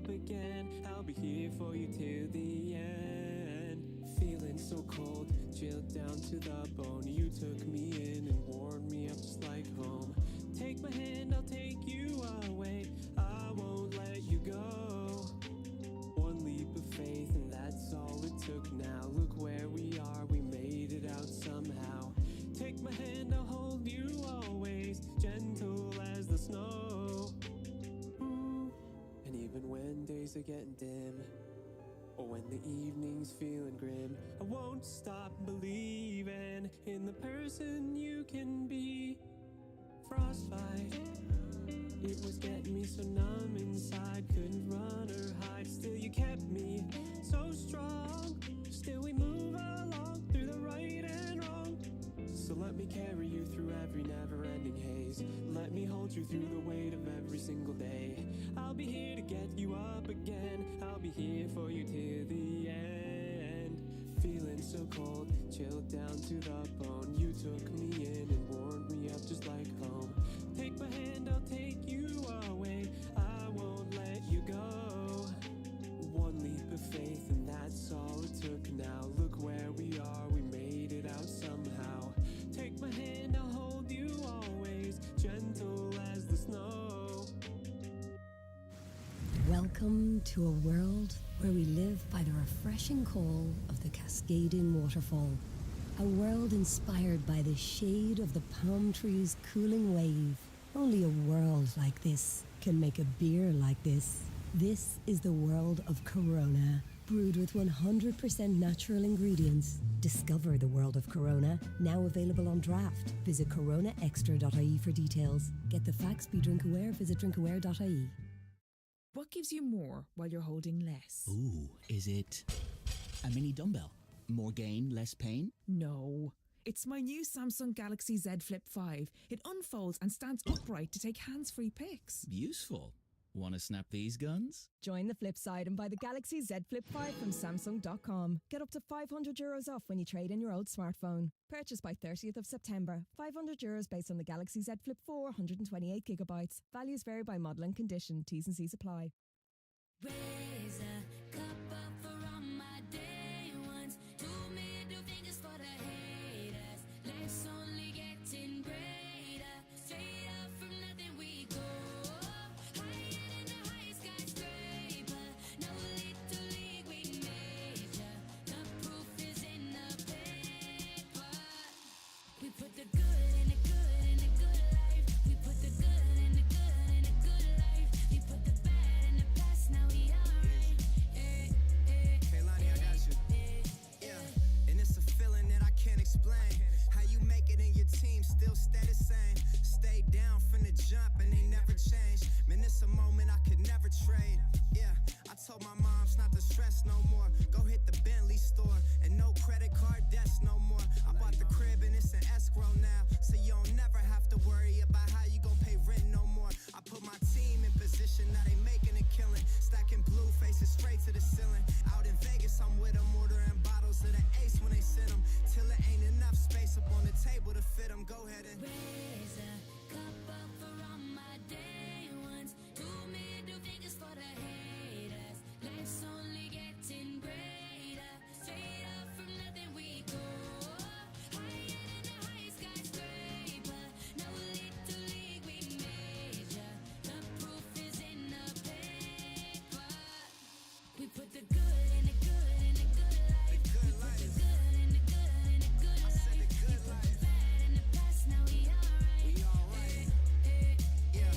up again. I'll be here for you till the end. Feeling so cold, chilled down to the bone. You took me in and warmed me up just like home. Take my hand, I'll take you away. I won't let you go. One leap of faith and that's all it took now. Look where we are, we made it out somehow. Take my hand, I'll hold you always, gentle as the snow. And even when days are getting dim, or when the evening's feeling grim, I won't stop believing in the person you can be. Frostbite, it was getting me so numb inside, couldn't run or hide. Still you kept me so strong, still we move along through the right and wrong. So let me carry you through every never-ending haze. Let me hold you through the weight of every single day. I'll be here to get you up again. I'll be here for you till the end. Feeling so cold, chilled down to the bone. You took me in and warmed me up just like home. Take my hand, I'll take you away. I won't let you go. One leap of faith and that's all it took now. Look where we are, we made it out somehow. Take my hand, I'll hold you always, gentle as the snow. Welcome to a world where we live by the refreshing call of the cascading waterfall. A world inspired by the shade of the palm tree's cooling wave. Only a world like this can make a beer like this. This is the world of Corona, brewed with 100% natural ingredients. Discover the world of Corona, now available on draft. Visit coronaextra.ie for details. Get the facts, be drink aware, visit drinkaware.ie. What gives you more while you're holding less? Ooh, is it a mini dumbbell? More gain, less pain? No. It's my new Samsung Galaxy Z Flip 5. It unfolds and stands upright to take hands-free pics. Useful. Want to snap these guns? Join the flip side and buy the Galaxy Z Flip 5 from Samsung.com. Get up to €500 off when you trade in your old smartphone. Purchase by 30th of September. €500 based on the Galaxy Z Flip 4, 128 gigabytes. Values vary by model and condition. T's and C's apply. Raise a cup up for all my day ones. 2 middle fingers for the haters. Life's only getting greater. Straight up from nothing we go. Higher than the highest skyscraper. No little league we major. The proof is in the paper. We put the good in the good in the good life. We put the good in the good in the good life. We put the bad in the past, now we alright. Hey Lyney, I got you. Yeah, and it's a feeling that I can't explain. How you make it in your team still stay the same. Stay down from the jump and they never change. Man, it's a moment I could never trade. Yeah, I told my moms not to stress no more. Go hit the Bentley store and no credit card debts no more. I bought the crib and it's an escrow now, so you don't never have to worry about how you gon' pay rent no more. I put my team in position, now they making a killing. Stacking blue faces straight to the ceiling. Out in Vegas, I'm with them, ordering bottles of the Ace when they send them. Till it ain't enough space up on the table to fit them. Go ahead and Raise a cup up for all my day ones. 2 middle fingers for the haters. Life's only getting greater. Straight up from nothing we go. Higher than the highest skyscraper. No little league we major. The proof is in the paper. We put the good in the good in the good life. good We put life. the good in the good in the good I said life. the good We put life. the bad in the past, now we alright. We alright. Yeah.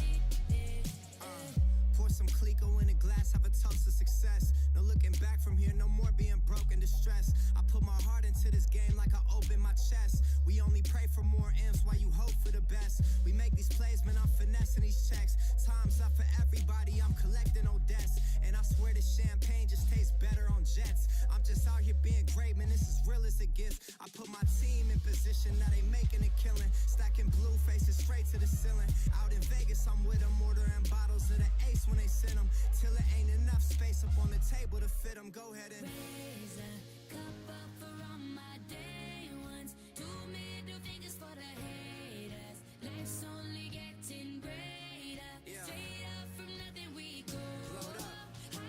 Pour some Clico in a glass, have a toast to success. No looking back from here, no more being broke and distressed. I put my heart into this game like I open my chest. We only pray for more M's while you hope for the best. We make these plays, man, I'm finessing these checks. Time's up for everybody, I'm collecting on debts. And I swear this champagne just tastes better on jets. I'm just out here being great, man, this is real as it gets. I put my team in position, now they making a killing. Stacking blue faces straight to the ceiling. Out in Vegas, I'm with them, ordering bottles of the Ace when they send them. Till it ain't enough space up on the table to fit them. Go ahead and Raise a cup up for all my day ones. 2 middle fingers for the haters. Life's only getting greater. Yeah. Straight up from nothing we go. Load up.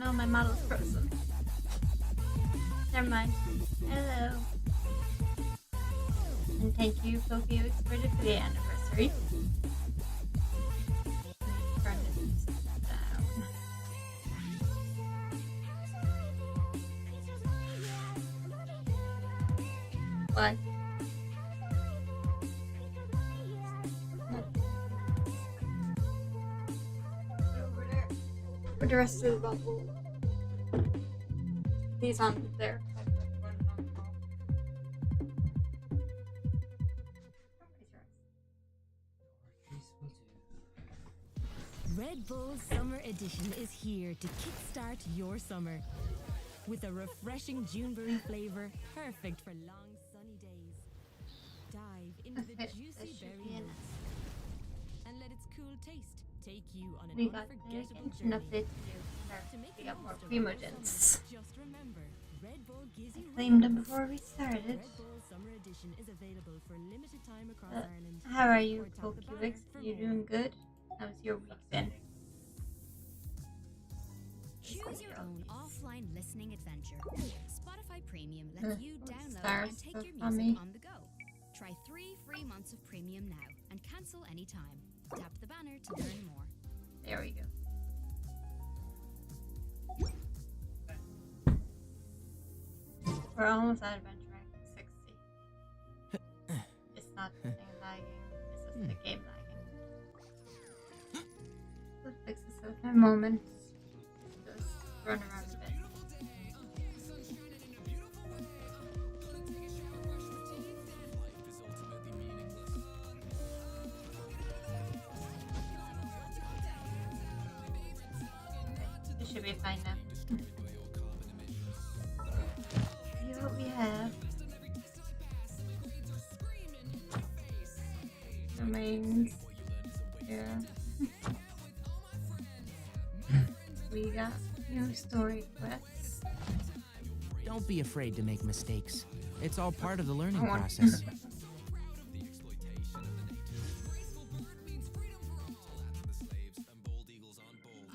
No, my model's frozen. Never mind. Hello. And thank you, Tokyo Experted, for the anniversary. Turn this down. What? Over there. For the rest of the bubble. He's on there. Red Bull Summer Edition is here to kickstart your summer. With a refreshing Juneberry flavour, perfect for long sunny days. Dive into the juicy berry notes and let its cool taste take you on an We got unforgettable an journey. update to do. We got more most of Primogens. Just remember, Red Bull gives you Claimed them before we started. Red Bull Summer Edition is available for limited time across Ireland. How are you, Or tap the banner Pokewix? for You more. doing good? How's your week been? Choose your own offline listening adventure. Spotify Premium Uh, lets you download stars and take stuff your on music me. on the go. Try 3 free months of Premium now and cancel anytime. Tap the banner to learn more. There we go. We're almost at adventure rank 60. It's not the thing lagging, it's just the game lagging. We'll fix this out in a moment. Just run around a bit. It should be fine now. See what we have. Remains. Yeah. We got new story quests. Don't be afraid to make mistakes. It's all part of the learning Come on. process.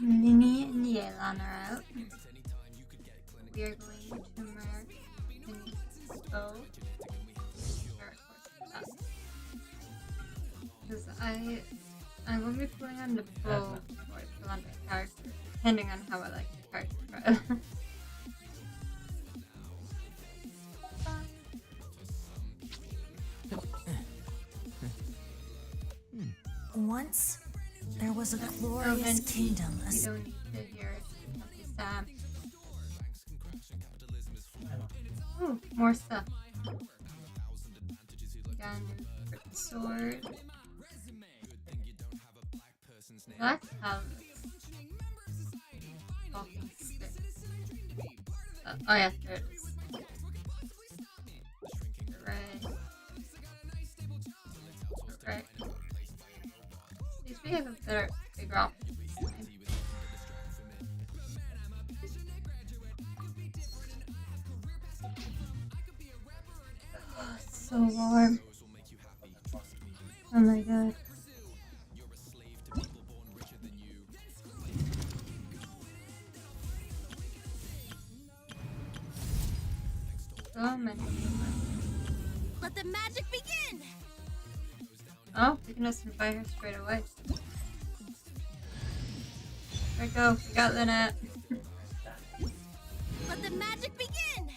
Lyney and Yelan are out. We are going to merge in bow. Because I'm going to be pulling on the bow before I pull on the character, depending on how I like the character. Once, there was a glorious kingdom. You don't need to hear it. Not this time. Ooh, more stuff. Got a new freaking sword. Black helmet. Talking stick. Oh yeah, there it is. Red. Red. At least we have a better, bigger option this time. Oh, it's so warm. Oh my god. So many humans. Let the magic begin! Oh, we can just invite her straight away. There we go, we got Lynette. Let the magic begin!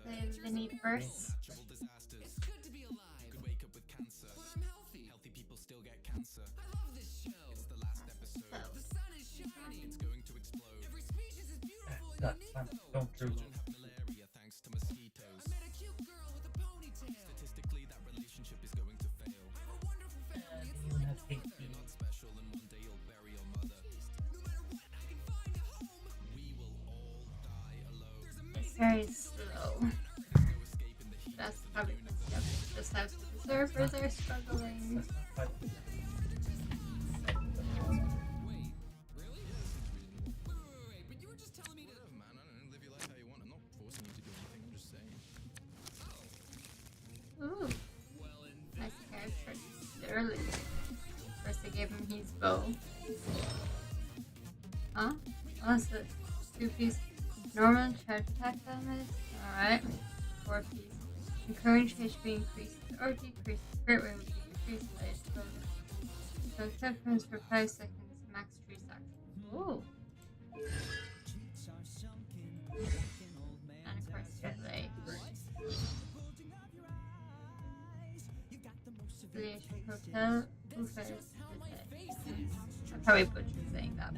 Play Lyney first. It's very slow. That's probably just how the servers are struggling. Ooh. Nice character. Literally. First His bow. Huh? What's this? 2-piece. Normal charge attack damage. Alright. 4-piece. Encourage HP increases or decreases. Crit rate will be decreased by exposure. So acceptance for 5 seconds. Max 3 seconds. Ooh. And of course, delay. Affiliation Hotel. Buffet. I probably butchered saying that.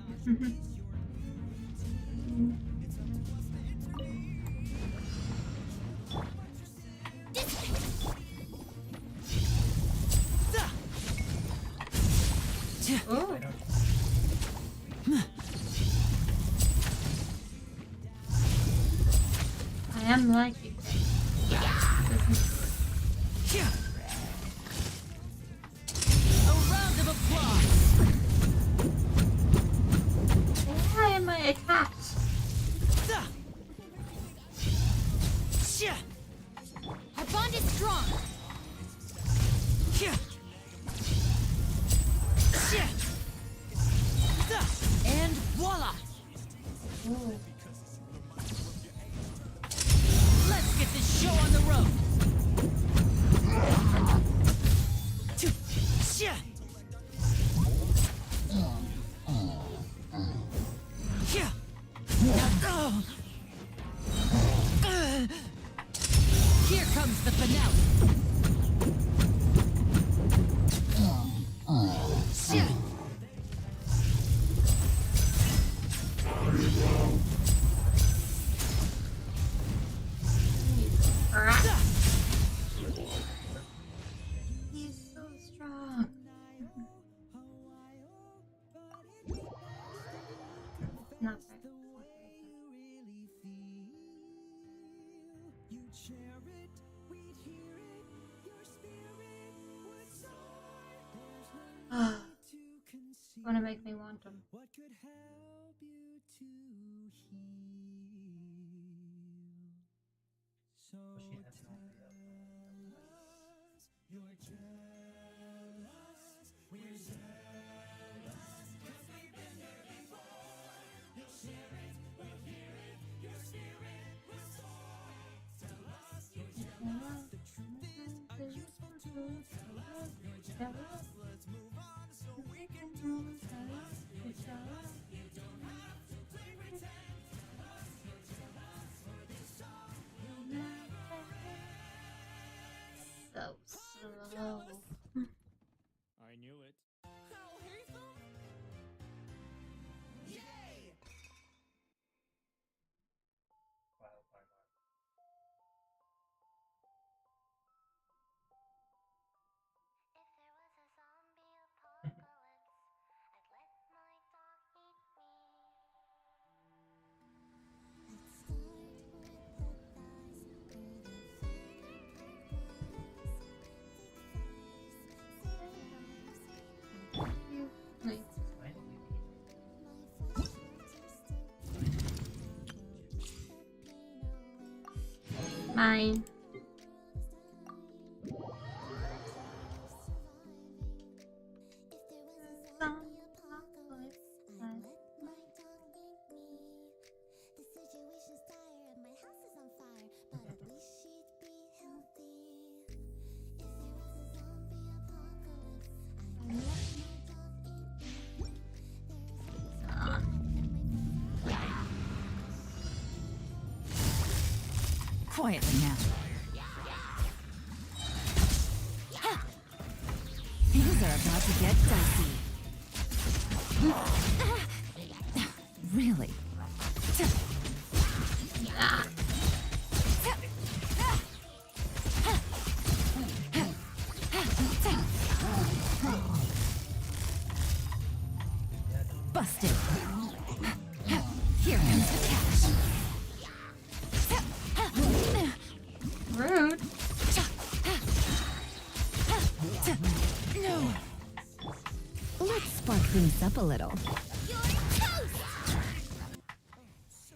Oh. I am liking it. A round of applause. Why am I attacked? Our bond is strong. And voila! Ooh. Let's get this show on the road. Here comes the finale. He's so strong. Not bad. Wanna make me want them. So slow. I knew it. Mine. Quietly now. Things are about to get dicey. Really? Busted. Here comes the catch. Rude. No. Let's spark things up a little.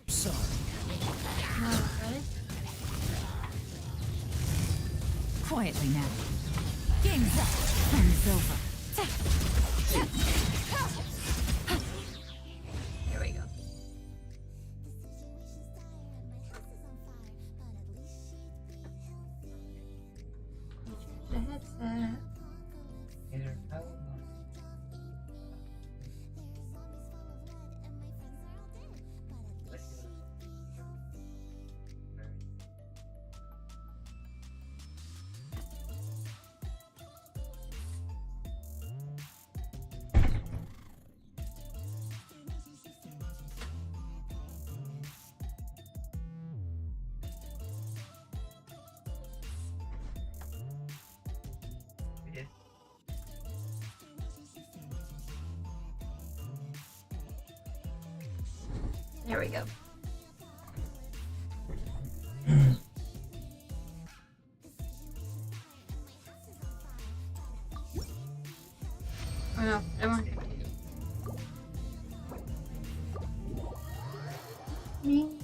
Sorry. Alright. Quietly now. Game's up. Time's over. There we go. Oh no, I want to continue. Me.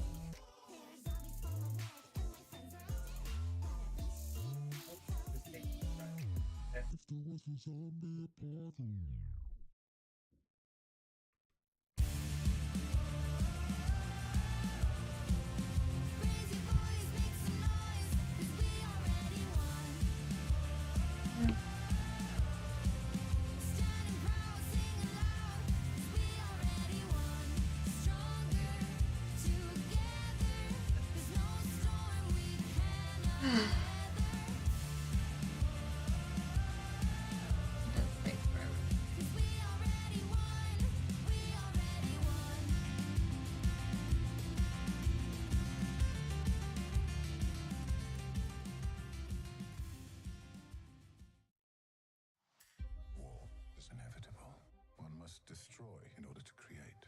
Destroy in order to create.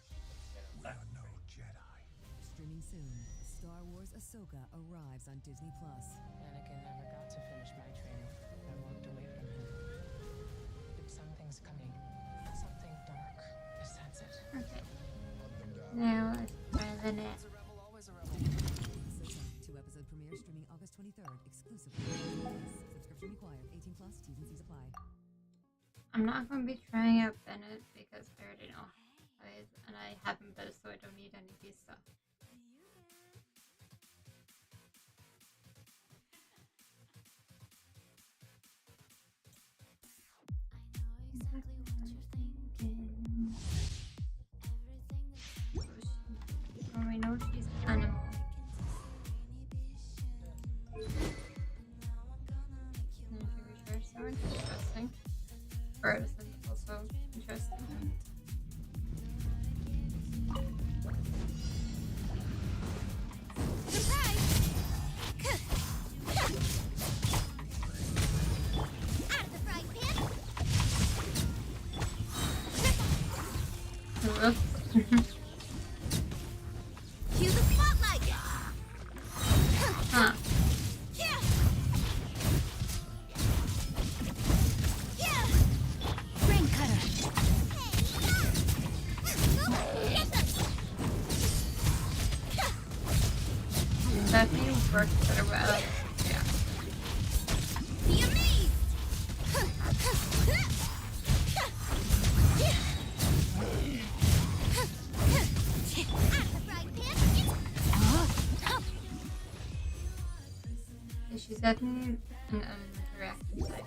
We are no Jedi. Streaming soon, Star Wars Ahsoka arrives on Disney+. Anakin never got to finish my training. I walked away from him. But something's coming. Something dark. I sense it. Okay. Now let's try the net. Ahsoka, 2-episode premiere streaming August 23rd, exclusively. Subscription required. 18+. T's and C's apply. I'm not going to be trying out Bennett because I already know how he is, and I have him built, so I don't need any of his stuff. Oh, we know she's animal. So interesting. Birds is also interesting. Cue the spotlight. Huh. Rain cutter. Definitely works better well. Yeah. Be amazed. She's definitely an interactive type.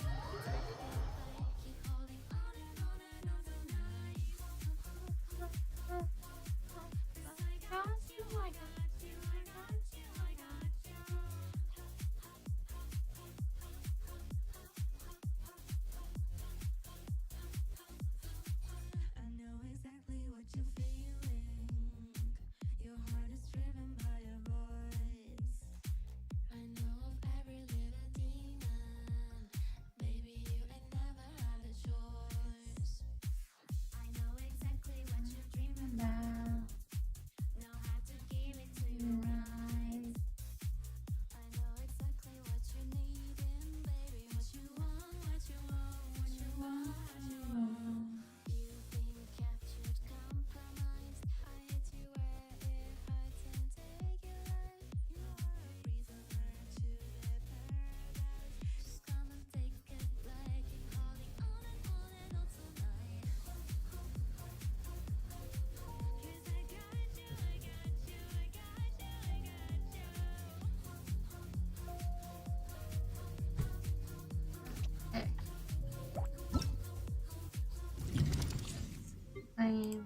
Claim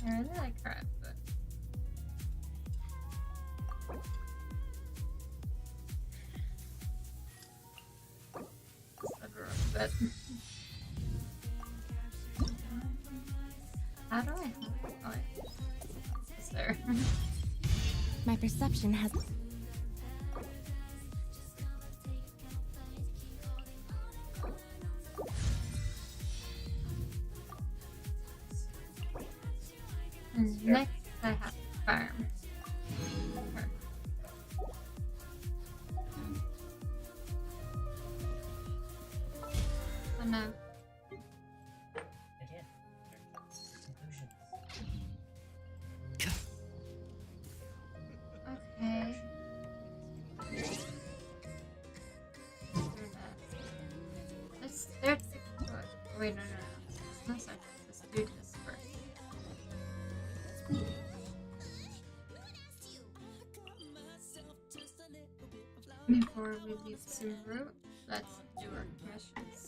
I really like her outfit. But How do I? Oh, yeah. It's there. My perception has. And next, I have to farm. Her. Oh no. Okay. Let's start the code. Wait, no. It's not such. Let's do this first. Before we leave Subaru, let's do our missions.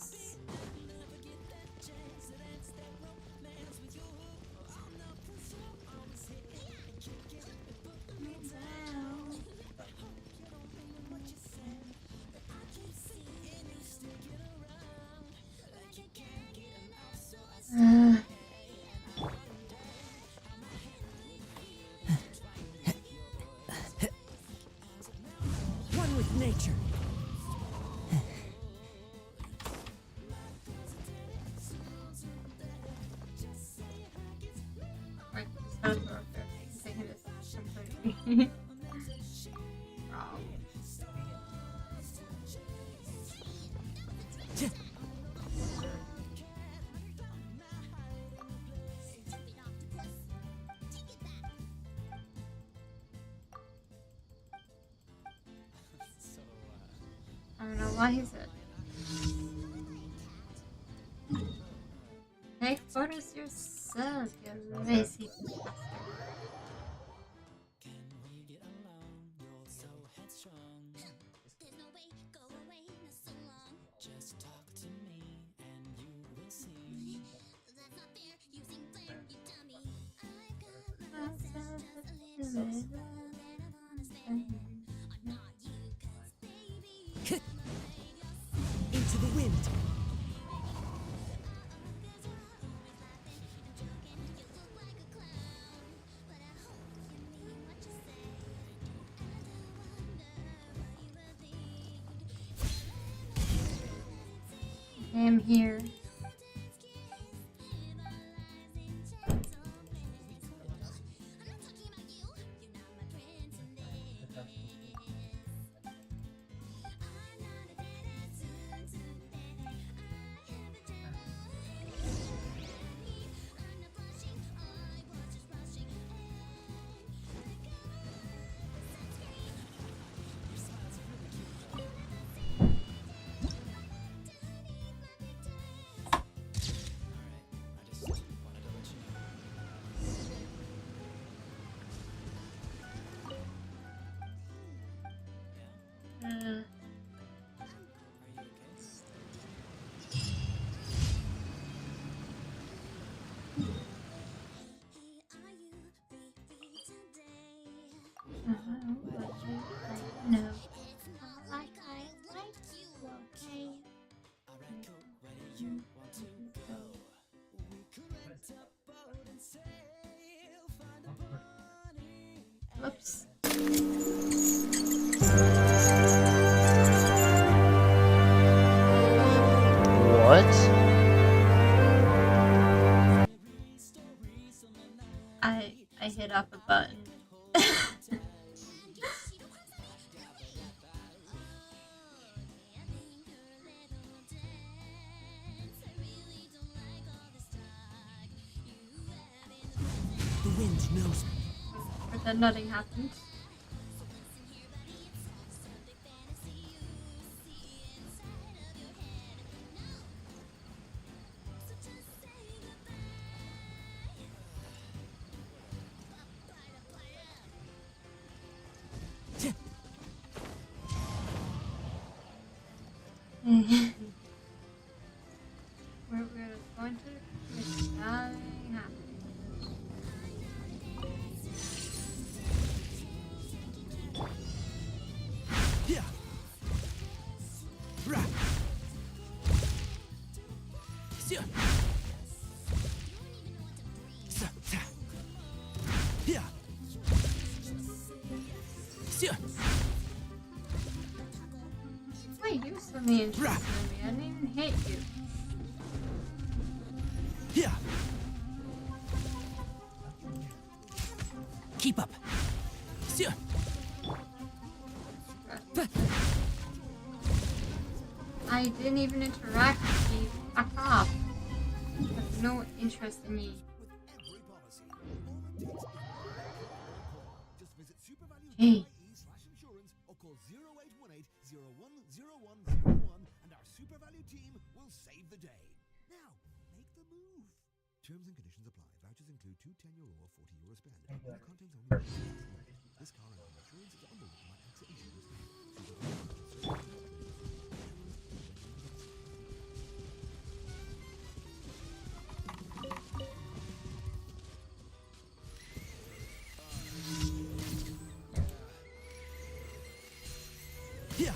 One with nature. Wait, this sounds okay. I'm taking this completely wrong. I don't know why he said. Take photos yourself, you lazy bastard. Into the wind. I'm here. No. Like I like you, okay? Whoops. What? I hit up a button. The wind knows me. Pretend nothing happened. We're going to nothing happened. Yeah. Right. Yeah. So. Wait, you're suddenly interested in me. I didn't even hit you. Yeah. Keep up. I didn't even interact with you. Fuck off. I have no interest in you. Hey. Or call 0818-010101 and our Super Value team will save the day. Now, make the move. Terms and conditions apply. Vouchers include 2 10-euro or 40-euro spend. All contents only. This car and home insurance is underwritten by AXA Insurance. Yeah.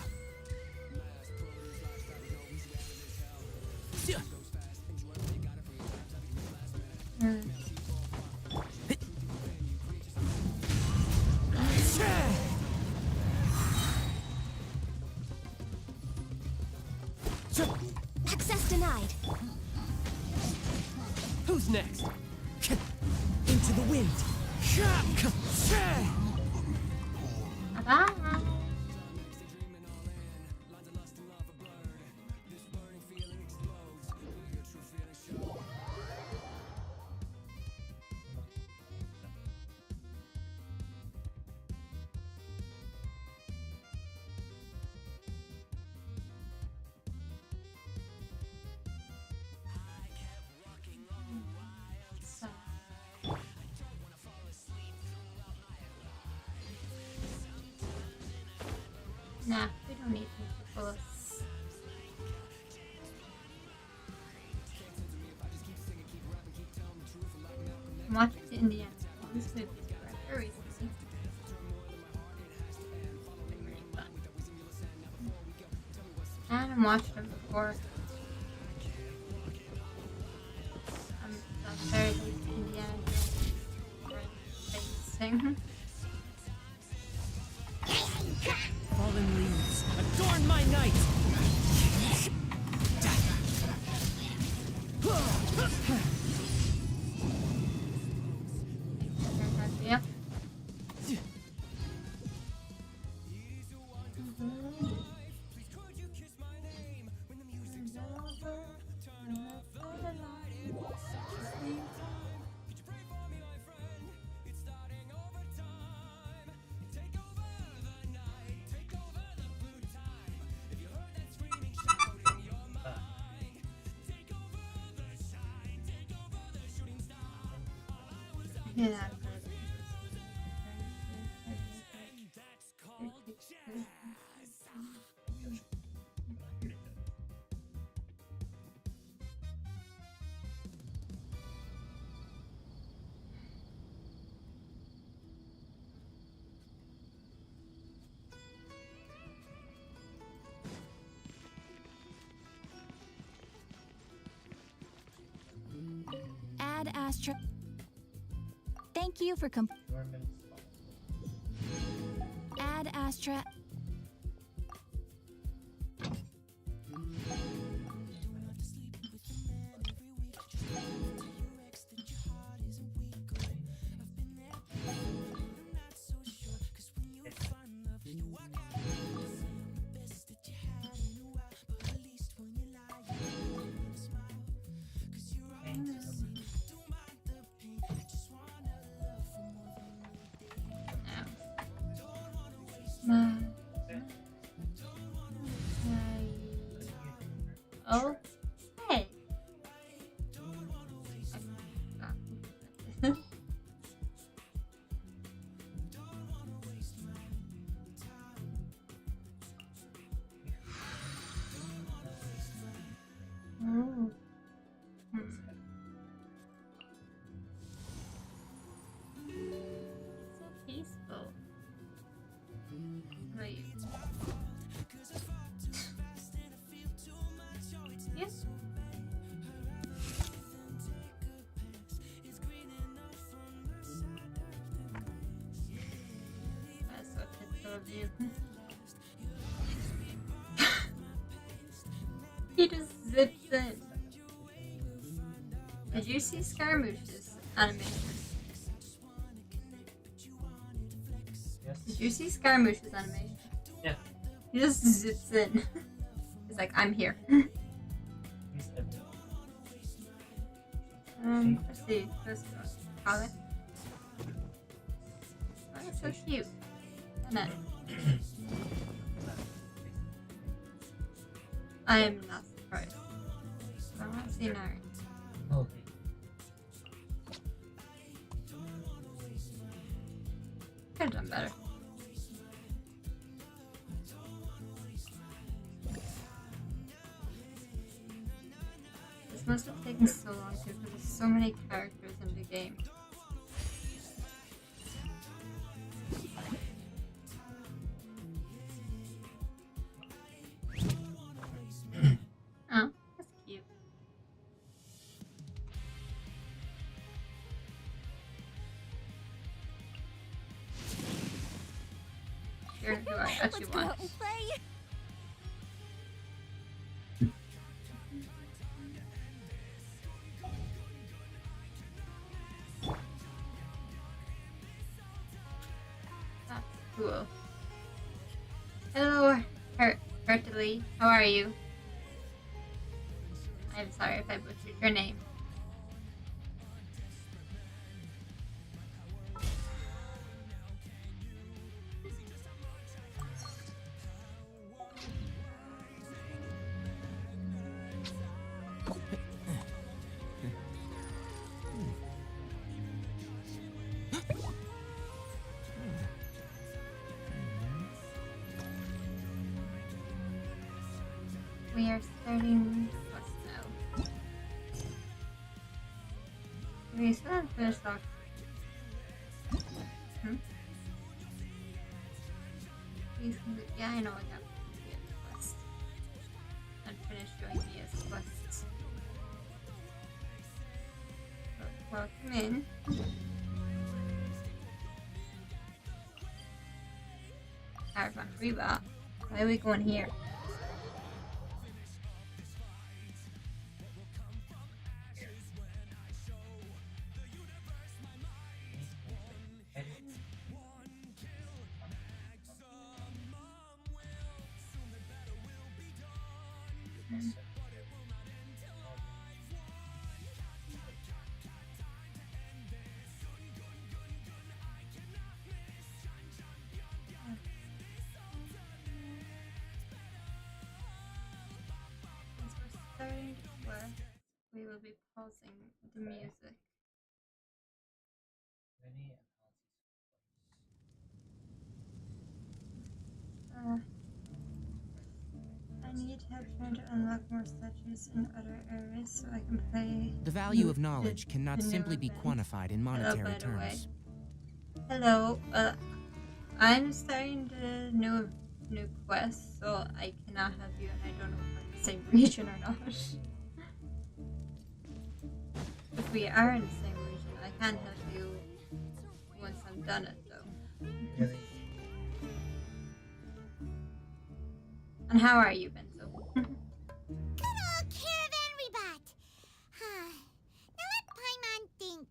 Access denied. Who's next? Into the wind. Nah, we don't need bullets. I'm watching the Indiana Jones movies very recently. They're really fun. And I'm watching them before. I'm very like Indiana Jones thing. Fallen leaves, adorn my night! Yep. Yeah. Add Astra. Thank you for Add Astra. Oh, hey. Oh. So peaceful. Wait. you. He just zips in. Did you see Scaramouche's animation? Yes. Did you see Scaramouche's animation? Yeah. He just zips in. He's like, I'm here. He's everywhere. Let's see. Let's go. Colin. Oh, that's so cute. Isn't it? I am not surprised. I want to see Nari. Okay. Could have done better. This must have taken so long too, because there's so many characters in the game. Oh, that's cute. Here's who I actually want. That's cool. Hello, Hertily. How are you? I'm sorry if I butchered your name. We are starting quest now. We still haven't finished off. Yeah, I know I got the quest. Unfinished doing Mia's quests. But welcome in. Caravan Reba. Why are we going here? Starting where we will be pausing the music. I need help trying to unlock more statues in other areas so I can play. The value of knowledge cannot the new simply be event. quantified in monetary Hello, by the way. terms. Hello, I'm starting the new quest, so I cannot help you, and I don't know if we're in the same region or not. If we are in the same region, I can help you once I'm done it, though. Really? And how are you, Benzo? Good old caravan rebot. Now let Paimon think.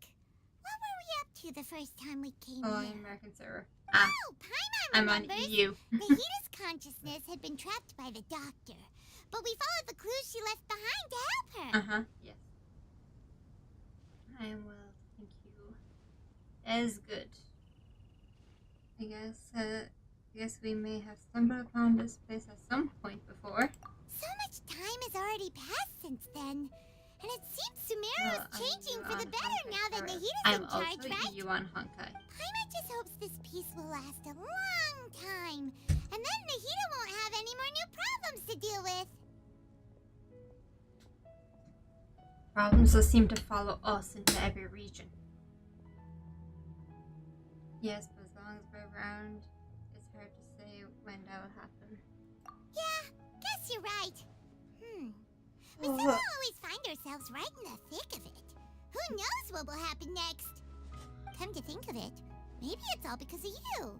What were we up to the first time we came Oh, here? American server. Ah, Oh, Paimon I'm on remembers. EU. Nahita's consciousness had been trapped by the doctor, but we followed the clues she left behind to help her. Yes. I am well, thank you. That is good. I guess we may have stumbled upon this place at some point before. So much time has already passed since then, and it seems Sumeru is changing for the better now that Nahita's I'm in charge, also right? EU on Honkai. Paimon just hopes this peace will last a long time, and then Nahita won't have any more new problems to deal with. Problems that seem to follow us into every region. Yes, but as long as we're around, it's hard to say when that will happen. Yeah, guess you're right. We somehow always find ourselves right in the thick of it. Who knows what will happen next? Come to think of it, maybe it's all because of you.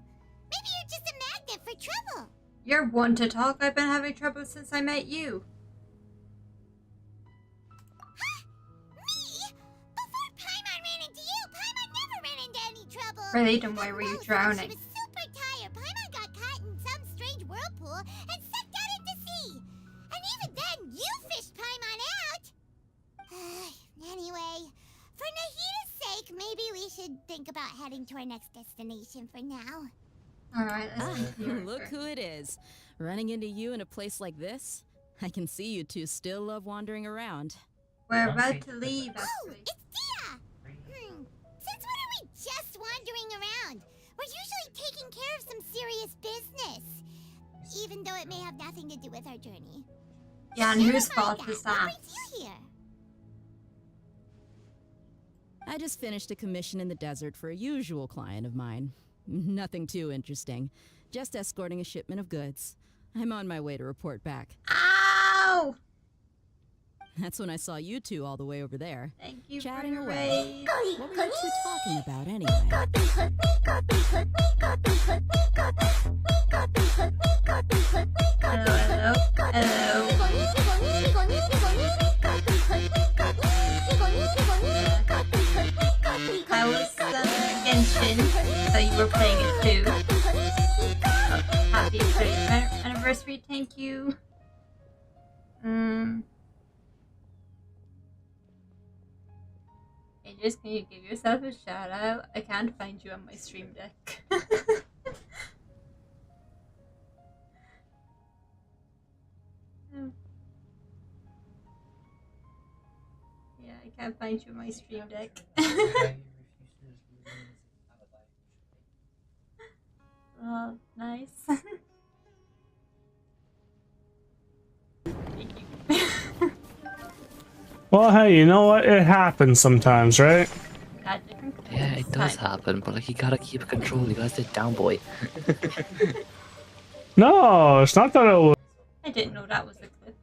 Maybe you're just a magnet for trouble. You're one to talk. I've been having trouble since I met you. Huh? Me? Before Paimon ran into you, Paimon never ran into any trouble. Really? Then why were you drowning? She was super tired. Paimon got caught in some strange whirlpool and sucked out into sea. And even then, you fished Paimon out. Anyway, for Nahida's sake, maybe we should think about heading to our next destination for now. Alright, Look who it is. Running into you in a place like this? I can see you two still love wandering around. We're about to leave, actually. Oh, it's Dia! Since when are we just wandering around? We're usually taking care of some serious business. Even though it may have nothing to do with our journey. Yeah, and whose fault is that? What brings you here? I just finished a commission in the desert for a usual client of mine. Nothing too interesting. Just escorting a shipment of goods. I'm on my way to report back. Ow! That's when I saw you two all the way over there. Thank you chatting for the away. raid. What were you two talking about anyway? Hello, hello, I was Genshin, so you were playing it too. Oh, happy 30th anniversary, thank you. Ages, can you give yourself a shout out? I can't find you on my stream deck. Yeah, I can't find you on my stream deck. Oh, nice. Well, hey, you know what? It happens sometimes, right? Yeah, it does happen, but like you gotta keep control. You gotta sit down, boy. No, it's not that it was. I didn't know that was a clip.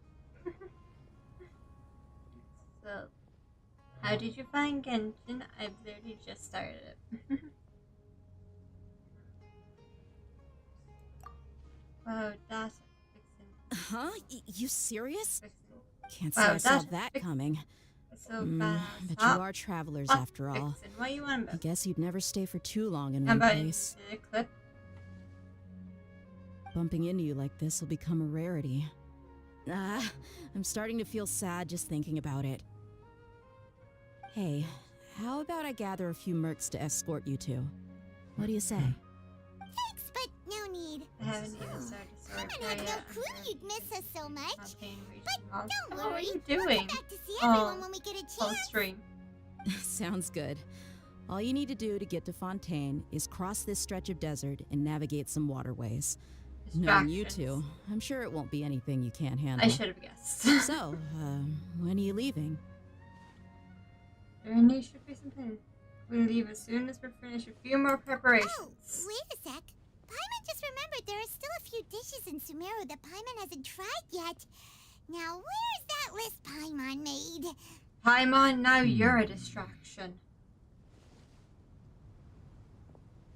So, how did you find Genshin? I've literally just started it. Wow, that's Huh? You serious? Can't say Wow, I saw that's that coming. so bad. But you are travelers after all. What you want about? I guess you'd never stay for too long in How one about place. the clip? Bumping into you like this will become a rarity. I'm starting to feel sad just thinking about it. Hey, how about I gather a few mercs to escort you two? What do you say? Thanks, but no need. I haven't even started Paimon had no clue you'd miss us so much. But don't What are worry. you We'll doing? come back to see everyone when we get a chance. Stream. Sounds good. All you need to do to get to Fontaine is cross this stretch of desert and navigate some waterways. Knowing you two, I'm sure it won't be anything you can't handle. I should have guessed. So, when are you leaving? There indeed should be some time. We'll leave as soon as we're finished a few more preparations. Oh, wait a sec. Paimon just remembered there are still a few dishes in Sumeru that Paimon hasn't tried yet. Now, where's that list Paimon made? Paimon, now you're a distraction.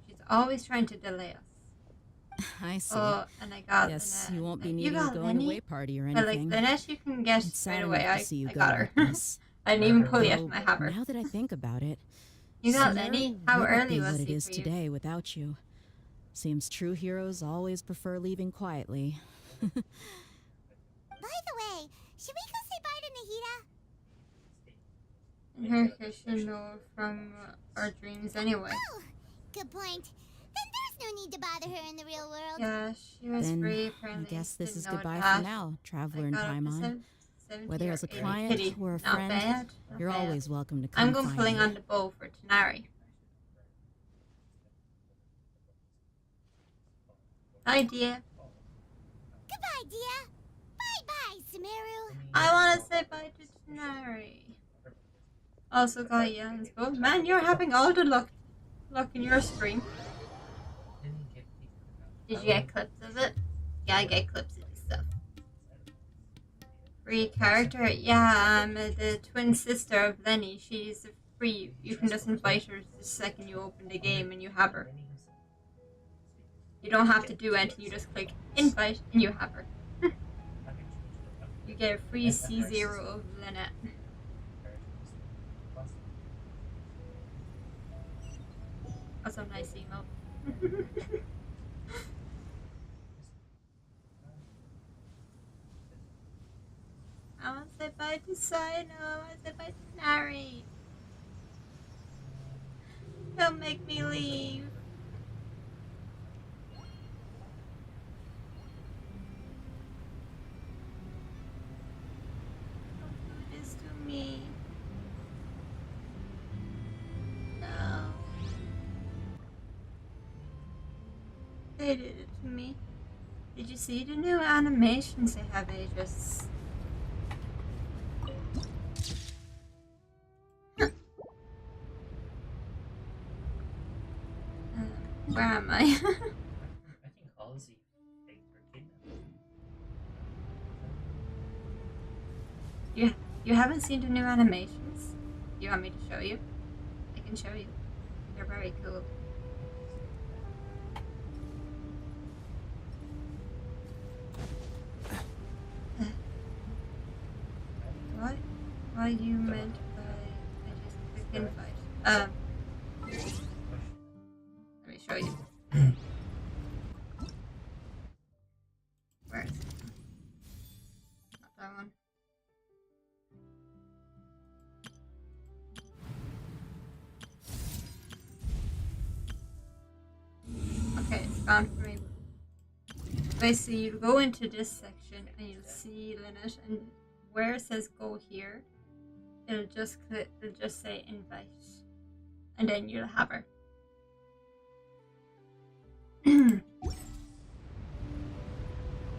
She's always trying to delay us. I see. Oh, and I got Guess Lynette. you won't be You needing a got going Lyney? away party or But like anything. Lynette, you can get It's right sad away. enough to see you I go got her. like this. I didn't even pull yet Though, from my hammer. Now that I think about it, You got Sumeru Lyney? How wouldn't early be was what it he is for you? today without you. Seems true heroes always prefer leaving quietly. By the way, should we go say bye to Nahida? And her case should know from our dreams anyway. Oh, good point. Then there's no need to bother her in the real world. Yeah, she was Then free I apparently. guess this Didn't is know goodbye that. for now, traveler I and got up to Paimon. 70 Whether or as a 80 client pity. or a Not friend, bad, not you're bad. always welcome to come I'm going find pulling me. on the bow for Tanari. Bye, dear. Goodbye, Dia. Bye-bye, Sumeru. I want to say bye to Tanari. Also got Jan's bow. Man, you're having all the luck in your stream. Did you get clips of it? Yeah, I get clips of this stuff. Free character? Yeah, I'm the twin sister of Lyney. She's free. You can just invite her the second you open the game and you have her. You don't have to do anything, you just click invite and you have her. You get a free C0 of Lynette. That's a nice email. I want to say bye to Sino. I want to say bye to Nari. Don't make me leave. Don't do this to me. No. They did it to me. Did you see the new animations they have, Aegis? Where am I? I think Halsey takes her kidnapped. You haven't seen the new animations? You want me to show you? I can show you. They're very cool. What you meant by I just click invite? Let me show you. Where is it? Not that one. Okay, it's gone for me. Basically, you go into this section and you'll see Lynette, and where it says go here, it'll just say invite, and then you'll have her.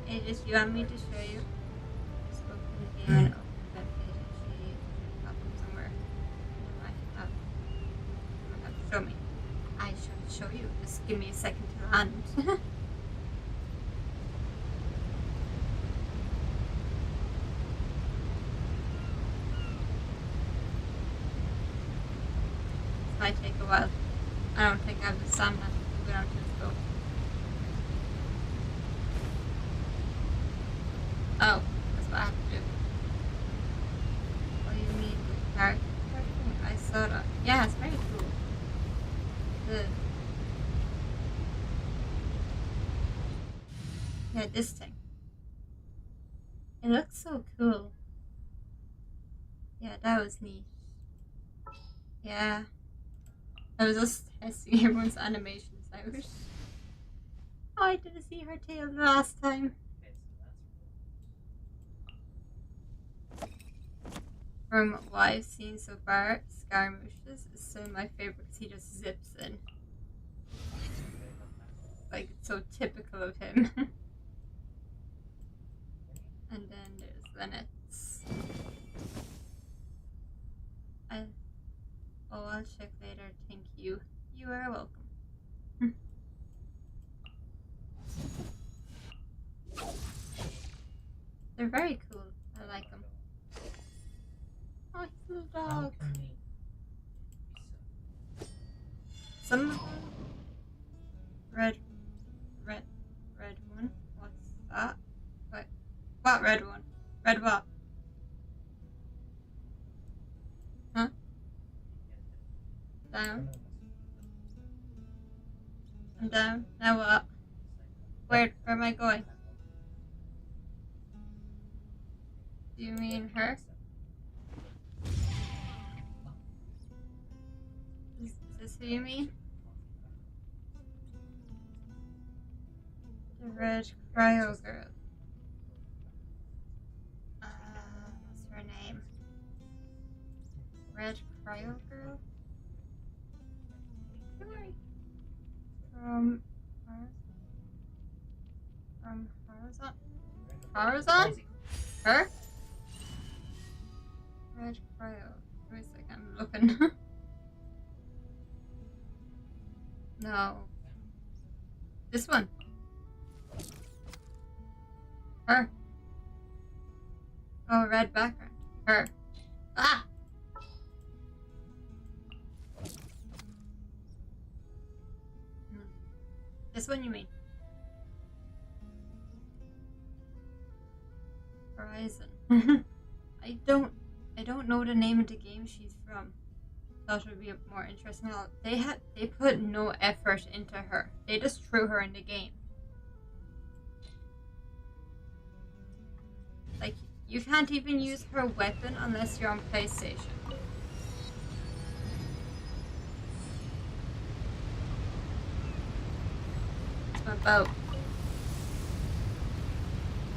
Aegis, you want me to show you? Just open the game and open the web page and see if it up somewhere. You might have to show me. I shall show you. Just give me a second to land. Might take a while. I don't think I have the stamina to go down to this boat. Oh, that's what I have to do. What do you mean the character? I saw that. Yeah, it's very cool. Yeah, this thing. It looks so cool. Yeah, that was neat. Yeah. I was just testing everyone's animations. I wish. Oh, I didn't see her tail the last time. From what I've seen so far, Scaramouche's is still my favorite because he just zips in. Like, it's so typical of him. And then there's Lynette's. I'll check later. Thank you. You are welcome. They're very cool. I like them. Oh, he's a little dog. Some of them. Red one. What's that? What red one? Red what? Huh? Down. I'm down. Now what? Where am I going? Do you mean her? Is this who you mean? The red cryo girl. What's her name? Red cryo girl? From Horizon? Horizon? Her? Red cryo. Wait a second, I'm looking. No. This one. Her. Oh, red background. Her. Ah! This one you mean? I don't know the name of the game she's from. Thought it would be more interesting. They put no effort into her. They just threw her in the game. Like, you can't even use her weapon unless you're on PlayStation. It's my boat.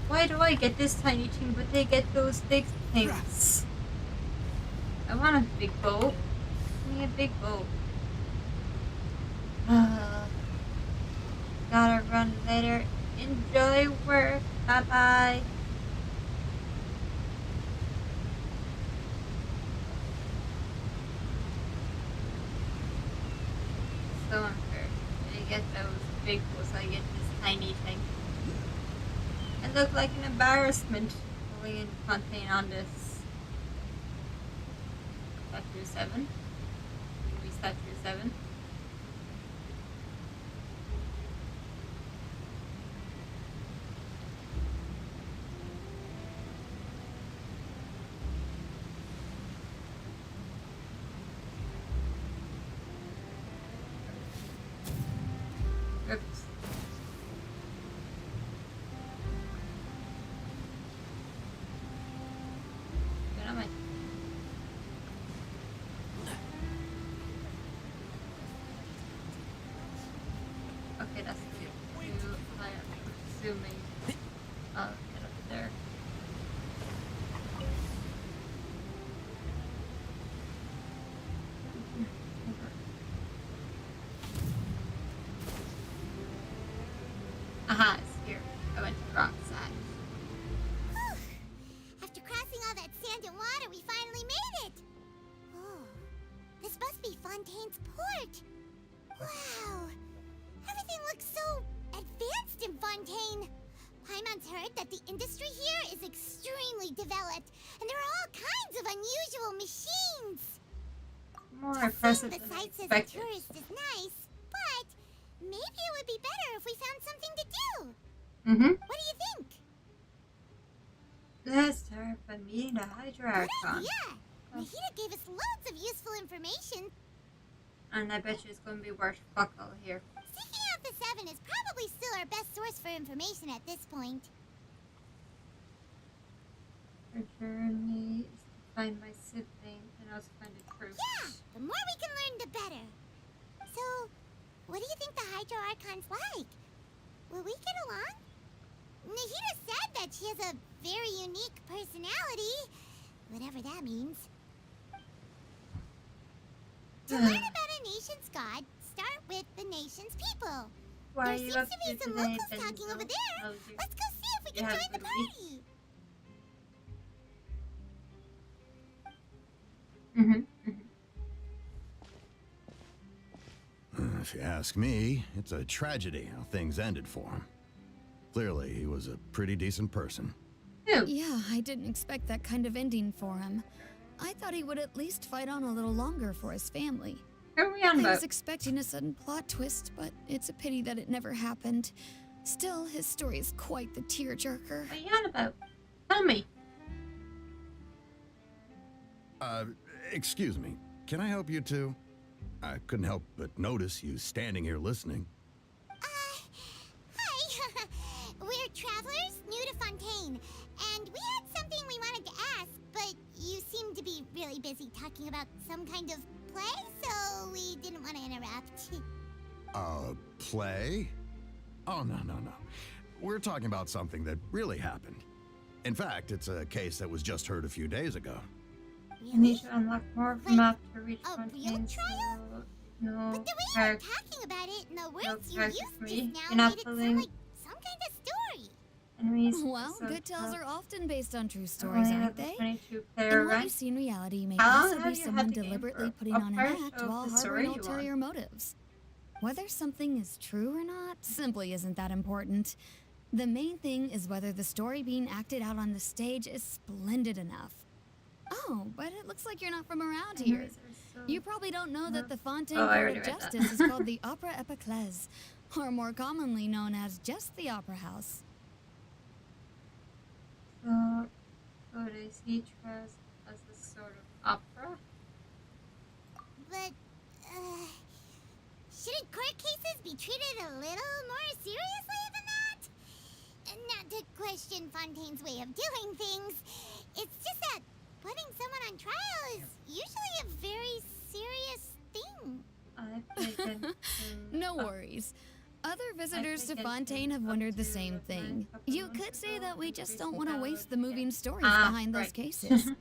Why do I get this tiny thing, but they get those big things? I want a big boat. Give me a big boat. Gotta run later. Enjoy work. Bye bye. So unfair. I get those big boats, I get this tiny thing. It looked like an embarrassment going in contain on this. Statue 7. We Statue 7. Oops. Good on my. Okay, that's too high. I'm assuming I'll get up there. Aha, it's here. I went to the wrong side. After crossing all that sand and water, we finally made it! Oh, this must be Fontaine's port. Wow, everything looks so advanced in Fontaine. Paimon's heard that the industry here is extremely developed, and there are all kinds of unusual machines. More Seeing impressive the than sights as a expected. tourist is nice, but maybe it would be better if we found something to do. What do you think? Let's start by meeting the Hydra Good Archon. idea. Nahida gave us loads of useful information. And I bet you it's going to be worth fuck all here. Seeking out the Seven is probably still our best source for information at this point. Our journey is to find my sibling and also find the truth. Yeah, the more we can learn, the better. So, what do you think the Hydra Archon's like? Will we get along? Nahida said that she has a very unique personality, whatever that means. To learn about a nation's god, start with the nation's people. Why There are you seems up to be to some today, locals talking Benzo? over there. How's your- Let's go see if we you can have join the a good week? party. If you ask me, it's a tragedy how things ended for him. Clearly, he was a pretty decent person. Yeah, I didn't expect that kind of ending for him. I thought he would at least fight on a little longer for his family. Who are we on I about? was expecting a sudden plot twist, but it's a pity that it never happened. Still, his story is quite the tearjerker. What are you on about? Tell me. Excuse me. Can I help you too? I couldn't help but notice you standing here listening. Hi. We're travelers new to Fontaine, and we had something we wanted to ask, but you seem to be really busy talking about some kind of play, so we didn't want to interrupt. Play? Oh, no. We're talking about something that really happened. In fact, it's a case that was just heard a few days ago. I need to unlock more of the map to reach a real Fontaine. trial? No. But the way you're talking about it and the words you character used for just me. now You're not made it pulling- sound like some kind of story. Enemies. Well, so good tales tough. are often based on true I stories, only aren't have the they? 22 And player what you rank. see in reality may How long also have be you had someone the game deliberately for? putting What on an part act of while the story harboring you on? ulterior motives. Whether something is true or not simply isn't that important. The main thing is whether the story being acted out on the stage is splendid enough. Oh, but it looks like you're not from around here. Enemies are so You probably don't know that the Fontaine Oh, I Court already of read that. Justice is called the Opera Epiclese, or more commonly known as just the Opera House. So, So they see trust as a sort of opera. But, shouldn't court cases be treated a little more seriously than that? Not to question Fontaine's way of doing things. It's just that putting someone on trial is usually a very serious thing. No worries. Other visitors to Fontaine have wondered the same thing. You could say that we just don't want to waste the moving stories behind those cases.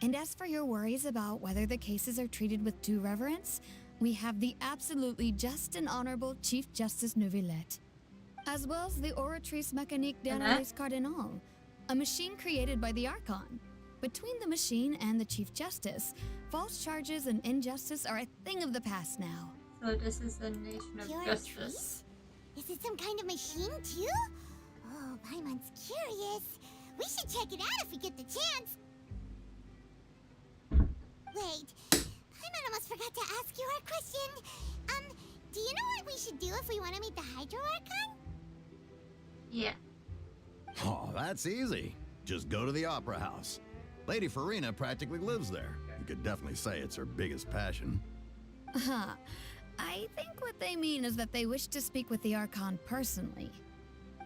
And as for your worries about whether the cases are treated with due reverence, we have the absolutely just and honorable Chief Justice Neuvillette, as well as the Oratrice Mécanique d'Analyse Cardinal, a machine created by the Archon. Between the machine and the Chief Justice, false charges and injustice are a thing of the past now. So this is a nation of justice. Is it some kind of machine too? Oh, Paimon's curious. We should check it out if we get the chance. Wait, Paimon almost forgot to ask you our question. Do you know what we should do if we want to meet the Hydro Archon? Yeah. Oh, that's easy. Just go to the Opera House. Lady Farina practically lives there. You could definitely say it's her biggest passion. Huh. I think what they mean is that they wish to speak with the Archon personally.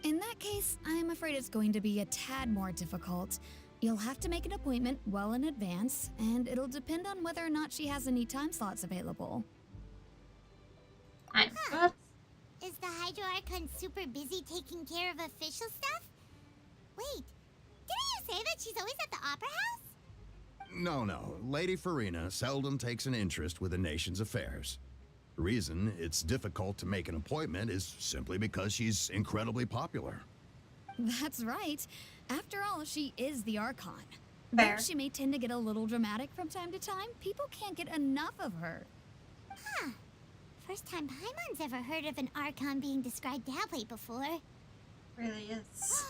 In that case, I'm afraid it's going to be a tad more difficult. You'll have to make an appointment well in advance, and it'll depend on whether or not she has any time slots available. Huh. Is the Hydro Archon super busy taking care of official stuff? Wait, didn't you say that she's always at the Opera House? No. Lady Farina seldom takes an interest with the nation's affairs. The reason it's difficult to make an appointment is simply because she's incredibly popular. That's right. After all, she is the Archon. Though she may tend to get a little dramatic from time to time, people can't get enough of her. Huh. First time Paimon's ever heard of an Archon being described that way before. Really is.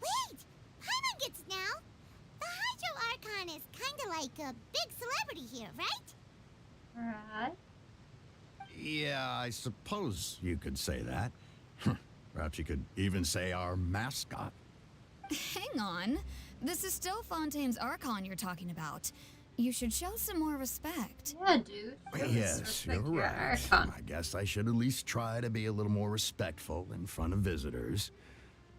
Wait! Paimon gets it now! The Hydro Archon is kinda like a big celebrity here, right? Right. Yeah, I suppose you could say that. Perhaps you could even say our mascot. Hang on. This is still Fontaine's Archon you're talking about. You should show some more respect. Yeah, dude. Yes, you're right. I guess I should at least try to be a little more respectful in front of visitors.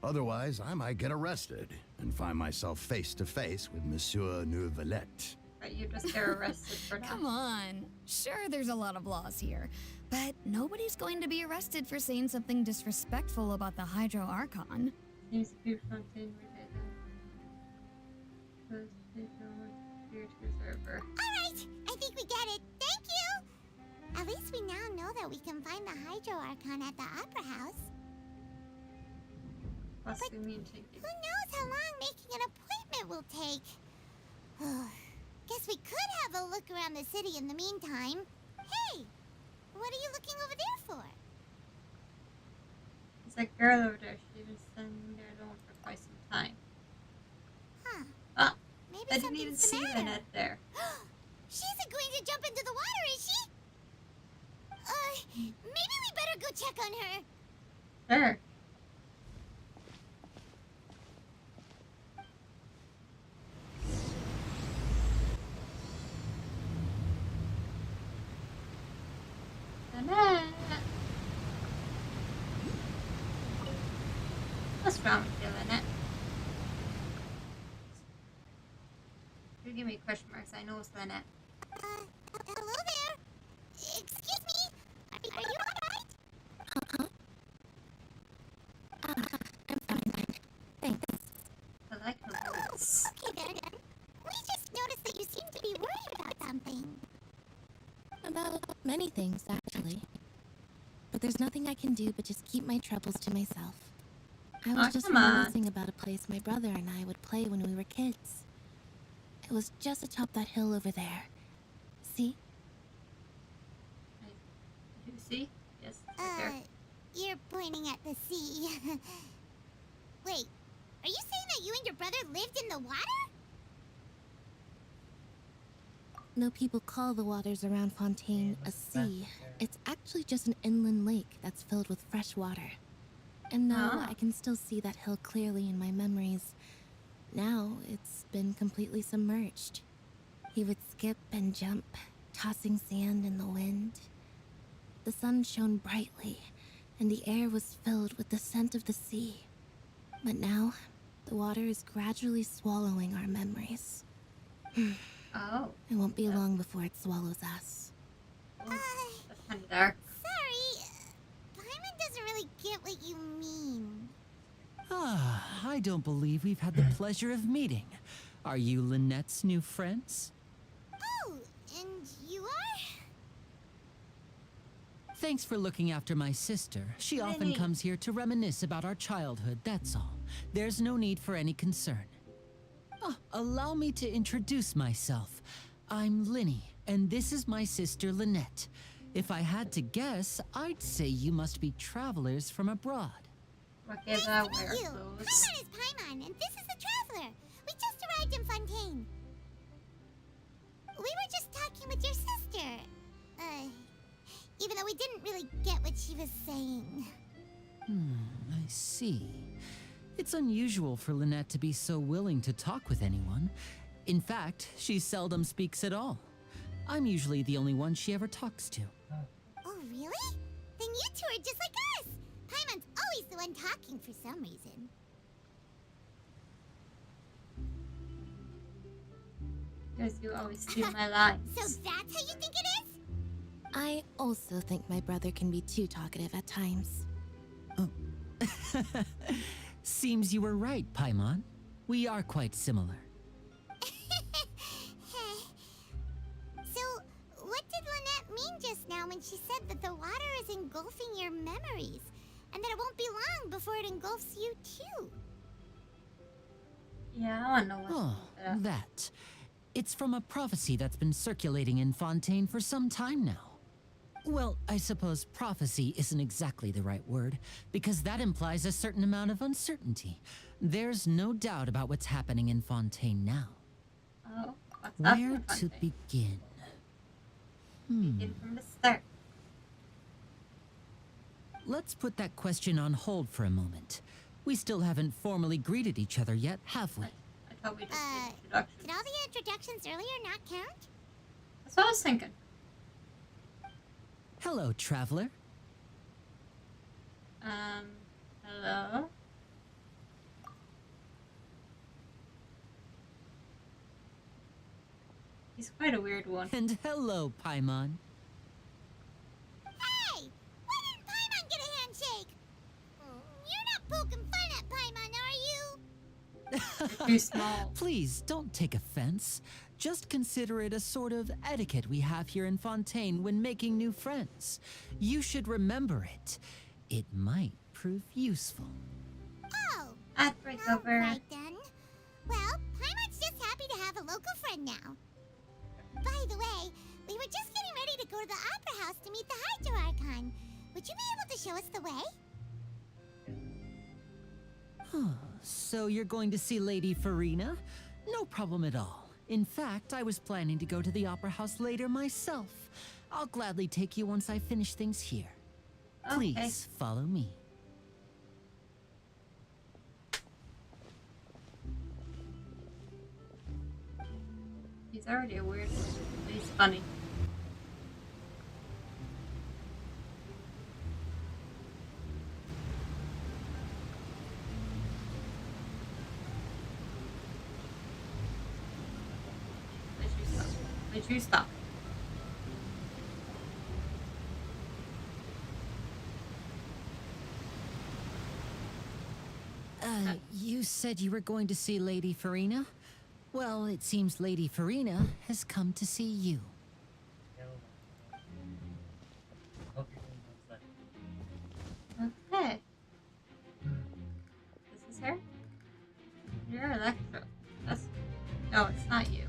Otherwise, I might get arrested and find myself face to face with Monsieur Neuvillette. But you just get arrested for that. Come on. Sure, there's a lot of laws here, but nobody's going to be arrested for saying something disrespectful about the Hydro Archon. Seems to be Fontaine related. Because they don't want to preserve her. Alright, I think we get it. Thank you! At least we now know that we can find the Hydro Archon at the Opera House. But who knows how long making an appointment will take? Guess we could have a look around the city in the meantime. Hey! What are you looking over there for? There's a girl over there. She's been standing there alone for quite some time. Huh. Ah! Maybe I didn't even see the net there. She isn't going to jump into the water, is she? Maybe we better go check on her. Sure. What's wrong with you, Lynette? You give me question marks, I know it's Lynette. Hello there. Excuse me. Are you alright? I'm fine. Thanks. I like her voice. Okay then. We just noticed that you seem to be worried about something. About many things, actually. But there's nothing I can do but just keep my troubles to myself. I was just reminiscing about a place my brother and I would play when we were kids. It was just atop that hill over there. See? You see? Yes, right there. You're pointing at the sea. Wait, are you saying that you and your brother lived in the water? No, people call the waters around Fontaine a sea. It's actually just an inland lake that's filled with fresh water. And no, I can still see that hill clearly in my memories. now it's been completely submerged. He would skip and jump, tossing sand in the wind. The sun shone brightly, and the air was filled with the scent of the sea. But now, the water is gradually swallowing our memories. Oh. It won't be long before it swallows us. That's kind of dark. Sorry, Paimon doesn't really get what you mean. Ah, I don't believe we've had the pleasure of meeting. Are you Lynette's new friends? Oh, and you are? Thanks for looking after my sister. She often Lyney. comes here to reminisce about our childhood, that's all. There's no need for any concern. Oh, allow me to introduce myself. I'm Lyney, and this is my sister Lynette. If I had to guess, I'd say you must be travelers from abroad. Okay, Nice that to meet wear you. clothes. Paimon is Paimon, and this is the Traveler. We just arrived in Fontaine. We were just talking with your sister. Even though we didn't really get what she was saying. I see. It's unusual for Lynette to be so willing to talk with anyone. In fact, she seldom speaks at all. I'm usually the only one she ever talks to. Oh, really? Then you two are just like us. Paimon's always the one talking for some reason. Because you always steal my lines. So that's how you think it is? I also think my brother can be too talkative at times. Seems you were right, Paimon. We are quite similar. So, what did Lynette mean just now when she said that the water is engulfing your memories? And that it won't be long before it engulfs you too? Yeah, I don't know what. Oh, that. It's from a prophecy that's been circulating in Fontaine for some time now. Well, I suppose prophecy isn't exactly the right word, because that implies a certain amount of uncertainty. There's no doubt about what's happening in Fontaine now. Oh, what's up Where with to Fontaine? begin? Begin from the start. Let's put that question on hold for a moment. We still haven't formally greeted each other yet, have we? I thought we just did introductions. Did all the introductions earlier not count? That's what I was thinking. Hello, traveler. Hello? He's quite a weird one. And hello, Paimon. Hey! Why didn't Paimon get a handshake? You're not poking fun at Paimon, are you? You're too small. Please, don't take offense. Just consider it a sort of etiquette we have here in Fontaine when making new friends. You should remember it. It might prove useful. Oh! I'd break over. Right then. Well, Paimon's just happy to have a local friend now. By the way, we were just getting ready to go to the Opera House to meet the Hydro Archon. Would you be able to show us the way? So you're going to see Lady Farina? No problem at all. In fact, I was planning to go to the Opera House later myself. I'll gladly take you once I finish things here. Please follow me. He's already a weird one, but he's funny. Let you stop. You said you were going to see Lady Farina? Well, it seems Lady Farina has come to see you. Okay. This is her? You're Electro. That's... No, it's not you.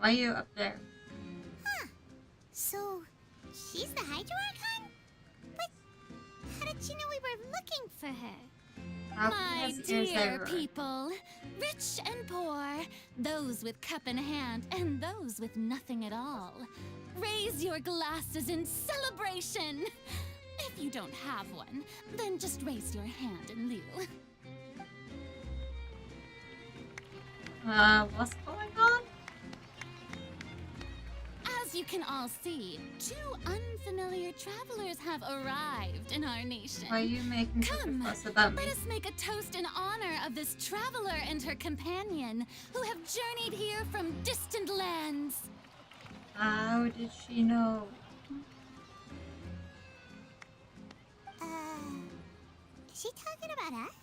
Why are you up there? Huh. So, she's the Hydro Archon? But how did she know we were looking for her? My dear people, rich and poor, those with cup in hand and those with nothing at all, raise your glasses in celebration. If you don't have one, then just raise your hand in lieu. What's going on? As you can all see, two unfamiliar travelers have arrived in our nation. Why are you making such a Come, fuss about me? let us make a toast in honor of this traveler and her companion who have journeyed here from distant lands. How did she know? Is she talking about us?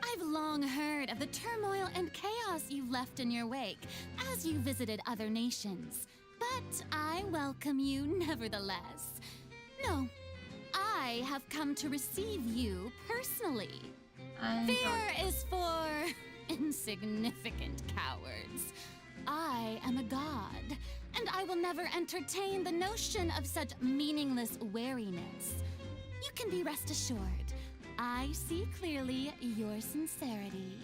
I've long heard of the turmoil and chaos you left in your wake as you visited other nations, but I welcome you nevertheless. No, I have come to receive you personally. Fear is for insignificant cowards. I am a god, and I will never entertain the notion of such meaningless wariness. You can be rest assured, I see clearly your sincerity.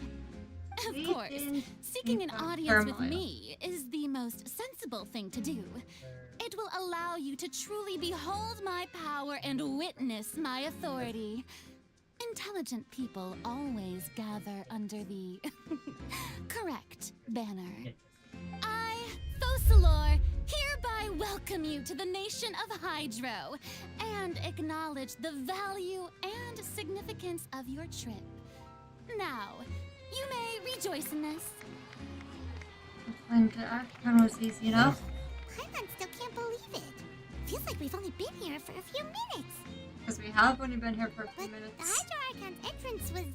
Of course, seeking an audience with me is the most sensible thing to do. It will allow you to truly behold my power and witness my authority. Intelligent people always gather under the correct banner. I, Fosalor, hereby welcome you to the nation of Hydro and acknowledge the value and significance of your trip. Now, you may rejoice in this. And our turn was easy enough. Paimon still can't believe it. Feels like we've only been here for a few minutes. Because we have only been here for a few The minutes. Hydro Archon's entrance was,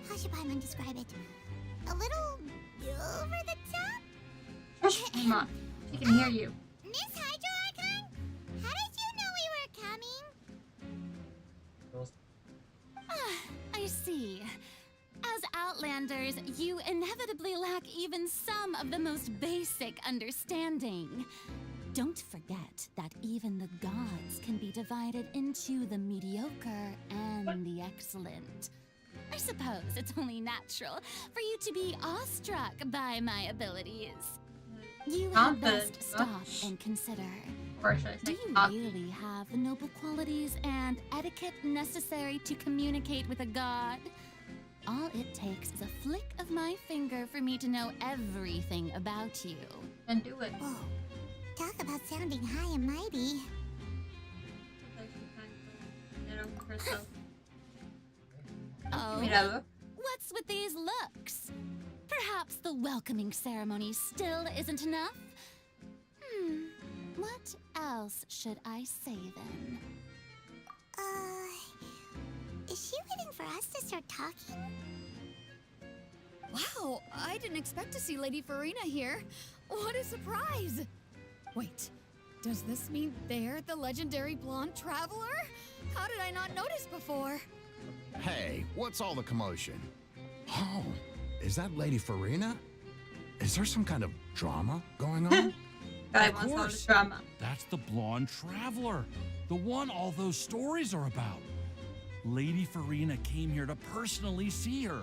how should Paimon describe it? A little over the top? Shush, Paimon. She can hear you. Miss Hydro Archon, how did you know we were coming? I see. As Outlanders, you inevitably lack even some of the most basic understanding. Don't forget that even the gods can be divided into the mediocre and the excellent. I suppose it's only natural for you to be awestruck by my abilities. You had best stop and consider. Do you really have the noble qualities and etiquette necessary to communicate with a god? All it takes is a flick of my finger for me to know everything about you. Then do it. Whoa. Talk about sounding high and mighty. Oh, what's with these looks? Perhaps the welcoming ceremony still isn't enough? What else should I say then? Is she waiting for us to start talking? Wow, I didn't expect to see Lady Farina here. What a surprise! Wait, does this mean they're the legendary blonde traveler? How did I not notice before? Hey, what's all the commotion? Oh, is that Lady Farina? Is there some kind of drama going on? Guy wants all the drama. That's the blonde traveler. The one all those stories are about. Lady Farina came here to personally see her.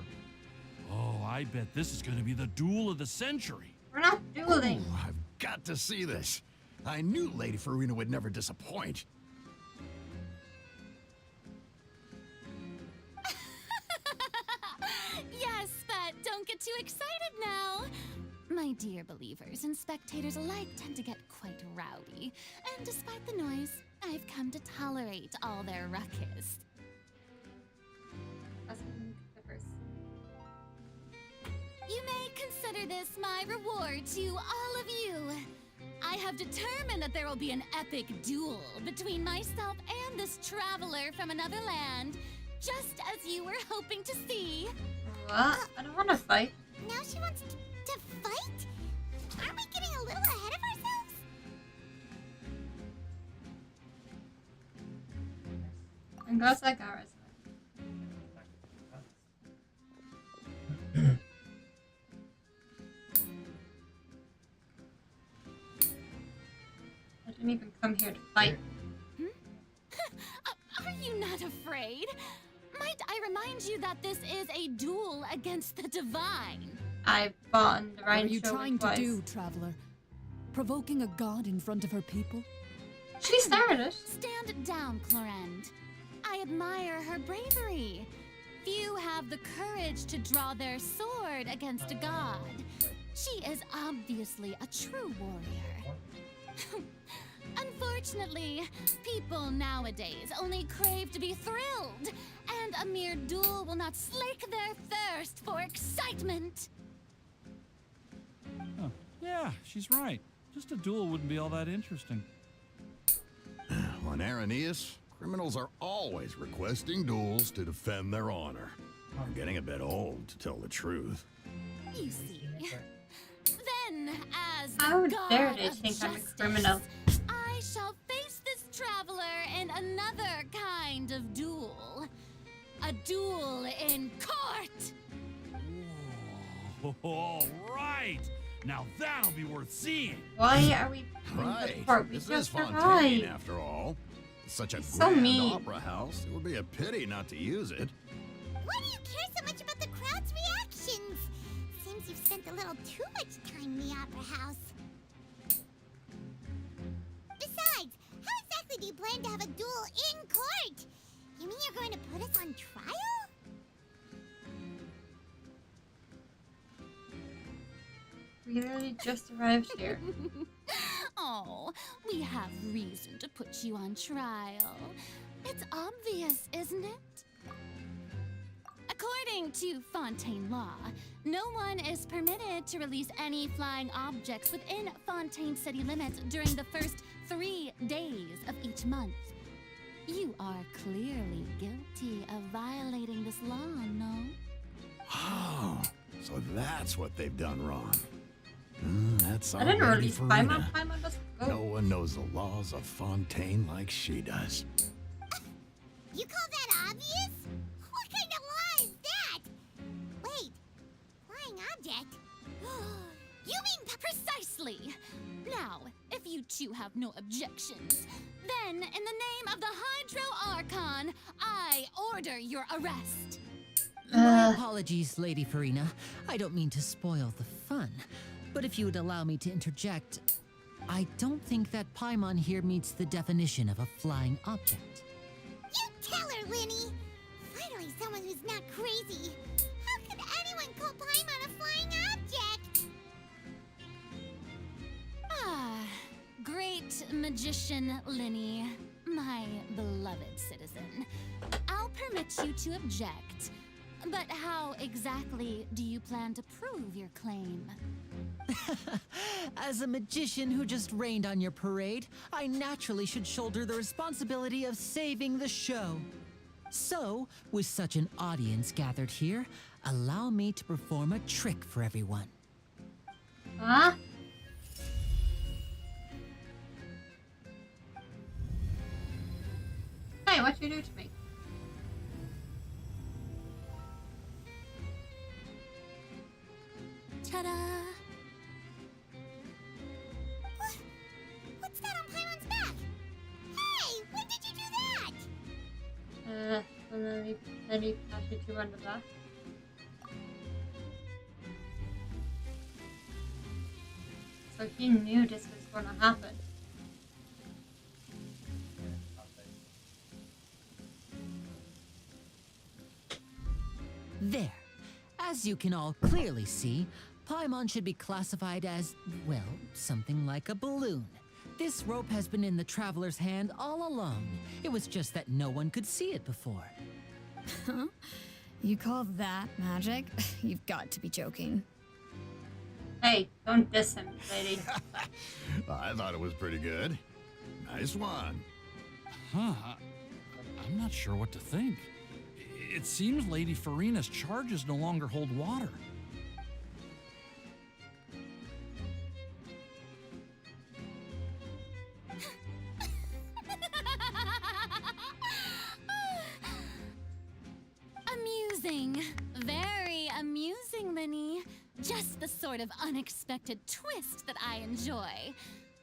Oh, I bet this is going to be the duel of the century. We're not dueling. Ooh, I've got to see this. I knew Lady Farina would never disappoint. Yes, but don't get too excited now. My dear believers and spectators alike tend to get quite rowdy, and despite the noise, I've come to tolerate all their ruckus. You may consider this my reward to all of you. I have determined that there will be an epic duel between myself and this traveler from another land, just as you were hoping to see. What? I don't want to fight. Now she wants to fight? Aren't we getting a little ahead of ourselves? And goes like ours. didn't even come here to fight. Are you not afraid? Might I remind you that this is a duel against the divine? I've fought in the What are Rhine you show trying twice. to do, traveler? Provoking a god in front of her people? She started it. Stand down, Clorend. I admire her bravery. Few have the courage to draw their sword against a god. She is obviously a true warrior. Unfortunately, people nowadays only crave to be thrilled, and a mere duel will not slake their thirst for excitement. Huh. Yeah, she's right. Just a duel wouldn't be all that interesting. On Araneus, criminals are always requesting duels to defend their honor. I'm getting a bit old, to tell the truth. You see. Then, as How the dare god they of think I'm a justice, criminal? I shall face this traveler in another kind of duel. A duel in court! All right! Now that'll be worth seeing! Why are we playing the Right. court? We This is just Fontaine, arrived. after all. It's such a So grand mean. opera house. It would be a pity not to use it. Why do you care so much about the crowd's reactions? Seems you've spent a little too much time in the opera house. Besides, how exactly do you plan to have a duel in court? You mean you're going to put us on trial? We literally just arrived here. Oh, we have reason to put you on trial. It's obvious, isn't it? According to Fontaine law, no one is permitted to release any flying objects within Fontaine city limits during the first 3 days of each month. You are clearly guilty of violating this law, no? Oh, so that's what they've done wrong. That's I didn't already release Farina. Paimon doesn't go. No one knows the laws of Fontaine like she does. You call that obvious? What kind of law is that? Wait, flying object? You mean precisely! Now, if you two have no objections, then in the name of the Hydro Archon, I order your arrest. My apologies, Lady Farina. I don't mean to spoil the fun. But if you would allow me to interject, I don't think that Paimon here meets the definition of a flying object. You tell her, Lyney! Finally someone who's not crazy. How could anyone call Paimon a flying object? Ah, great magician Lyney, my beloved citizen. I'll permit you to object, but how exactly do you plan to prove your claim? As a magician who just rained on your parade, I naturally should shoulder the responsibility of saving the show. So, with such an audience gathered here, allow me to perform a trick for everyone. Huh? Hey, what you do to me? Ta-da! What's that on Paimon's back? Hey, when did you do that? Let me pass you two on the back. So he knew this was gonna happen. There. As you can all clearly see, Paimon should be classified as, well, something like a balloon. This rope has been in the traveler's hand all along. It was just that no one could see it before. Huh? You call that magic? You've got to be joking. Hey, don't diss him, lady. I thought it was pretty good. Nice one. Huh. I'm not sure what to think. It seems Lady Farina's charges no longer hold water. Amusing. Very amusing, Lyney. Just the sort of unexpected twist that I enjoy.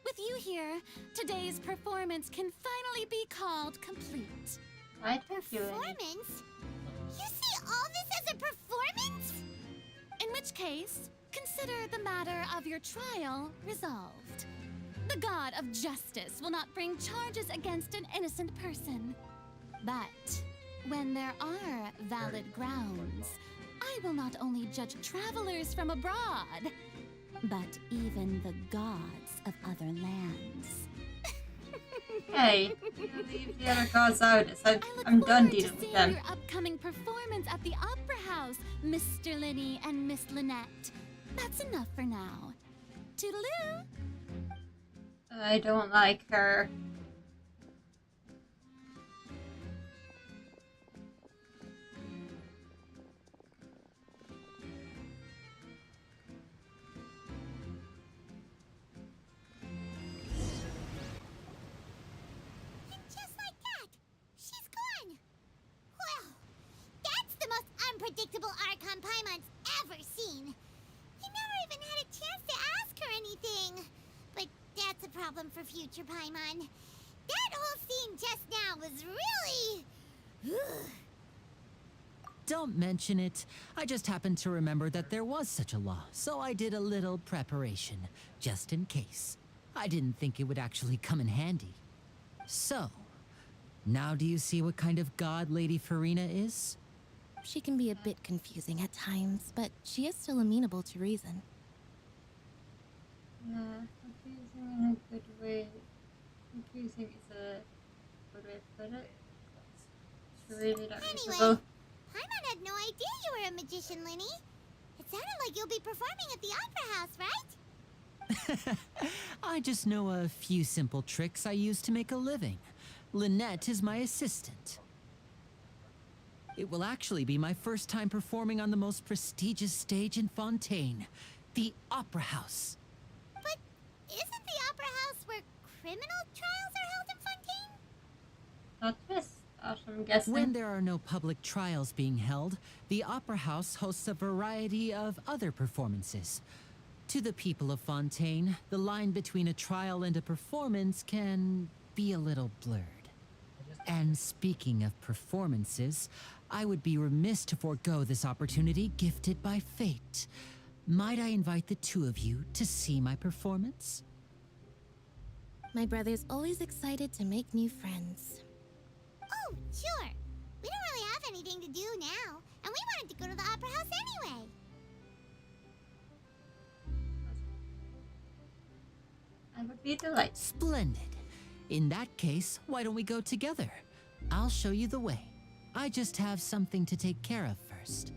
With you here, today's performance can finally be called complete. I took you in. Performance? You see all this as a performance? In which case, consider the matter of your trial resolved. The god of justice will not bring charges against an innocent person. But when there are valid grounds, I will not only judge travelers from abroad, but even the gods of other lands. Hey, you leave the other gods out. I'm done dealing with them. Your upcoming performance at the Opera House, Mr. Lyney and Miss Lynette. That's enough for now. Toodaloo! I don't like her. Unpredictable Archon Paimon's ever seen. He never even had a chance to ask her anything. But that's a problem for future Paimon. That whole scene just now was really... Don't mention it. I just happened to remember that there was such a law, so I did a little preparation, just in case. I didn't think it would actually come in handy. So, now do you see what kind of god Lady Farina is? She can be a bit confusing at times, but she is still amenable to reason. Yeah, confusing in a good way. Confusing is a good way to put it. She really not reasonable. Paimon had no idea you were a magician, Lyney. It sounded like you'll be performing at the Opera House, right? I just know a few simple tricks I use to make a living. Lynette is my assistant. It will actually be my first time performing on the most prestigious stage in Fontaine, the Opera House. But isn't the Opera House where criminal trials are held in Fontaine? Not this, I'm guessing. When there are no public trials being held, the Opera House hosts a variety of other performances. To the people of Fontaine, the line between a trial and a performance can be a little blurred. And speaking of performances, I would be remiss to forego this opportunity gifted by fate. Might I invite the two of you to see my performance? My brother's always excited to make new friends. Oh, sure. We don't really have anything to do now, and we wanted to go to the Opera House anyway. I would be delighted. Splendid. In that case, why don't we go together? I'll show you the way. I just have something to take care of first.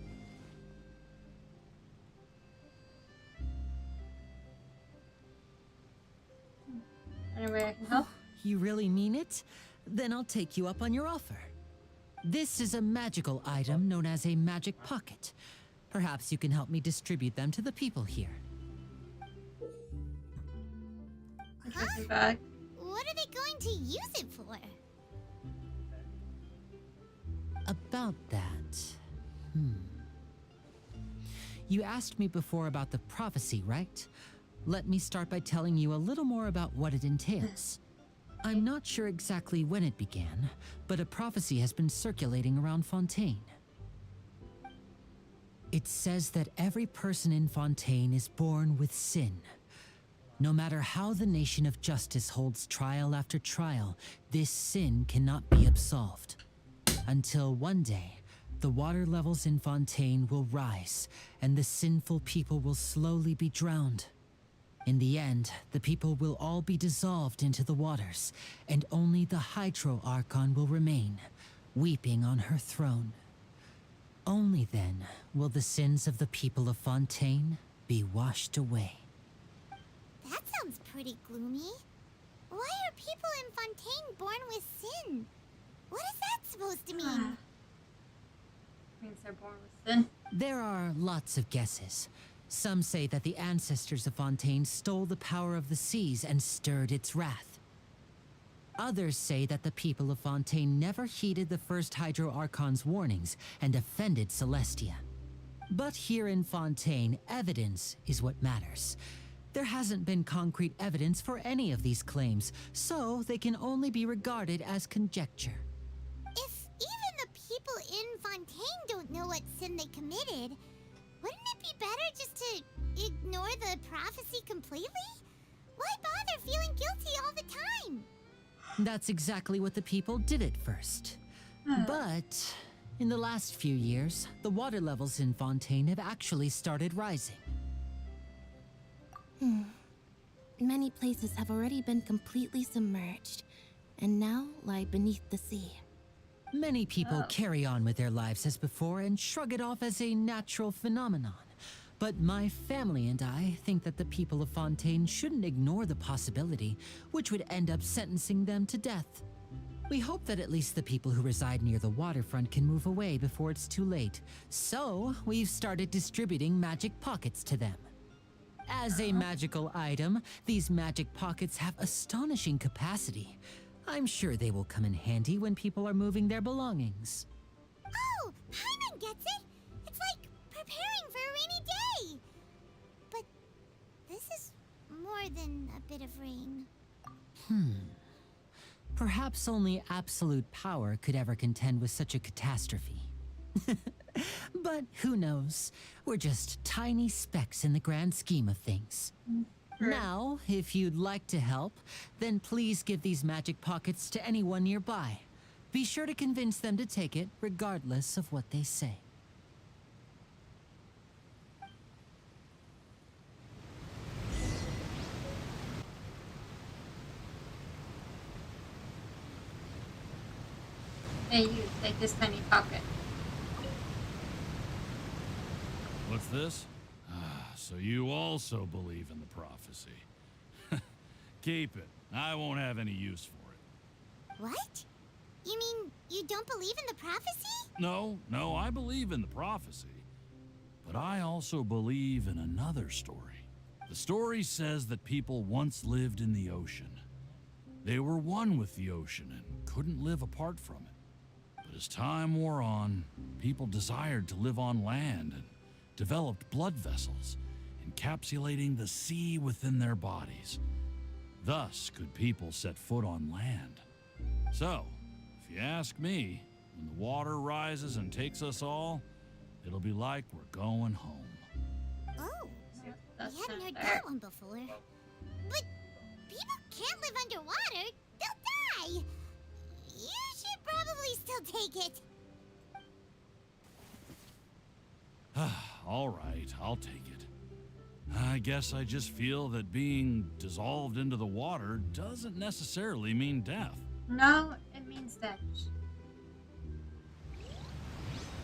Anyway, I can help. You really mean it? Then I'll take you up on your offer. This is a magical item known as a magic pocket. Perhaps you can help me distribute them to the people here. Interesting bag. What are they going to use it for? About that... You asked me before about the prophecy, right? Let me start by telling you a little more about what it entails. I'm not sure exactly when it began, but a prophecy has been circulating around Fontaine. It says that every person in Fontaine is born with sin. No matter how the nation of justice holds trial after trial, this sin cannot be absolved. Until one day, the water levels in Fontaine will rise, and the sinful people will slowly be drowned. In the end, the people will all be dissolved into the waters, and only the Hydro Archon will remain, weeping on her throne. Only then will the sins of the people of Fontaine be washed away. That sounds pretty gloomy. Why are people in Fontaine born with sin? What is that supposed to mean? Means they're born with sin. There are lots of guesses. Some say that the ancestors of Fontaine stole the power of the seas and stirred its wrath. Others say that the people of Fontaine never heeded the first Hydro Archon's warnings and offended Celestia. But here in Fontaine, evidence is what matters. There hasn't been concrete evidence for any of these claims, so they can only be regarded as conjecture. If even the people in Fontaine don't know what sin they committed, wouldn't it be better just to ignore the prophecy completely? Why bother feeling guilty all the time? That's exactly what the people did at first. But in the last few years, the water levels in Fontaine have actually started rising. Many places have already been completely submerged, and now lie beneath the sea. Many people carry on with their lives as before and shrug it off as a natural phenomenon. But my family and I think that the people of Fontaine shouldn't ignore the possibility, which would end up sentencing them to death. We hope that at least the people who reside near the waterfront can move away before it's too late. So, we've started distributing magic pockets to them. As a magical item, these magic pockets have astonishing capacity. I'm sure they will come in handy when people are moving their belongings. Oh, Paimon gets it! It's like preparing for a rainy day! But this is more than a bit of rain. Perhaps only absolute power could ever contend with such a catastrophe. But who knows? We're just tiny specks in the grand scheme of things. Now, if you'd like to help, then please give these magic pockets to anyone nearby. Be sure to convince them to take it, regardless of what they say. Hey, you take this tiny pocket. What's this? So you also believe in the prophecy. Keep it. I won't have any use for it. What? You mean you don't believe in the prophecy? No, I believe in the prophecy. But I also believe in another story. The story says that people once lived in the ocean. They were one with the ocean and couldn't live apart from it. But as time wore on, people desired to live on land and developed blood vessels, encapsulating the sea within their bodies. Thus could people set foot on land. So, if you ask me, when the water rises and takes us all, it'll be like we're going home. Oh, we hadn't heard that one before. But people can't live underwater. They'll die. You should probably still take it. All right, I'll take it. I guess I just feel that being dissolved into the water doesn't necessarily mean death. No, it means that.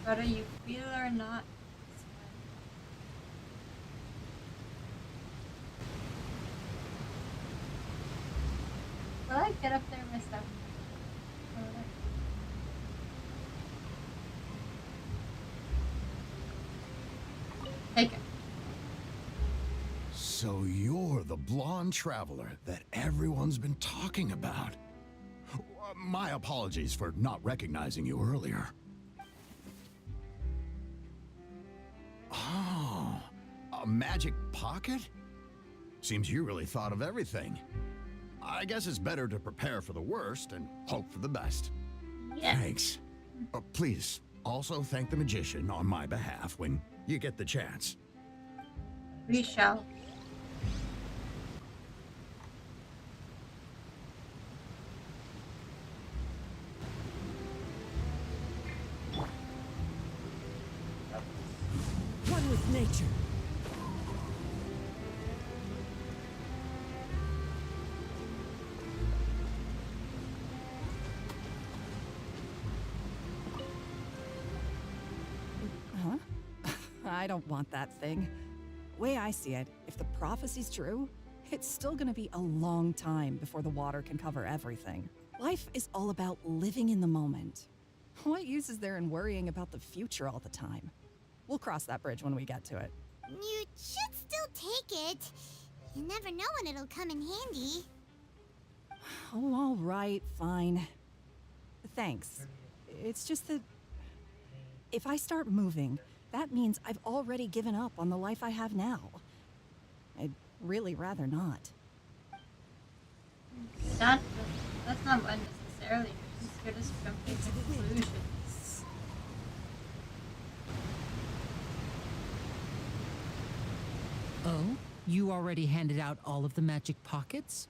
Whether you feel or not. Will I get up there myself? Take it. So you're the blonde traveler that everyone's been talking about. My apologies for not recognizing you earlier. Oh, a magic pocket? Seems you really thought of everything. I guess it's better to prepare for the worst and hope for the best. Yeah. Thanks. Please, also thank the magician on my behalf when you get the chance. We shall. One with nature. Huh? I don't want that thing. Way I see it, if the prophecy's true, it's still gonna be a long time before the water can cover everything. Life is all about living in the moment. What use is there in worrying about the future all the time? We'll cross that bridge when we get to it. You should still take it. You never know when it'll come in handy. Oh, all right, fine. Thanks. It's just that if I start moving, that means I've already given up on the life I have now. I'd really rather not. That's not what necessarily means. You're just jumping to conclusions. Oh? You already handed out all of the magic pockets?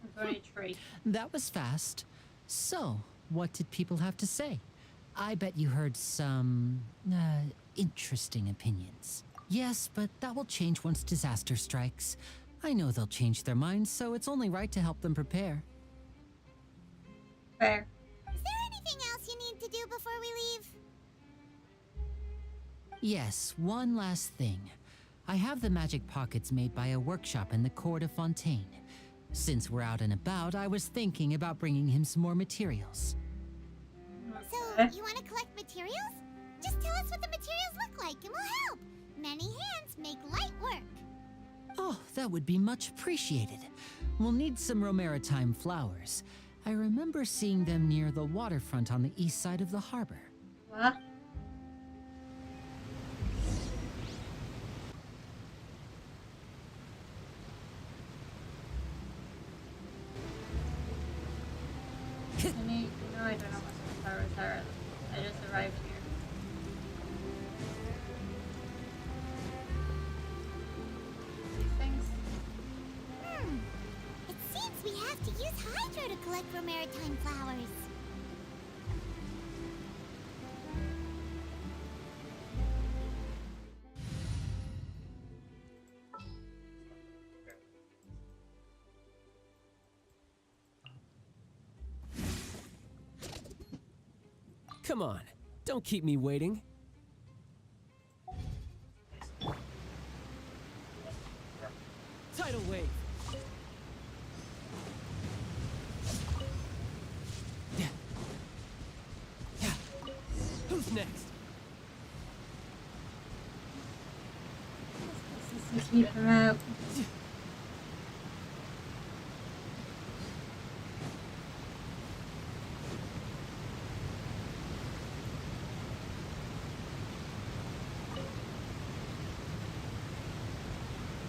That was fast. So, what did people have to say? I bet you heard some interesting opinions. Yes, but that will change once disaster strikes. I know they'll change their minds, so it's only right to help them prepare. Fair. Is there anything else you need to do before we leave? Yes, one last thing. I have the magic pockets made by a workshop in the court of Fontaine. Since we're out and about, I was thinking about bringing him some more materials. So, you want to collect materials? Just tell us what the materials look like and we'll help. Many hands make light work. Oh, that would be much appreciated. We'll need some Romaritime flowers. I remember seeing them near the waterfront on the east side of the harbor. What? I don't know what the flowers are. I just arrived here. These things? It seems we have to use Hydro to collect Romaritime flowers. Come on, don't keep me waiting. Tidal wave. Yeah. Who's next? Let's keep him out.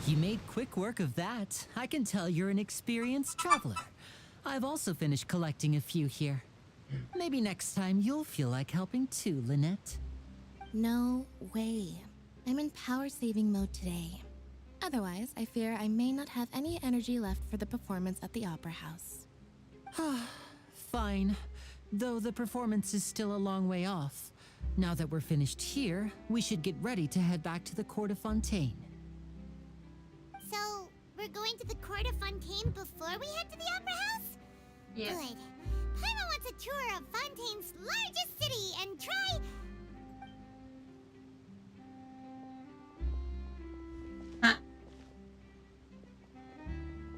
You made quick work of that. I can tell you're an experienced traveler. I've also finished collecting a few here. Maybe next time you'll feel like helping too, Lynette. No way. I'm in power-saving mode today. Otherwise, I fear I may not have any energy left for the performance at the Opera House. Fine. Though the performance is still a long way off. Now that we're finished here, we should get ready to head back to the Court of Fontaine. So, we're going to the Court of Fontaine before we head to the Opera House? Yes. Good. Paimon wants a tour of Fontaine's largest city and try...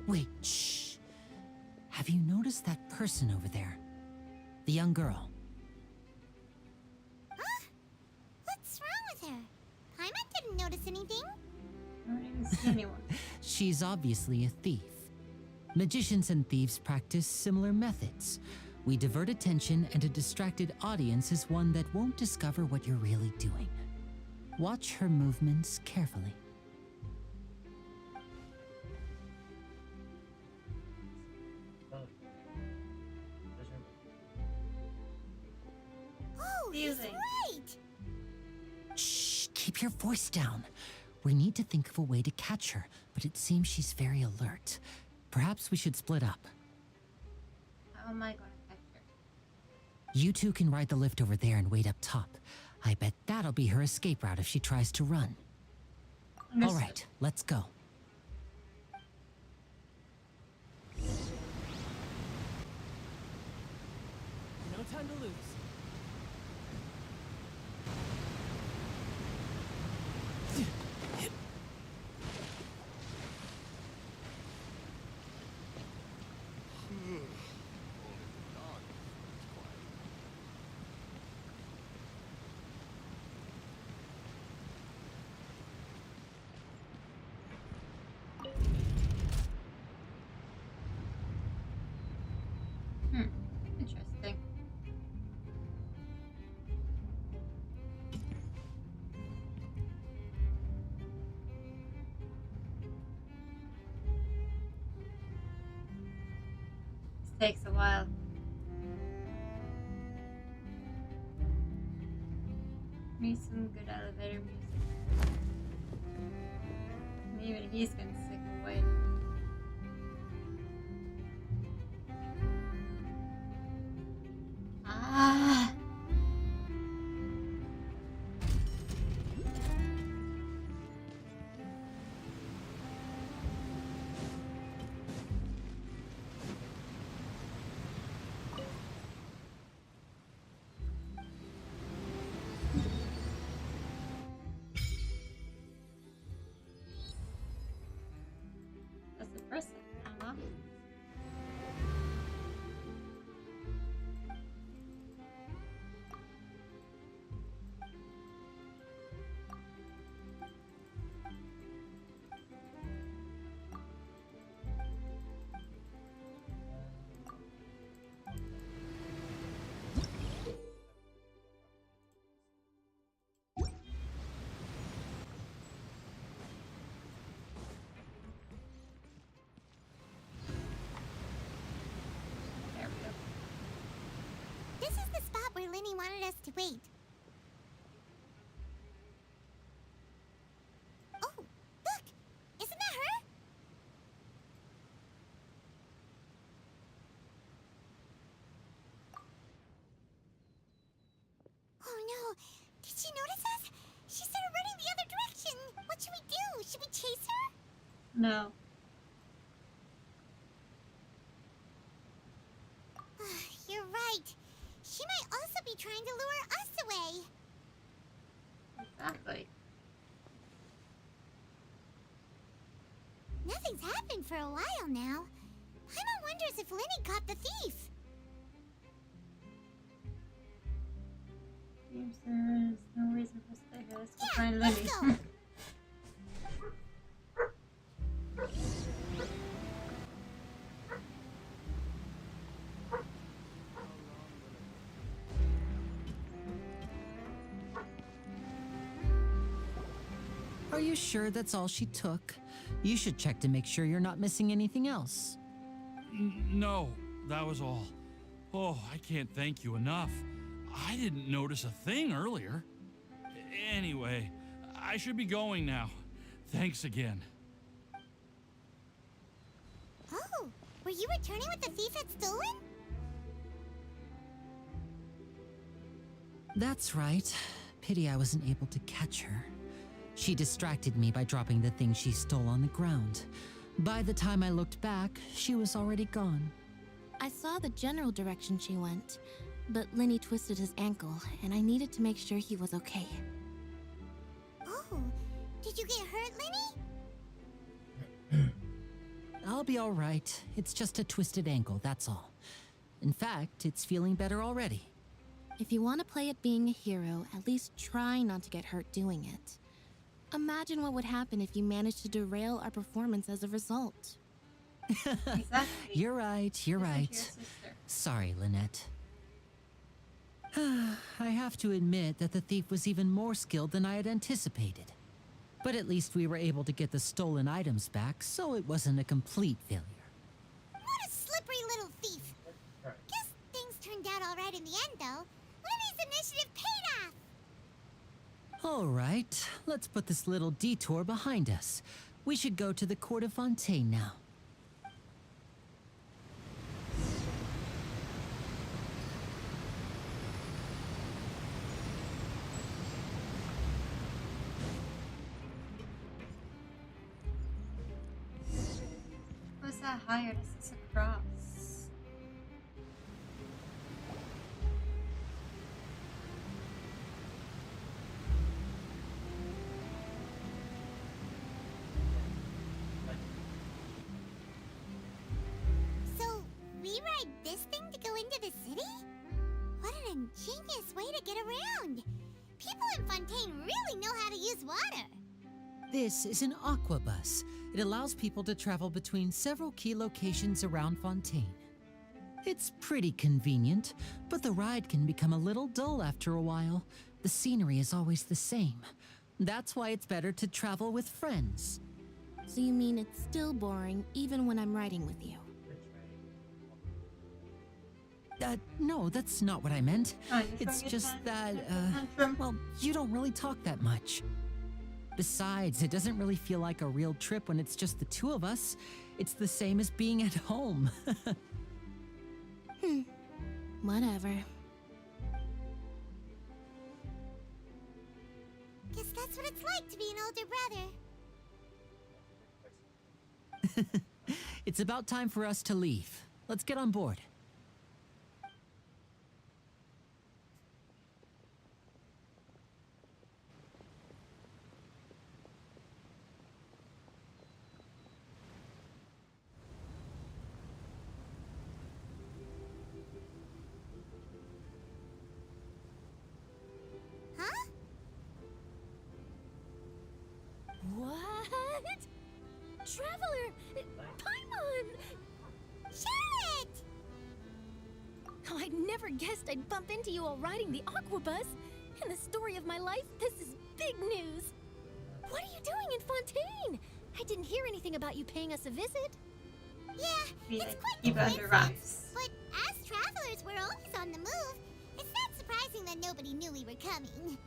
Wait, shh. Have you noticed that person over there? The young girl. Huh? What's wrong with her? Paimon didn't notice anything. I don't even see anyone. She's obviously a thief. Magicians and thieves practice similar methods. We divert attention, and a distracted audience is one that won't discover what you're really doing. Watch her movements carefully. Oh, he's right! Shh, keep your voice down. We need to think of a way to catch her, but it seems she's very alert. Perhaps we should split up. How am I going to catch her? You two can ride the lift over there and wait up top. I bet that'll be her escape route if she tries to run. Understood. All right, let's go. No time to lose. takes a while. Need some good elevator music. And even he's getting sick of waiting. Ah. That's the first thing, huh? There we go. This is the spot where Lyney wanted us to wait. Oh, look! Isn't that her? Oh no! Did she notice us? She started running the other direction! What should we do? Should we chase her? No. You're right. She might also be trying to lure us away. Exactly. Nothing's happened for a while now. Paimon wonders if Lyney caught the thief. Seems there is no reason for us to stay here. Let's go Yeah, find let's Lyney. go. Are you sure that's all she took? You should check to make sure you're not missing anything else. No, that was all. Oh, I can't thank you enough. I didn't notice a thing earlier. Anyway, I should be going now. Thanks again. Oh, were you returning what the thief had stolen? That's right. Pity I wasn't able to catch her. She distracted me by dropping the thing she stole on the ground. By the time I looked back, she was already gone. I saw the general direction she went, but Lyney twisted his ankle, and I needed to make sure he was okay. Oh, did you get hurt, Lyney? I'll be all right. It's just a twisted ankle, that's all. In fact, it's feeling better already. If you want to play at being a hero, at least try not to get hurt doing it. Imagine what would happen if you managed to derail our performance as a result. Exactly. You're right, you're Listen to your right. sister. Sorry, Lynette. I have to admit that the thief was even more skilled than I had anticipated. But at least we were able to get the stolen items back, so it wasn't a complete failure. What a slippery little thief. Guess things turned out all right in the end, though. Lyney's initiative paid off. All right, let's put this little detour behind us. We should go to the Court of Fontaine now. What's that higher? This is a cross. So, we ride this thing to go into the city? What an ingenious way to get around. People in Fontaine really know how to use water. This is an aquabus. It allows people to travel between several key locations around Fontaine. It's pretty convenient, but the ride can become a little dull after a while. The scenery is always the same. That's why it's better to travel with friends. So you mean it's still boring even when I'm riding with you? No, that's not what I meant. Oh, you're It's throwing a just that, tantrum. well, you don't really talk that much. Besides, it doesn't really feel like a real trip when it's just the two of us. It's the same as being at home. Whatever. Guess that's what it's like to be an older brother. It's about time for us to leave. Let's get on board. Huh? What? Traveler! Paimon! Charlotte! Oh, I'd never guessed I'd bump into you all riding the Aquabus. In the story of my life, this is big news. What are you doing in Fontaine? I didn't hear anything about you paying us a visit. Yeah, We it's like quite keep the it under coincidence. wraps. But as travelers, we're always on the move. It's not surprising that nobody knew we were coming.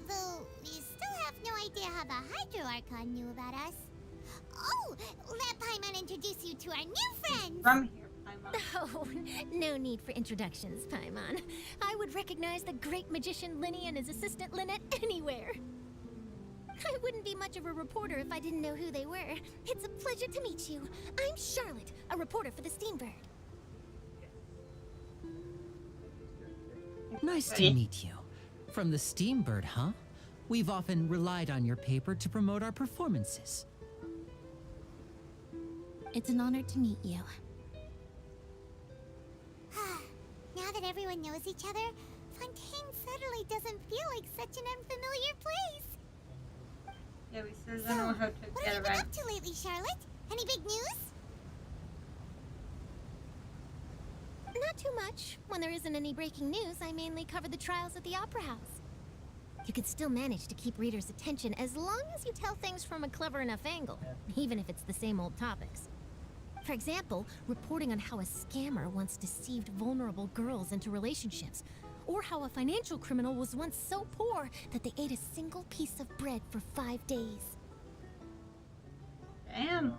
Though we still have no idea how the Hydro Archon knew about us. Oh, let Paimon introduce you to our new friends. From here, Paimon. Oh, no need for introductions, Paimon. I would recognize the great magician Lyney and his assistant Lynette anywhere. I wouldn't be much of a reporter if I didn't know who they were. It's a pleasure to meet you. I'm Charlotte, a reporter for the Steambird. Nice to meet you. From the Steambird, huh? We've often relied on your paper to promote our performances. It's an honor to meet you. Now that everyone knows each other, Fontaine suddenly doesn't feel like such an unfamiliar place. Yeah, we still don't know how to What get have you been around. up to lately, Charlotte? Any big news? Not too much. When there isn't any breaking news, I mainly cover the trials at the Opera House. You can still manage to keep readers' attention as long as you tell things from a clever enough angle, even if it's the same old topics. For example, reporting on how a scammer once deceived vulnerable girls into relationships, or how a financial criminal was once so poor that they ate a single piece of bread for 5 days. Damn.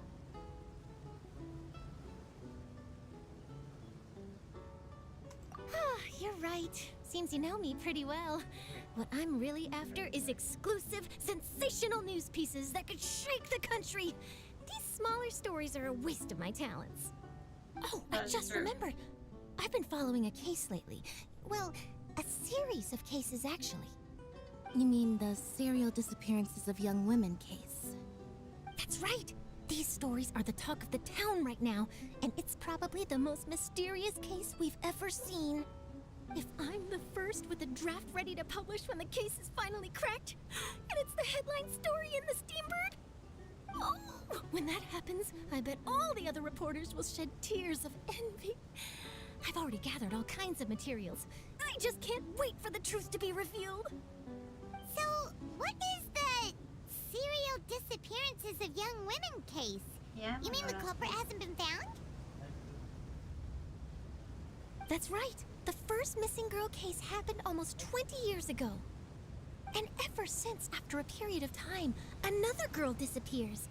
You're right. Seems you know me pretty well. What I'm really after is exclusive, sensational news pieces that could shake the country. These smaller stories are a waste of my talents. Oh, I just remembered. I've been following a case lately. Well, a series of cases, actually. You mean the serial disappearances of young women case? That's right. These stories are the talk of the town right now, and it's probably the most mysterious case we've ever seen. If I'm the first with a draft ready to publish when the case is finally cracked, and it's the headline story in the Steambird, oh, when that happens, I bet all the other reporters will shed tears of envy. I've already gathered all kinds of materials. I just can't wait for the truth to be revealed. So, what is the serial disappearances of young women case? Yeah. You mean the culprit hasn't been found? That's right. The first missing girl case happened almost 20 years ago. And ever since, after a period of time, another girl disappears.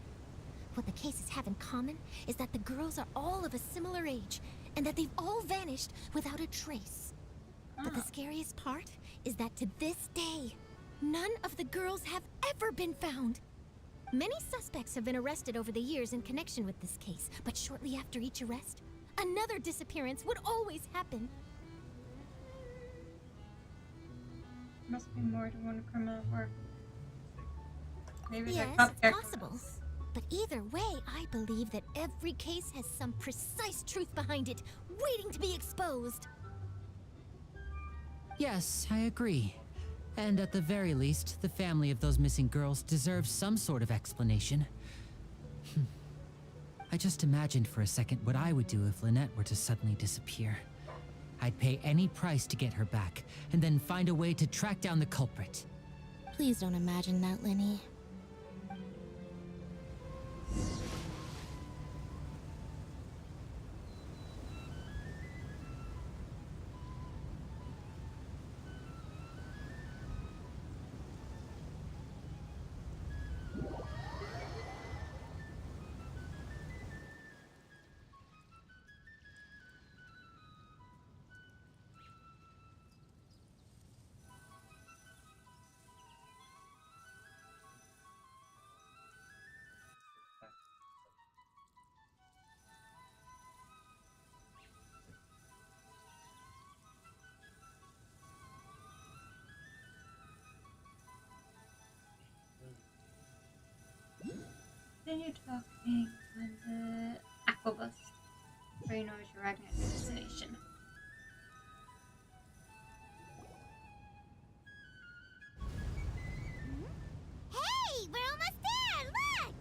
What the cases have in common is that the girls are all of a similar age, and that they've all vanished without a trace. But the scariest part is that to this day, none of the girls have ever been found. Many suspects have been arrested over the years in connection with this case, but shortly after each arrest, another disappearance would always happen. Must be more than one criminal work. Maybe Yes, they're it's cupcake. possible. But either way, I believe that every case has some precise truth behind it, waiting to be exposed. Yes, I agree. And at the very least, the family of those missing girls deserves some sort of explanation. I just imagined for a second what I would do if Lynette were to suddenly disappear. I'd pay any price to get her back, and then find a way to track down the culprit. Please don't imagine that, Lyney. continue talking on the aquabus. So you know as you're arriving at your destination. Hey, we're almost there! Look!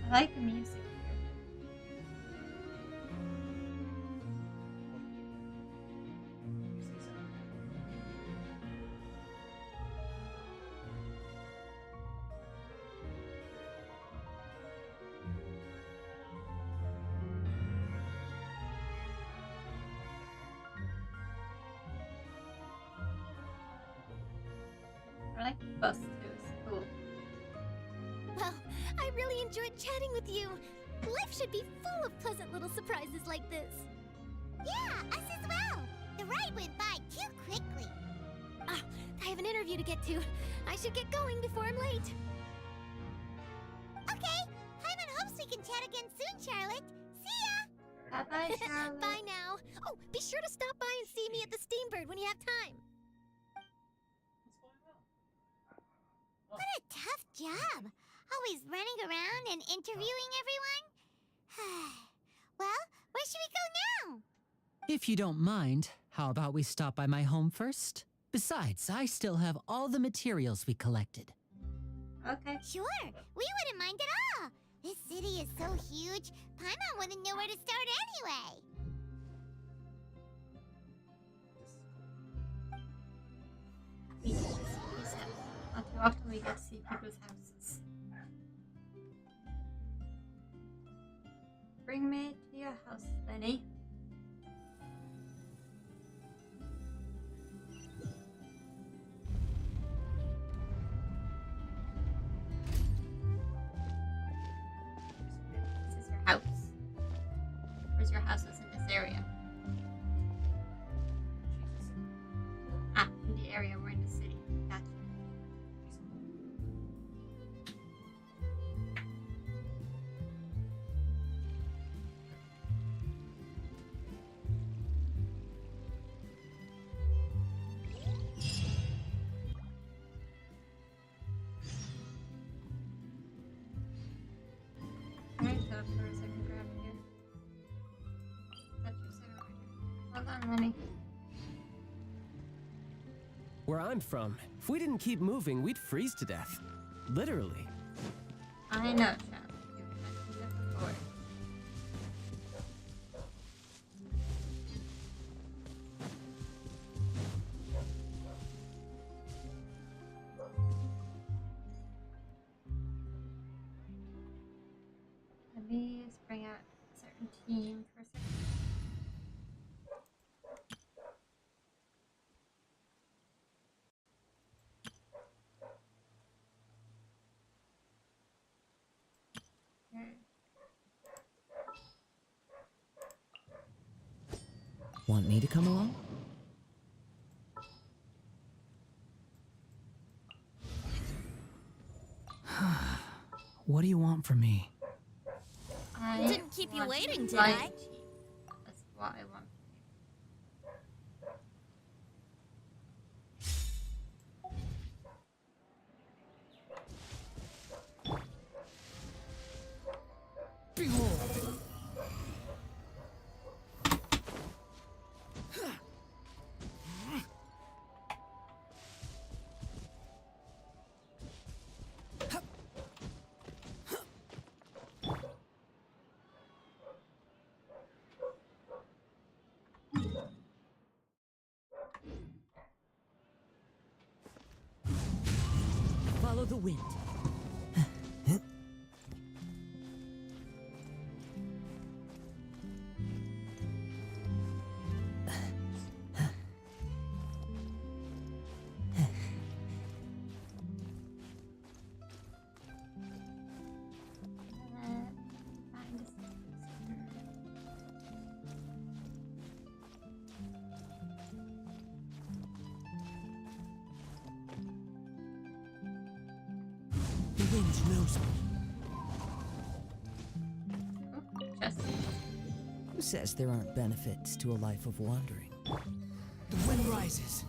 I like the music here. I like the bus too, it's cool. Well, I really enjoyed chatting with you. Life should be full of pleasant little surprises like this. Yeah, us as well. The ride went by too quickly. Ah, I have an interview to get to. I should get going before I'm late. Okay, Hyman hopes we can chat again soon, Charlotte. See ya! Bye-bye, Charlotte. Bye now. Oh, be sure to stop by and see me at the Steambird when you have time. What a tough job. Always running around and interviewing everyone. Well, where should we go now? If you don't mind, how about we stop by my home first? Besides, I still have all the materials we collected. Okay. Sure, we wouldn't mind at all. This city is so huge, Paimon wouldn't know where to start anyway. Not too often we get to see people's houses. Bring me to your house, Lyney. This is your house. Where's your houses in this area? Ah, in the area, we're in the city. Gotcha. Alright, so first I can grab here. That's your center right here. Hold on, Lyney. Where I'm from, if we didn't keep moving, we'd freeze to death. Literally. I know, child. You've mentioned it before. Let me just bring out a certain team for a second. Okay. Want me to come along? What do you want from me? I Didn't keep you want waiting, did light I? tea. That's what I want. Behold! Follow the wind. Find a disposal. Who says there aren't benefits to a life of wandering? The wind rises.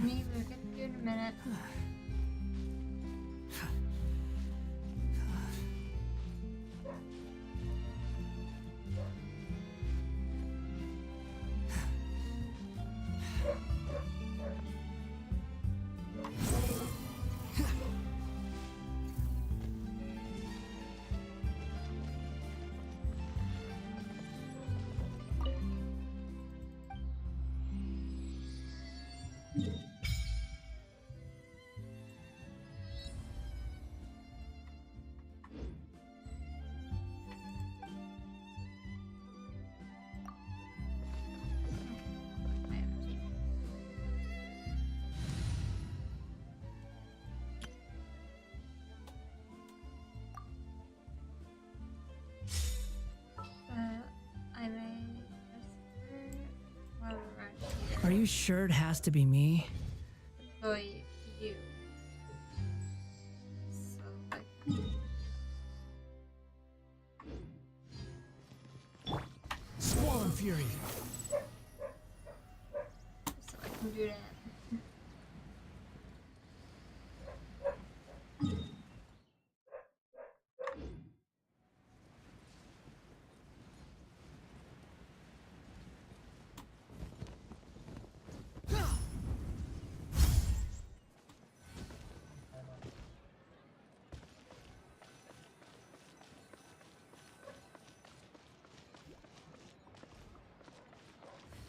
Me, we'll get to you in a minute. I may while we're around here. Are you sure it has to be me? Deploy you. So like Squall and Fury. so I can do that.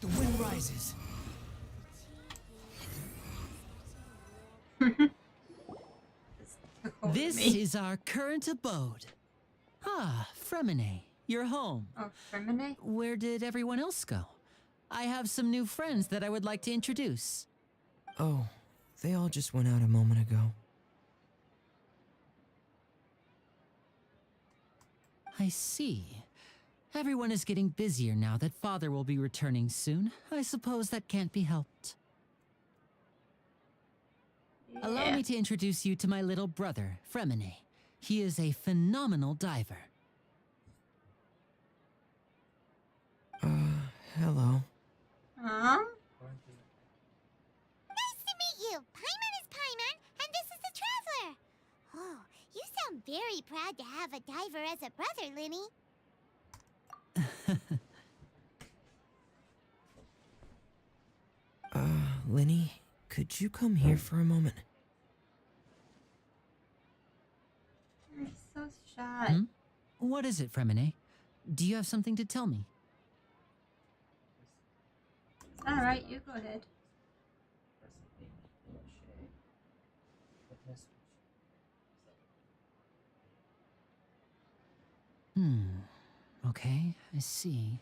The wind rises. This is our current abode. Ah, Fremine, you're home. Oh, Fremine? Where did everyone else go? I have some new friends that I would like to introduce. Oh, they all just went out a moment ago. I see. Everyone is getting busier now that Father will be returning soon. I suppose that can't be helped. Yeah. Allow me to introduce you to my little brother, Fremine. He is a phenomenal diver. Hello. Huh? Nice to meet you. Paimon is Paimon, and this is the Traveler. Oh, you sound very proud to have a diver as a brother, Lyney. Lyney, could you come here for a moment? You're so shy. Hmm? What is it, Fremine? Do you have something to tell me? Alright, you go ahead. Okay, I see.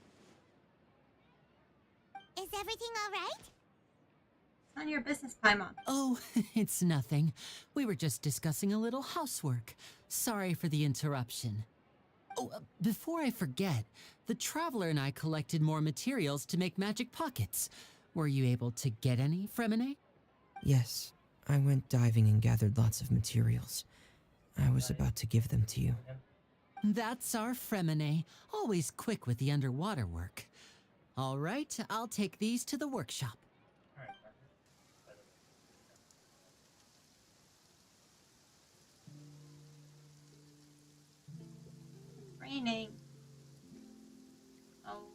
Is everything all right? It's none of your business, Paimon. Oh, it's nothing. We were just discussing a little housework. Sorry for the interruption. Oh, before I forget, the Traveler and I collected more materials to make magic pockets. Were you able to get any, Fremine? Yes, I went diving and gathered lots of materials. I was about to give them to you. That's our Fremine, always quick with the underwater work. All right, I'll take these to the workshop. It's raining. Oh.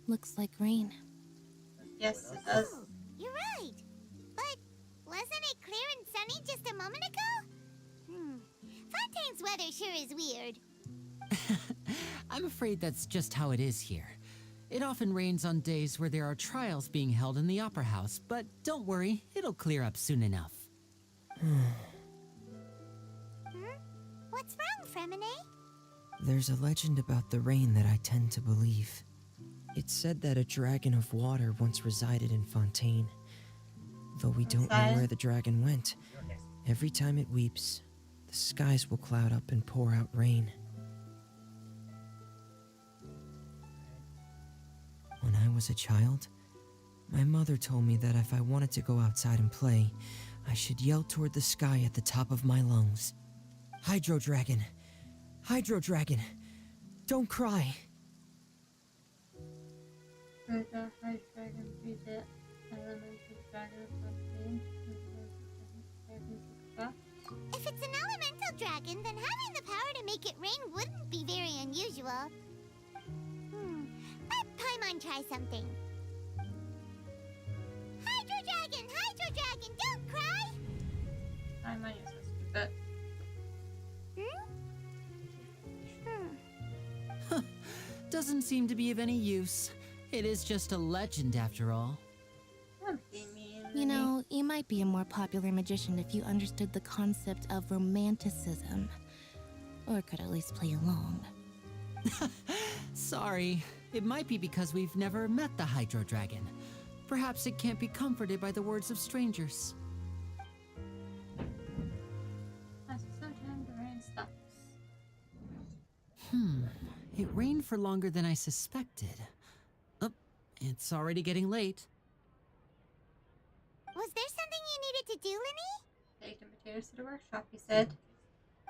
Looks like rain. Yes, it does. Oh, you're right. But wasn't it clear and sunny just a moment ago? Fontaine's weather sure is weird. I'm afraid that's just how it is here. It often rains on days where there are trials being held in the Opera House, but don't worry, it'll clear up soon enough. What's wrong, Fremine? There's a legend about the rain that I tend to believe. It's said that a dragon of water once resided in Fontaine. Though we don't know where the dragon went, every time it weeps, the skies will cloud up and pour out rain. When I was a child, my mother told me that if I wanted to go outside and play, I should yell toward the sky at the top of my lungs. Hydro Dragon! Hydro Dragon! Don't cry! Could the Hydro Dragon be the elemental dragon of Fontaine? If it's an elemental dragon, then having the power to make it rain wouldn't be very unusual. Let Paimon try something. Hydro Dragon, don't cry! Paimon, you're so stupid. Doesn't seem to be of any use. It is just a legend after all. You know, you might be a more popular magician if you understood the concept of romanticism. Or could at least play along. Sorry. It might be because we've never met the Hydro Dragon. Perhaps it can't be comforted by the words of strangers. Sometimes the rain stops. It rained for longer than I suspected. Oh, it's already getting late. Was there something you needed to do, Lyney? Take the materials to the workshop, you said.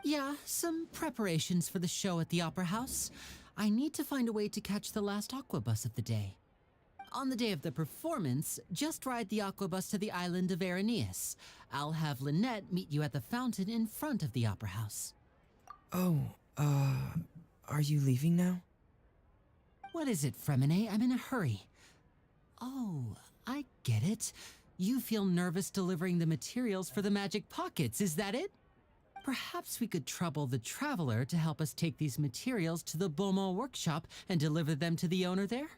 Yeah, some preparations for the show at the Opera House. I need to find a way to catch the last aqua bus of the day. On the day of the performance, just ride the aqua bus to the island of Araneus. I'll have Lynette meet you at the fountain in front of the Opera House. Oh, are you leaving now? What is it, Fremine? I'm in a hurry. Oh, I get it. You feel nervous delivering the materials for the magic pockets, is that it? Perhaps we could trouble the traveler to help us take these materials to the Beaumont workshop and deliver them to the owner there?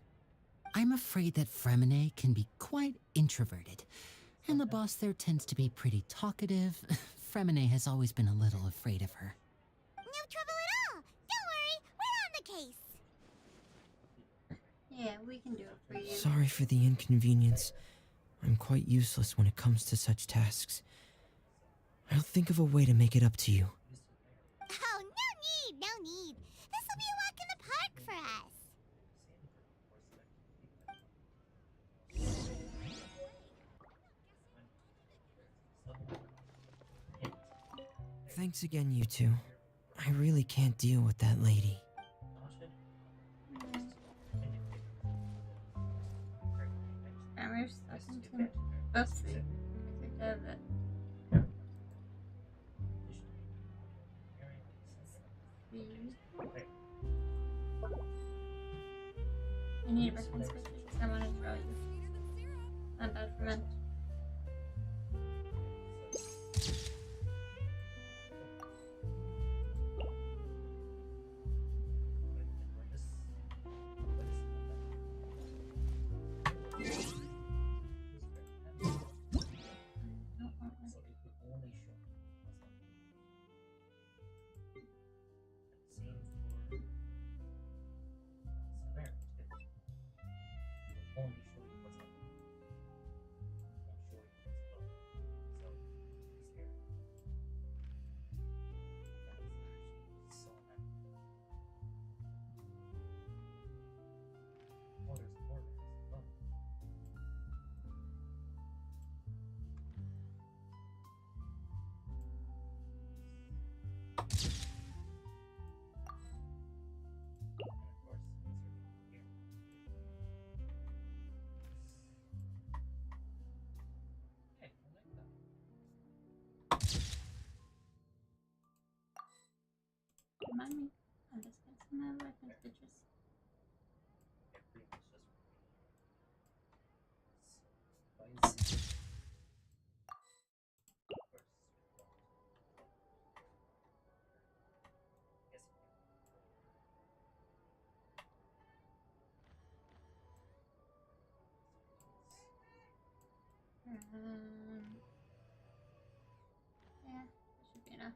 I'm afraid that Fremine can be quite introverted, and the boss there tends to be pretty talkative. Fremine has always been a little afraid of her. No trouble at all! Don't worry, we're on the case! Yeah, we can do it for you. Sorry for the inconvenience. I'm quite useless when it comes to such tasks. I'll think of a way to make it up to you. Oh, no need! This will be a walk in the park for us! Thanks again, you two. I really can't deal with that lady. Spammers, supposed to be. I have it. I need a reference quickly because I want to draw you. Not bad Ferment. Yeah, that should be enough.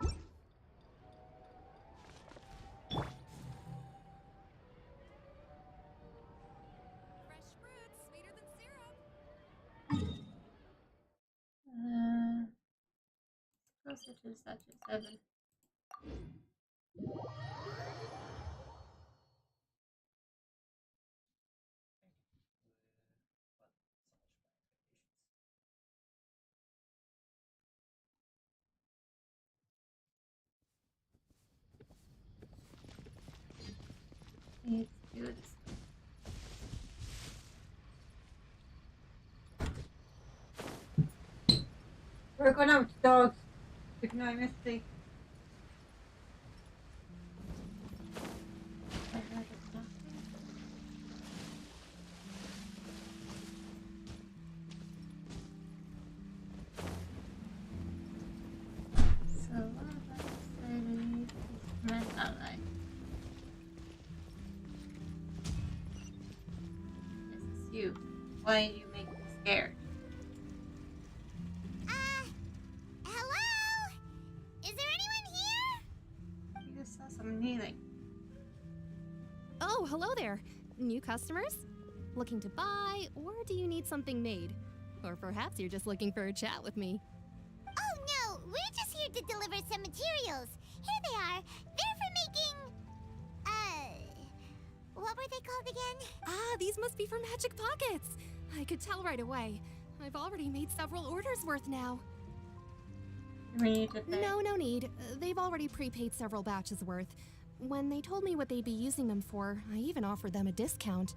Fresh fruit, sweeter than syrup. Closer to such as 7. Let's do this. We're going out, dogs. Ignore mistake. So what about this ferment ally? This is you. Why do you make me scared? Hello? Is there anyone here? You just saw someone healing. Oh, hello there. New customers? Looking to buy, or do you need something made? Or perhaps you're just looking for a chat with me. Oh no, we're just here to deliver some materials. Here they are. They're for making... what were they called again? Ah, these must be for Magic Pockets. I could tell right away. I've already made several orders worth now. We need to pay. No need. They've already prepaid several batches worth. When they told me what they'd be using them for, I even offered them a discount.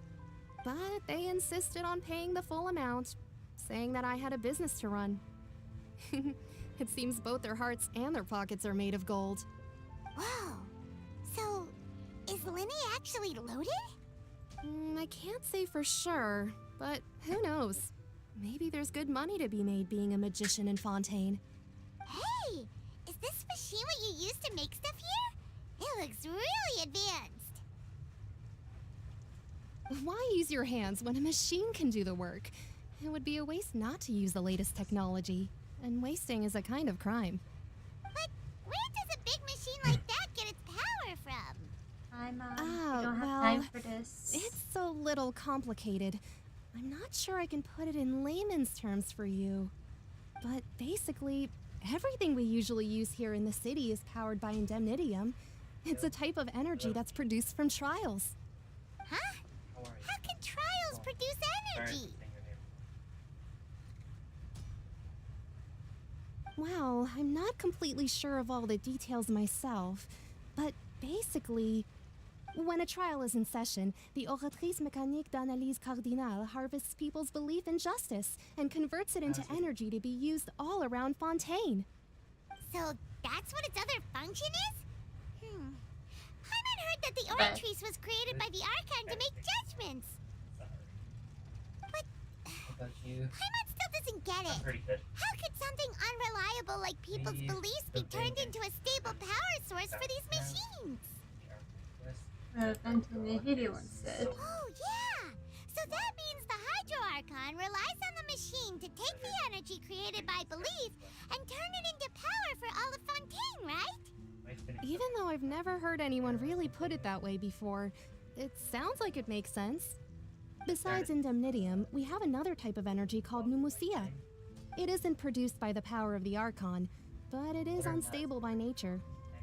But they insisted on paying the full amount, saying that I had a business to run. It seems both their hearts and their pockets are made of gold. Whoa. So, is Lyney actually loaded? I can't say for sure, but who knows? Maybe there's good money to be made being a magician in Fontaine. Hey! Is this machine what you use to make stuff here? It looks really advanced. Why use your hands when a machine can do the work? It would be a waste not to use the latest technology, and wasting is a kind of crime. But where does a big machine like that get its power from? Hi, Mom. Oh, We don't have well, time for this. It's a little complicated. I'm not sure I can put it in layman's terms for you. But basically, everything we usually use here in the city is powered by indemnitium. It's a type of energy that's produced from trials. Huh? How can trials produce energy? Well, I'm not completely sure of all the details myself, but basically, when a trial is in session, the Oratrice Mécanique d'Analyse Cardinale harvests people's belief in justice and converts it into energy to be used all around Fontaine. So that's what its other function is? Paimon heard that the Oratrice was created by the Archon to make judgments. But Paimon still doesn't get it. How could something unreliable like people's beliefs be turned into a stable power source for these machines? Benton the Hitty once said. Oh, yeah! So that means the Hydro Archon relies on the machine to take the energy created by belief and turn it into power for all of Fontaine, right? Even though I've never heard anyone really put it that way before, it sounds like it makes sense. Besides indemnitium, we have another type of energy called pneumosia. It isn't produced by the power of the Archon, but it is unstable by nature.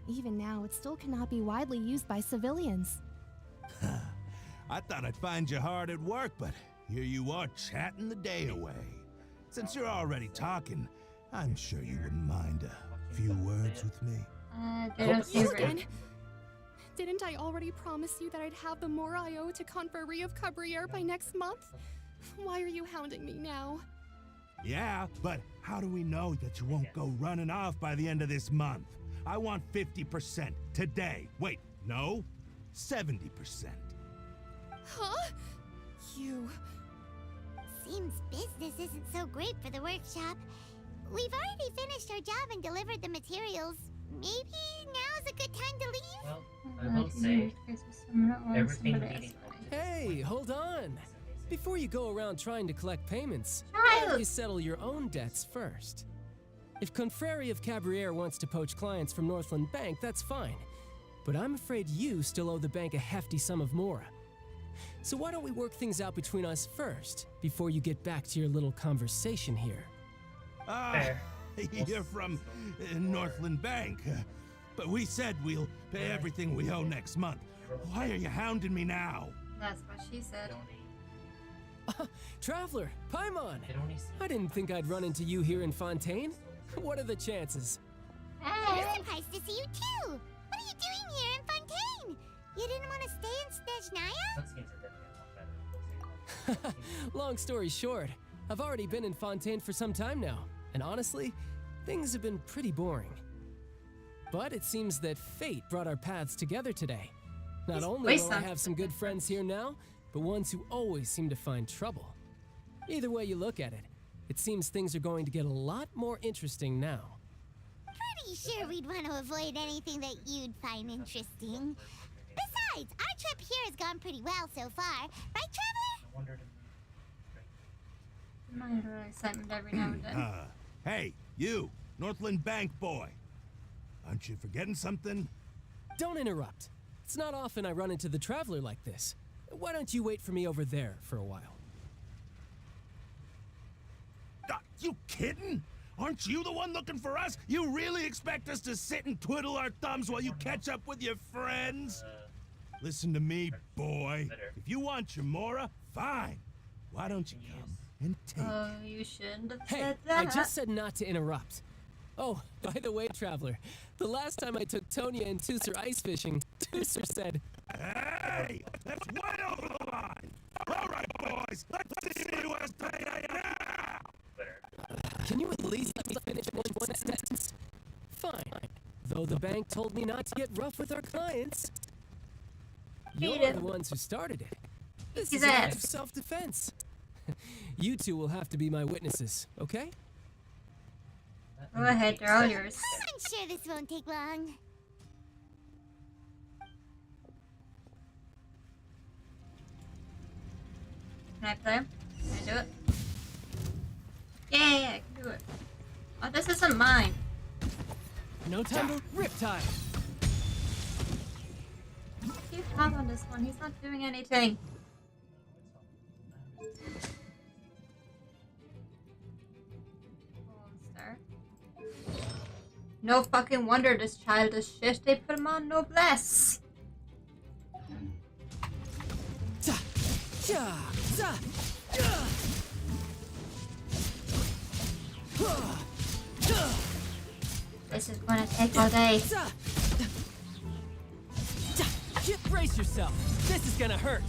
Even now, it still cannot be widely used by civilians. I thought I'd find you hard at work, but here you are chatting the day away. Since you're already talking, I'm sure you wouldn't mind a few words with me. You again? Didn't I already promise you that I'd have the more I owe to Confrérie of Cabriere by next month? Why are you hounding me now? Yeah, but how do we know that you won't go running off by the end of this month? I want 50% today. Wait, no, 70%. Huh? You... Seems business isn't so great for the workshop. We've already finished our job and delivered the materials. Maybe now's a good time to leave? Well, I will say, everything leading up to Hey, hold on. Before you go around trying to collect payments, why don't you settle your own debts first? If Confrérie of Cabriere wants to poach clients from Northland Bank, that's fine. But I'm afraid you still owe the bank a hefty sum of mora. So why don't we work things out between us first, before you get back to your little conversation here? You're from Northland Bank. But we said we'll pay everything we owe next month. Why are you hounding me now? That's what she said. Traveler, Paimon! I didn't think I'd run into you here in Fontaine. What are the chances? We're surprised to see you too! What are you doing here in Fontaine? You didn't want to stay in Snezhnaya? Long story short, I've already been in Fontaine for some time now, and honestly, things have been pretty boring. But it seems that fate brought our paths together today. Not only will I have some good friends here now, but ones who always seem to find trouble. Either way you look at it, it seems things are going to get a lot more interesting now. Pretty sure we'd want to avoid anything that you'd find interesting. Besides, our trip here has gone pretty well so far. Right, Traveler? Mind her excitement every now and then. Hey, you, Northland Bank boy. Aren't you forgetting something? Don't interrupt. It's not often I run into the Traveler like this. Why don't you wait for me over there for a while? You kidding? Aren't you the one looking for us? You really expect us to sit and twiddle our thumbs while you catch up with your friends? Listen to me, boy. If you want your mora, fine. Why don't you come and take it? Oh, you shouldn't have Hey, said that. I just said not to interrupt. Oh, by the way, Traveler, the last time I took Tonya and Tusser ice fishing, Tusser said, Hey, that's way over the line. All right, boys, let's see who has payday now. Can you at least let me finish one sentence? Fine. Though the bank told me not to get rough with our clients. You're the ones who started it. This is an act of self-defense. You two will have to be my witnesses, okay? Go ahead, they're all yours. I'm sure this won't take long. Can I play? Can I do it? Yeah, I can do it. Oh, this isn't mine. No time to riptide. Keep calm on this one. He's not doing anything. No fucking wonder this child is shit. They put him on noblesse. This is gonna take all day. Brace yourself. This is gonna hurt.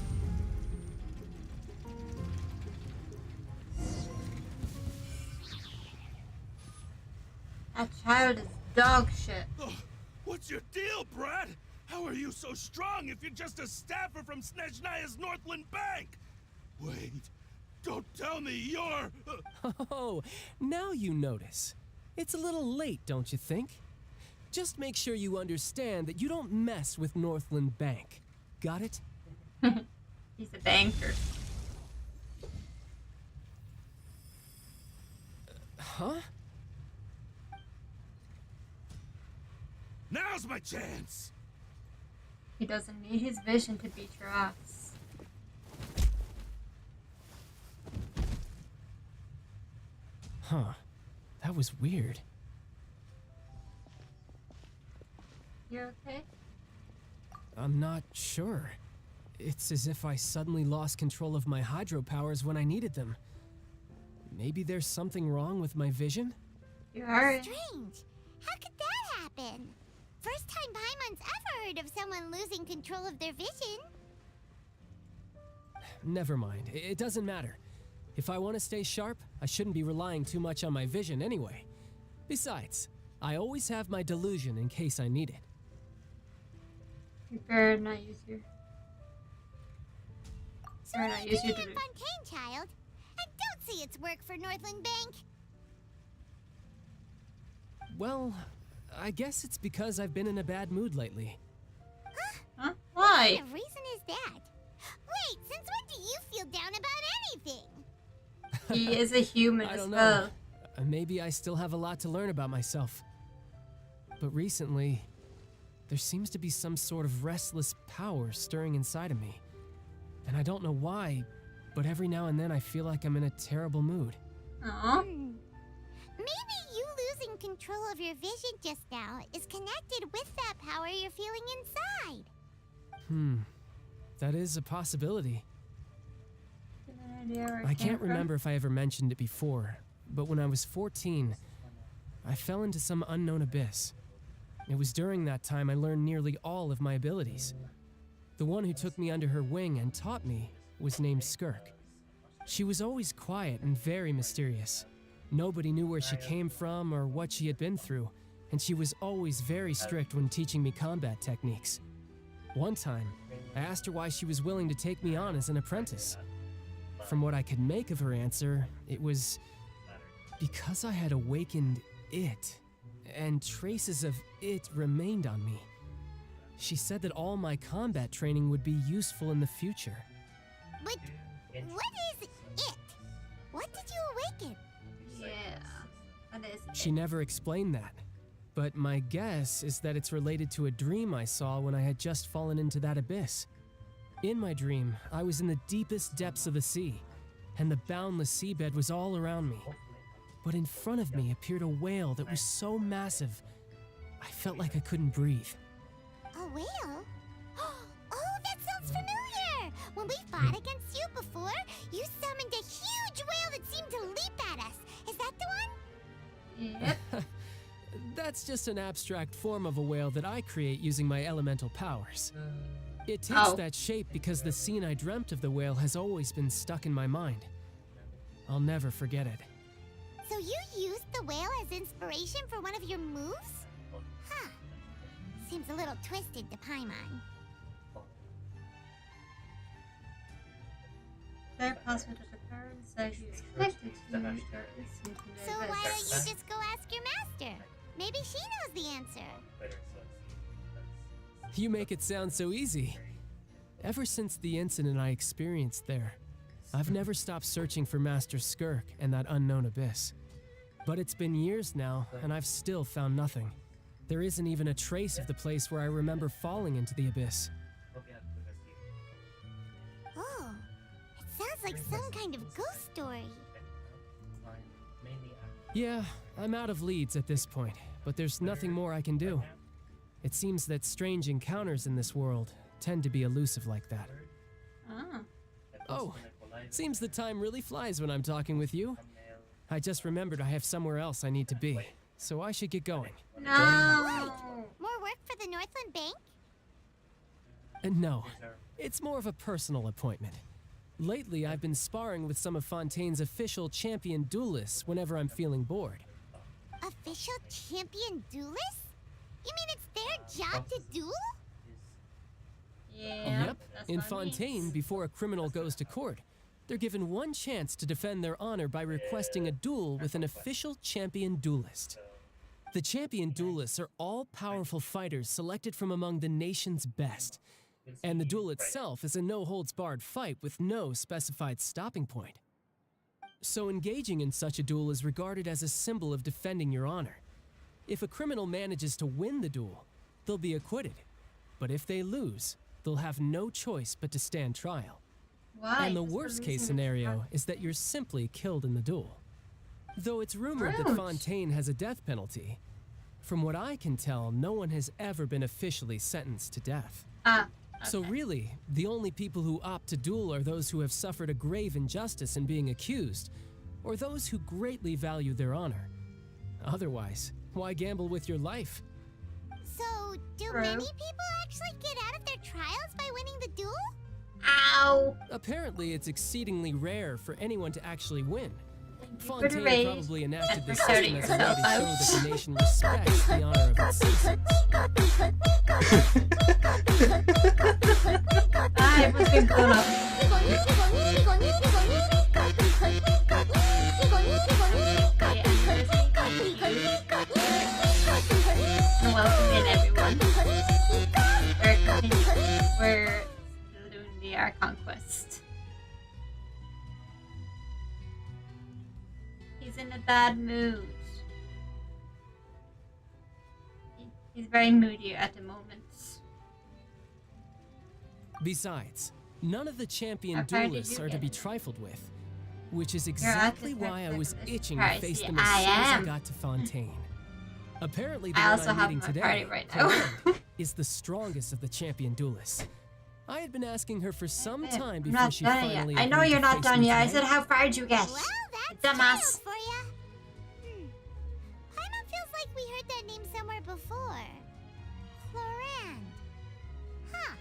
That child is dog shit. What's your deal, Brad? How are you so strong if you're just a staffer from Snezhnaya's Northland Bank? Wait, don't tell me you're... Oh, now you notice. It's a little late, don't you think? Just make sure you understand that you don't mess with Northland Bank. Got it? He's a banker. Huh? Now's my chance! He doesn't need his vision to beat your ass. Huh. That was weird. You okay? I'm not sure. It's as if I suddenly lost control of my hydro powers when I needed them. Maybe there's something wrong with my vision? You are. Strange. How could that happen? First time Paimon's ever heard of someone losing control of their vision. Never mind. It doesn't matter. If I want to stay sharp, I shouldn't be relying too much on my vision anyway. Besides, I always have my delusion in case I need it. You better not use your... So what are you doing in Fontaine, child? I don't see its work for Northland Bank. Well, I guess it's because I've been in a bad mood lately. Huh? Why? What kind of reason is that? Wait, since when do you feel down about He is a human I as don't know. well. Maybe I still have a lot to learn about myself. But recently, there seems to be some sort of restless power stirring inside of me. And I don't know why, but every now and then I feel like I'm in a terrible mood. Aww. Maybe you losing control of your vision just now is connected with that power you're feeling inside. That is a possibility. An idea where it I came can't from? remember if I ever mentioned it before, but when I was 14, I fell into some unknown abyss. It was during that time I learned nearly all of my abilities. The one who took me under her wing and taught me was named Skirk. She was always quiet and very mysterious. Nobody knew where she came from or what she had been through, and she was always very strict when teaching me combat techniques. One time, I asked her why she was willing to take me on as an apprentice. From what I could make of her answer, it was because I had awakened it, and traces of it remained on me. She said that all my combat training would be useful in the future. But what is it? What did you awaken? Yeah, that is. She never explained that, but my guess is that it's related to a dream I saw when I had just fallen into that abyss. In my dream, I was in the deepest depths of the sea, and the boundless seabed was all around me. But in front of me appeared a whale that was so massive, I felt like I couldn't breathe. A whale? Oh, that sounds familiar! When we fought against you before, you summoned a huge whale that seemed to leap at us. Is that the one? Yep. That's just an abstract form of a whale that I create using my elemental powers. It takes Oh. that shape because the scene I dreamt of the whale has always been stuck in my mind. I'll never forget it. So you used the whale as inspiration for one of your moves? Huh. Seems a little twisted to Paimon. Very possible that the power inside you is connected to your instinct. So why don't you just go ask your master? Maybe she knows the answer. You make it sound so easy. Ever since the incident I experienced there, I've never stopped searching for Master Skirk and that unknown abyss. But it's been years now, and I've still found nothing. There isn't even a trace of the place where I remember falling into the abyss. Oh, it sounds like some kind of ghost story. Yeah, I'm out of leads at this point, but there's nothing more I can do. It seems that strange encounters in this world tend to be elusive like that. Ah. Oh, seems the time really flies when I'm talking with you. I just remembered I have somewhere else I need to be, so I should get going. No. More work for the Northland Bank? And no, it's more of a personal appointment. Lately, I've been sparring with some of Fontaine's official champion duelists whenever I'm feeling bored. Official champion duelists? You mean it's their job to duel? Yeah. Yep, in Fontaine, before a criminal goes to court, they're given one chance to defend their honor by requesting a duel with an official champion duelist. The champion duelists are all powerful fighters selected from among the nation's best, and the duel itself is a no-holds-barred fight with no specified stopping point. So engaging in such a duel is regarded as a symbol of defending your honor. If a criminal manages to win the duel, they'll be acquitted, but if they lose, they'll have no choice but to stand trial. Why? And the What's the worst case reason? scenario is that you're simply killed in the duel. Though it's rumored that Ouch. Fontaine has a death penalty, from what I can tell, no one has ever been officially sentenced to death. Ah. So really, the only people who opt to duel are those who have suffered a grave injustice in being accused, or those who greatly value their honor. Otherwise, why gamble with your life? So, do True. many people actually get out of their trials by winning the duel? Ow. Apparently, it's exceedingly rare for anyone to actually win. for the Fontaine raise probably enacted and this for shouting system as a way to yourself show that the nation respects the honor of its citizens. Ah, it was being blown up. And welcome in, everyone. We're still doing the Archon quest. He's in a bad mood. He's very moody at the moment. Besides, none of the champion How far did duelists you are to get be in? trifled with, which is at exactly the why I was Ferment itching party. to face See, them as I soon as I am. got to Fontaine. Apparently, the I one also I'm have meeting my today, party right now. Ferment, is the strongest of the champion duelists. I had been asking her for some time I'm before not she done finally yet. I know agreed you're to not face done me yet. I today. said, how far did you get? Well, that's Dumbass. for ya. Paimon feels like we heard that name somewhere before. Cloran. Huh.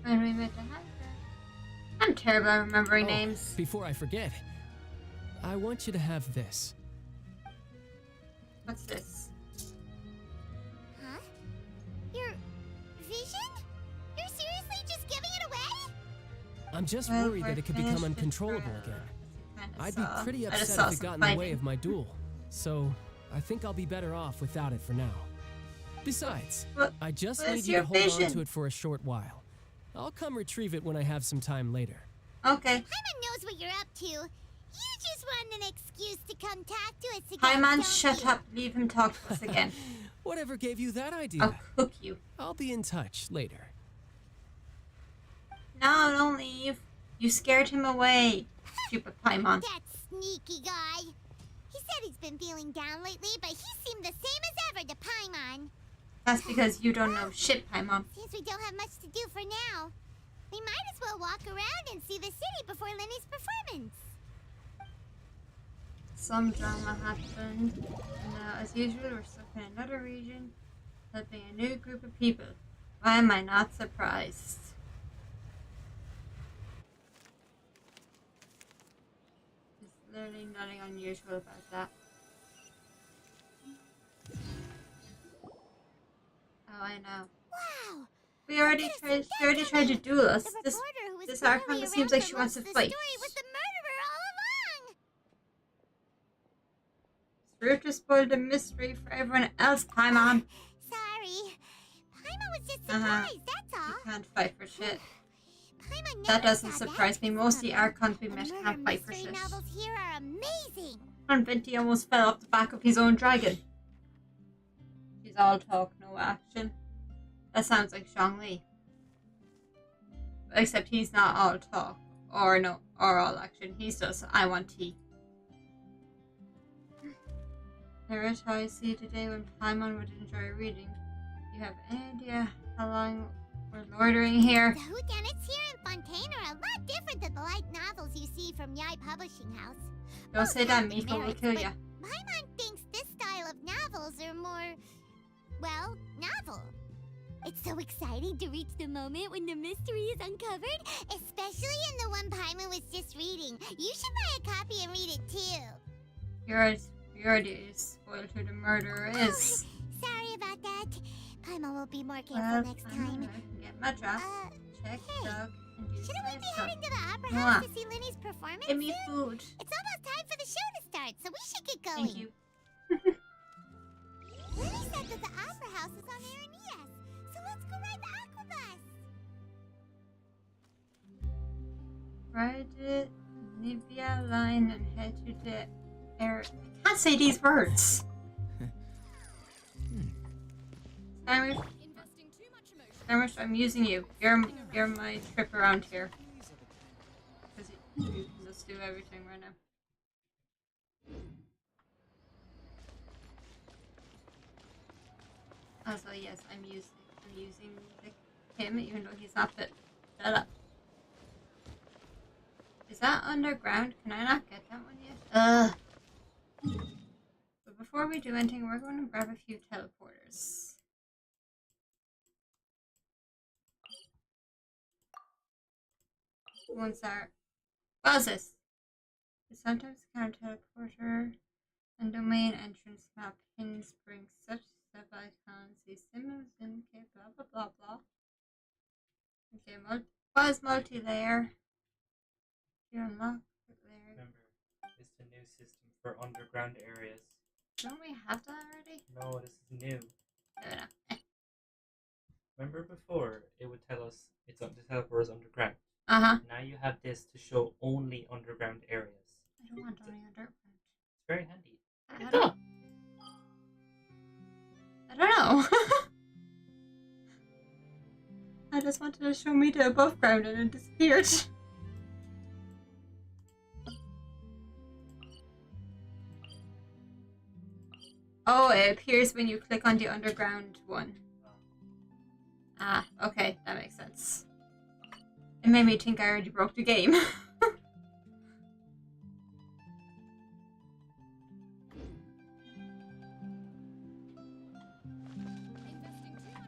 When we met the hunter. I'm terrible at remembering Oh, names. Before I forget, I want you to have this. What's this? Huh? Your vision? You're seriously just giving it away? I'm just Well, worried we're that it could become finished with uncontrollable her. again. Kinda I'd be saw. pretty I just upset saw if it some got in the way fighting. of my duel, so I think I'll be better off without it for now. Besides, I just what need is you your to hold on vision? to it for a short while. I'll come retrieve it when I have some time later. Okay. Paimon knows what you're up to. You just want an excuse to come talk to us again. Hi, man, don't shut you? up. Leave him talk to us again. Whatever gave you that idea? I'll cook you. I'll be in touch later. No, don't leave. You scared him away. Stupid Paimon. That sneaky guy. He said he's been feeling down lately, but he seemed the same as ever to Paimon. That's because you don't know shit, Paimon. Since we don't have much to do for now, we might as well walk around and see the city before Lyney's performance. Some drama happened, and now, as usual, we're stuck in another region, helping a new group of people. Why am I not surprised? There's literally nothing unusual about that. Oh, I know. Wow! We already tried to duel us. This Archon seems like she wants to fight. Story was the murderer all along. Screw to spoil the mystery for everyone else, Paimon. Sorry. Paimon was just surprised, that's all. You can't fight for shit. Paimon That never doesn't saw surprise me. Most of the Archons we met The can't fight for mystery shit. novels here are amazing. And Venti almost fell off the back of his own dragon. She's all talk, no action. That sounds like Zhongli. Except he's not all talk or all action. He's just I want tea. Here's how I see today when Paimon would enjoy reading. You have any idea how long we're loitering here? The whodunits here in Fontaine are a lot different than the light novels you see from Yai Publishing House. Don't say that, Both have Miko will merits, kill but ya. Paimon thinks this style of novels are more, well, novel. It's so exciting to reach the moment when the mystery is uncovered, especially in the one Paimon was just reading. You should buy a copy and read it too. You already spoiled who the murderer is. Sorry about that. Paimon will be more careful Well, next I time. can get my dress, check, hey, dog, and do Shouldn't we my be stuff. heading to the opera Mwah. house to see Lyney's performance? Give me soon? food. It's almost time for the show to start, so we should get going. Thank you. Lyney said that the opera house is on Aranias, so let's go ride the aquabus. Ride the Nivea line and head to the air. I can't say these words. Skirmish, I'm using you. You're my trip around here. Because you can just do everything right now. Also, yes, I'm using him even though he's not fit. Shut up. Is that underground? Can I not get that one yet? But before we do anything, we're going to grab a few teleporters. Once our... What is this? We sometimes count teleporter and domain entrance map pins bring such stuff icons, see symbols, indicate blah blah blah blah. Okay, what is multi-layer? You unlock the layer. Remember, it's the new system for underground areas. Don't we have that already? No, this is new. No. Remember before, it would tell us it's the teleport is underground. Uh-huh. Now you have this to show only underground areas. I don't want to show me the above ground and it disappeared. Oh, it appears when you click on the underground one. Ah, okay, that makes sense. It made me think I already broke the game.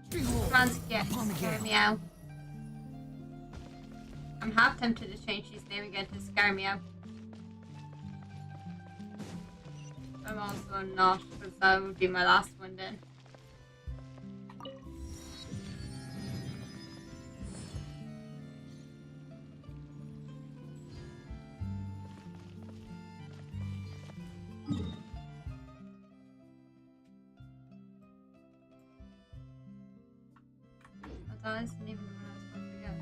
Come on, scare meow. I'm half tempted to change his name again to Scare Meow. I'm also not, because that would be my last one then. That isn't even what I was supposed to get.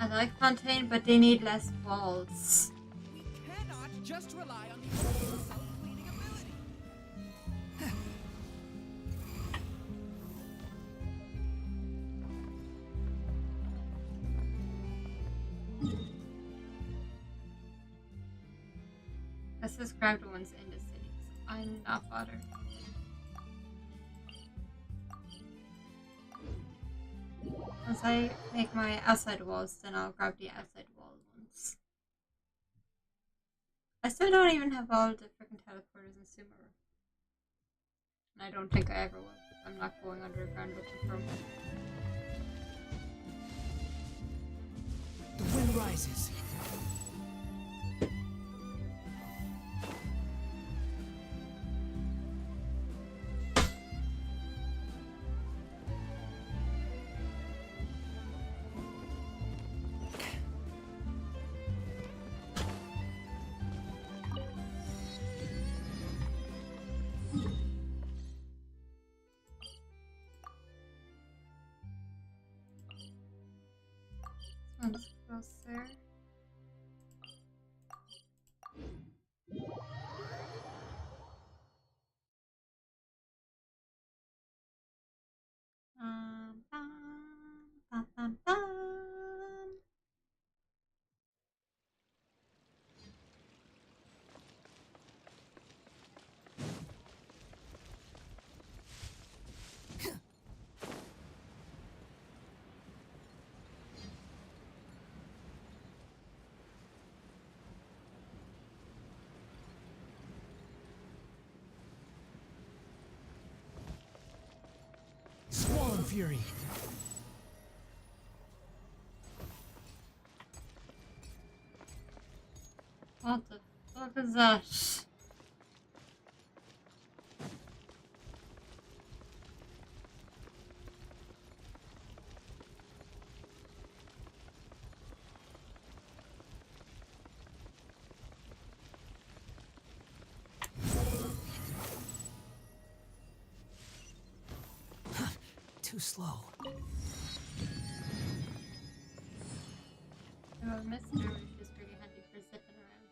I like Fontaine, but they need less walls. We cannot just rely on the self-cleaning ability. Let's just grab the ones in the cities. I'm not bothered. Once I make my outside walls, then I'll grab the outside wall ones. I still don't even have all the freaking teleporters in Sumeru. And I don't think I ever will. I'm not going underground looking for them. The wind rises. One's closer. Bum, bum, bum. Squall Fury. What the fuck is that? Too slow. Oh, Mr. was just pretty handy for zipping around.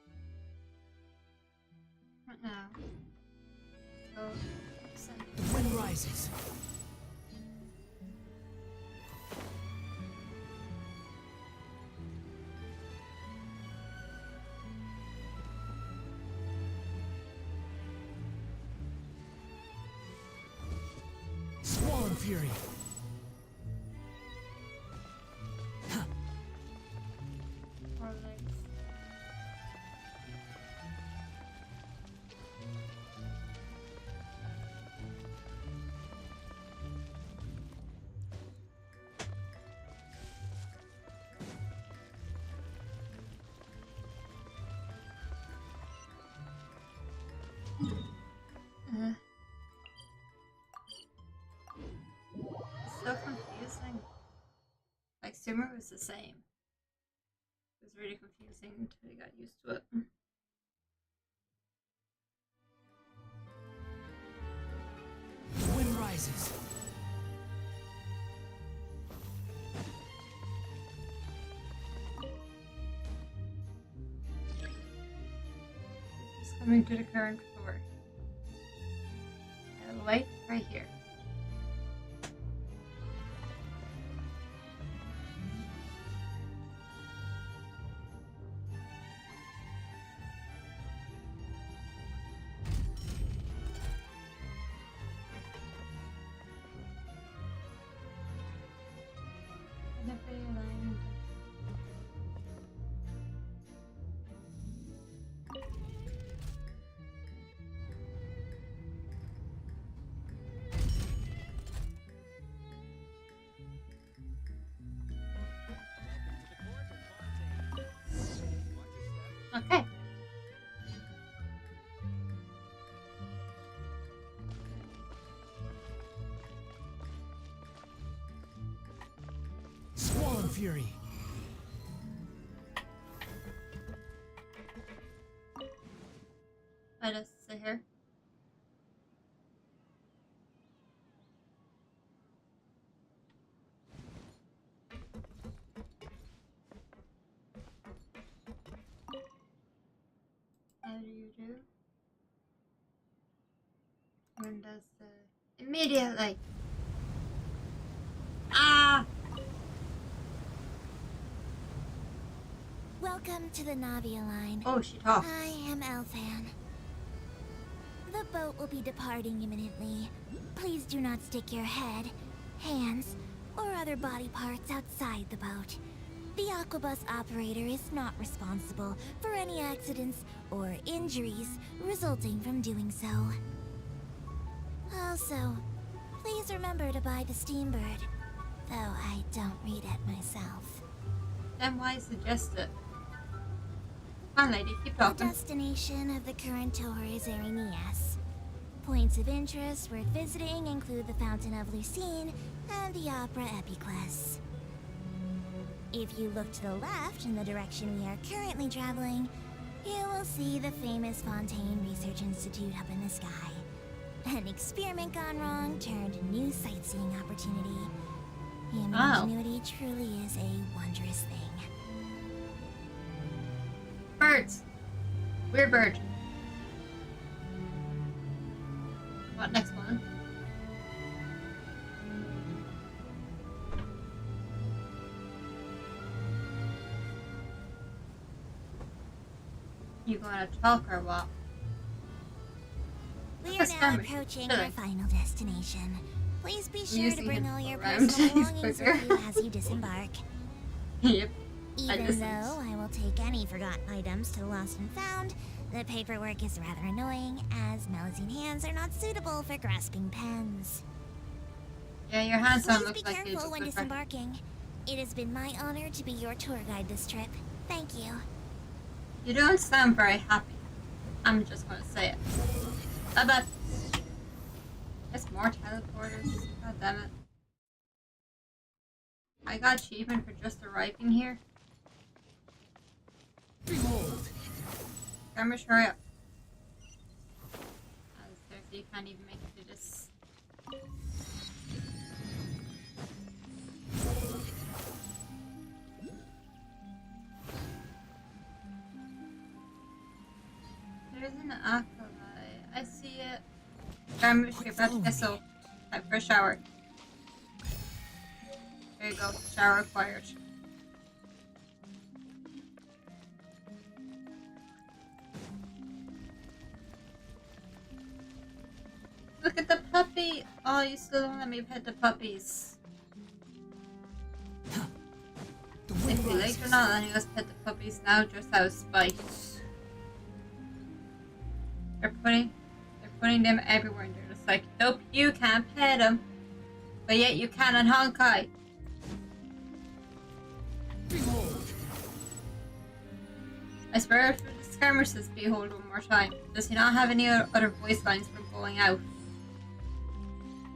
What now? So, send The wind rises. Squall Fury. Four legs. It's so confusing. Like, Sumeru was the same. It was really confusing until you got used to it. The wind rises. Just coming to the current floor. I'll wait right here. line. Okay. Squall and Fury. I just sit here. How do you do? When does the immediately? Ah! Welcome to the Navia line. Oh, she talks. I am Elfan. The boat will be departing imminently. Please do not stick your head, hands, or other body parts outside the boat. The Aquabus operator is not responsible for any accidents or injuries resulting from doing so. Also, please remember to buy the Steambird, though I don't read it myself. Then why suggest it? Come on, lady, keep talking. The destination of the current tour is Erinias. Points of interest worth visiting include the Fountain of Lucine and the Opera Epiclese. If you look to the left in the direction we are currently traveling, you will see the famous Fontaine Research Institute up in the sky. An experiment gone wrong turned a new sightseeing opportunity. Human ingenuity truly is a wondrous thing. Birds! Weird bird. What next one? You gonna talk or what? We are now approaching our final destination. Please be sure to bring all your personal belongings with you as you disembark. Yep. Even though I will take any forgotten items to the lost and found, the paperwork is rather annoying, as Melusine hands are not suitable for grasping pens. Yeah, your hands don't Please look be like they careful when just disembarking. It has been my honor to be your tour guide this trip. Thank you. You don't sound very happy. I'm just gonna say it. Bye-bye. There's more teleporters. God damn it. I got achievement for just arriving here. Behold. Skirmish, hurry up. Seriously, you can't even make it to this. There's an acolyte. I see it. Skirmish, you're about to get soaked. Time for a shower. There you go. Shower required. Look at the puppy! Oh, you still don't let me pet the puppies. If you like, you're not letting us pet the puppies now, just out of spite. They're putting them everywhere, and they're just like, nope, you can't pet them, but yet you can on Honkai. Behold. I swear if the skirmish says behold one more time. Does he not have any other voice lines for going out?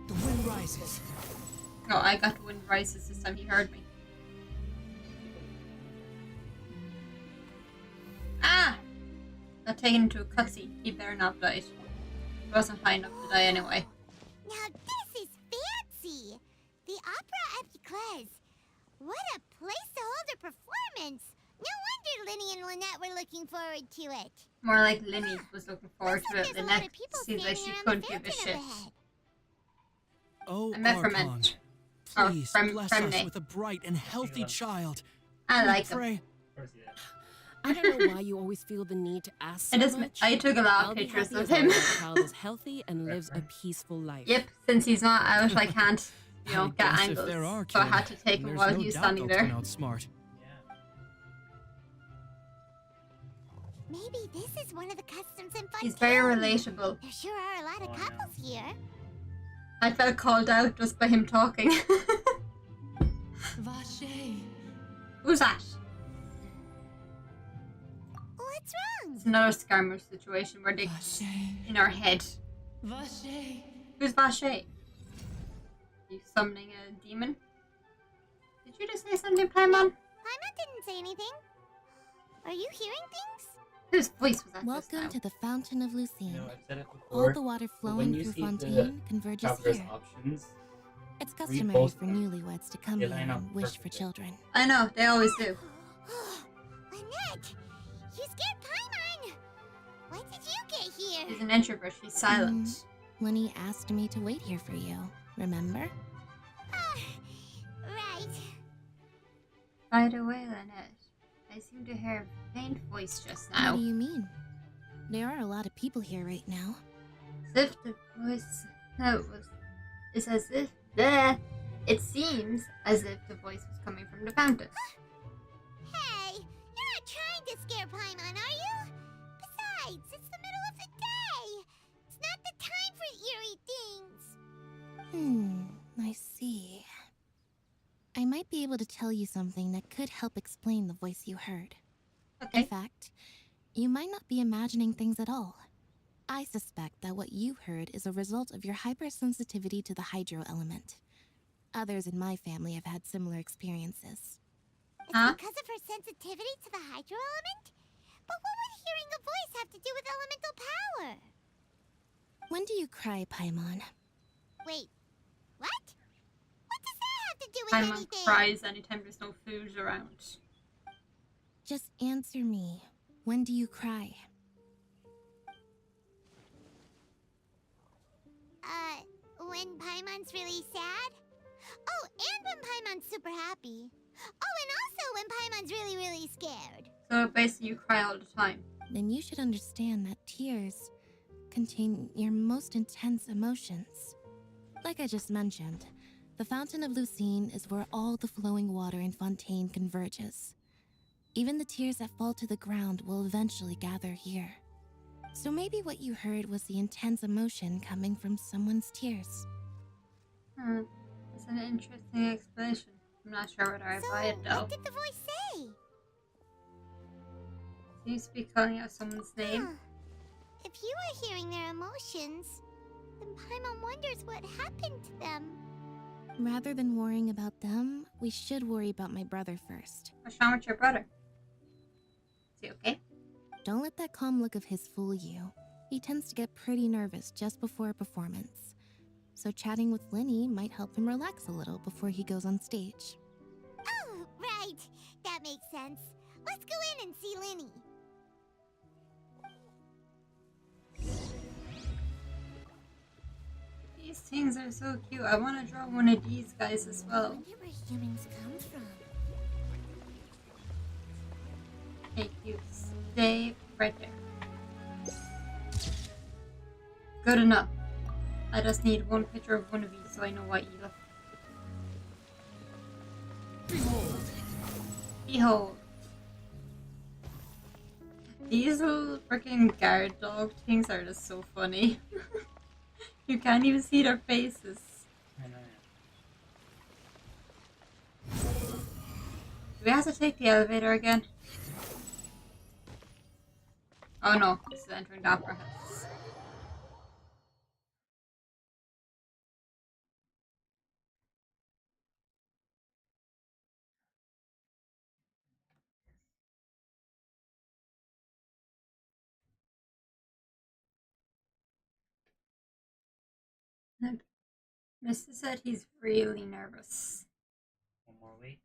The wind rises. No, I got the wind rises this time. He heard me. Ah! Got taken into a cutscene. He better not die. He wasn't high enough to die anyway. Now this is fancy! The Opera Epiclese. What a place to hold a performance! No wonder Lyney and Lynette were looking forward to it. More like Lyney was looking forward to it. Lynette seems like she couldn't give a shit. Oh, I met Ferment. Ferment. Please bless Ferment. us with a bright and healthy child. I like him. I don't know why you always feel the need to ask so It is, much. I took a lot of I'll be pictures happy of as long him. as the child is healthy and lives a peaceful life. Yep, since he's not out, I can't. you know, get guess angles. if there are, So I kid, had to take him there's while no he was doubt standing they'll there. turn out smart. Maybe this is one of the customs in Fontaine. He's very relatable. There sure are a lot of couples here. I felt called out just by him talking. Vache. Who's that? What's wrong? It's another scammer situation where they in our head. Vache. Who's Vache? You summoning a demon? Did you just say something, Paimon? Paimon didn't say anything. Are you hearing things? Whose voice was that? Welcome to the Fountain of Lucine. I've said it before. All the water When flowing you through see Fontaine the converges traveler's here. options, It's read customary both for of them. newlyweds to come They here line up and wish for perfectly. children. I know, they always do. Lynette, you scared Paimon. When did you get here? She's an introvert, she's silent. Lyney asked me to wait here for you, remember? Right. By the way, Lynette, I seem to hear a faint voice just now. What do you mean? There are a lot of people here right now. As if the voice is as if it seems as if the voice was coming from the fountain. Hey, you're not trying to scare Paimon, are you? Besides, it's the middle of the day. It's not the time for eerie things. I see. I might be able to tell you something that could help explain the voice you heard. Okay. In fact, you might not be imagining things at all. I suspect that what you heard is a result of your hypersensitivity to the hydro element. Others in my family have had similar experiences. It's because of her sensitivity to the hydro element? But what would hearing a voice have to do with elemental power? When do you cry, Paimon? Wait, what? What does that have to do with Paimon anything? cries anytime there's no food around. Just answer me. When do you cry? When Paimon's really sad? Oh, and when Paimon's super happy. Oh, and also when Paimon's really, really scared. So basically you cry all the time. Then you should understand that tears contain your most intense emotions. Like I just mentioned, the Fountain of Lucine is where all the flowing water in Fontaine converges. Even the tears that fall to the ground will eventually gather here. So maybe what you heard was the intense emotion coming from someone's tears. That's an interesting explanation. I'm not sure whether I buy it though. What did the voice say? Seems to be calling out someone's name. If you are hearing their emotions, then Paimon wonders what happened to them. Rather than worrying about them, we should worry about my brother first. What's wrong with your brother? Is he okay? Don't let that calm look of his fool you. He tends to get pretty nervous just before a performance. So chatting with Lyney might help him relax a little before he goes on stage. Oh, right. That makes sense. Let's go in and see Lyney. These things are so cute. I want to draw one of these guys as well. I wonder where humans come from. Hey, you stay right there. Good enough. I just need one picture of one of you so I know what you look. Behold. Behold. These little freaking guard dog things are just so funny. You can't even see their faces. I know. Do we have to take the elevator again? Oh no, this is entering the opera house. Mr. said he's really nervous. One more week.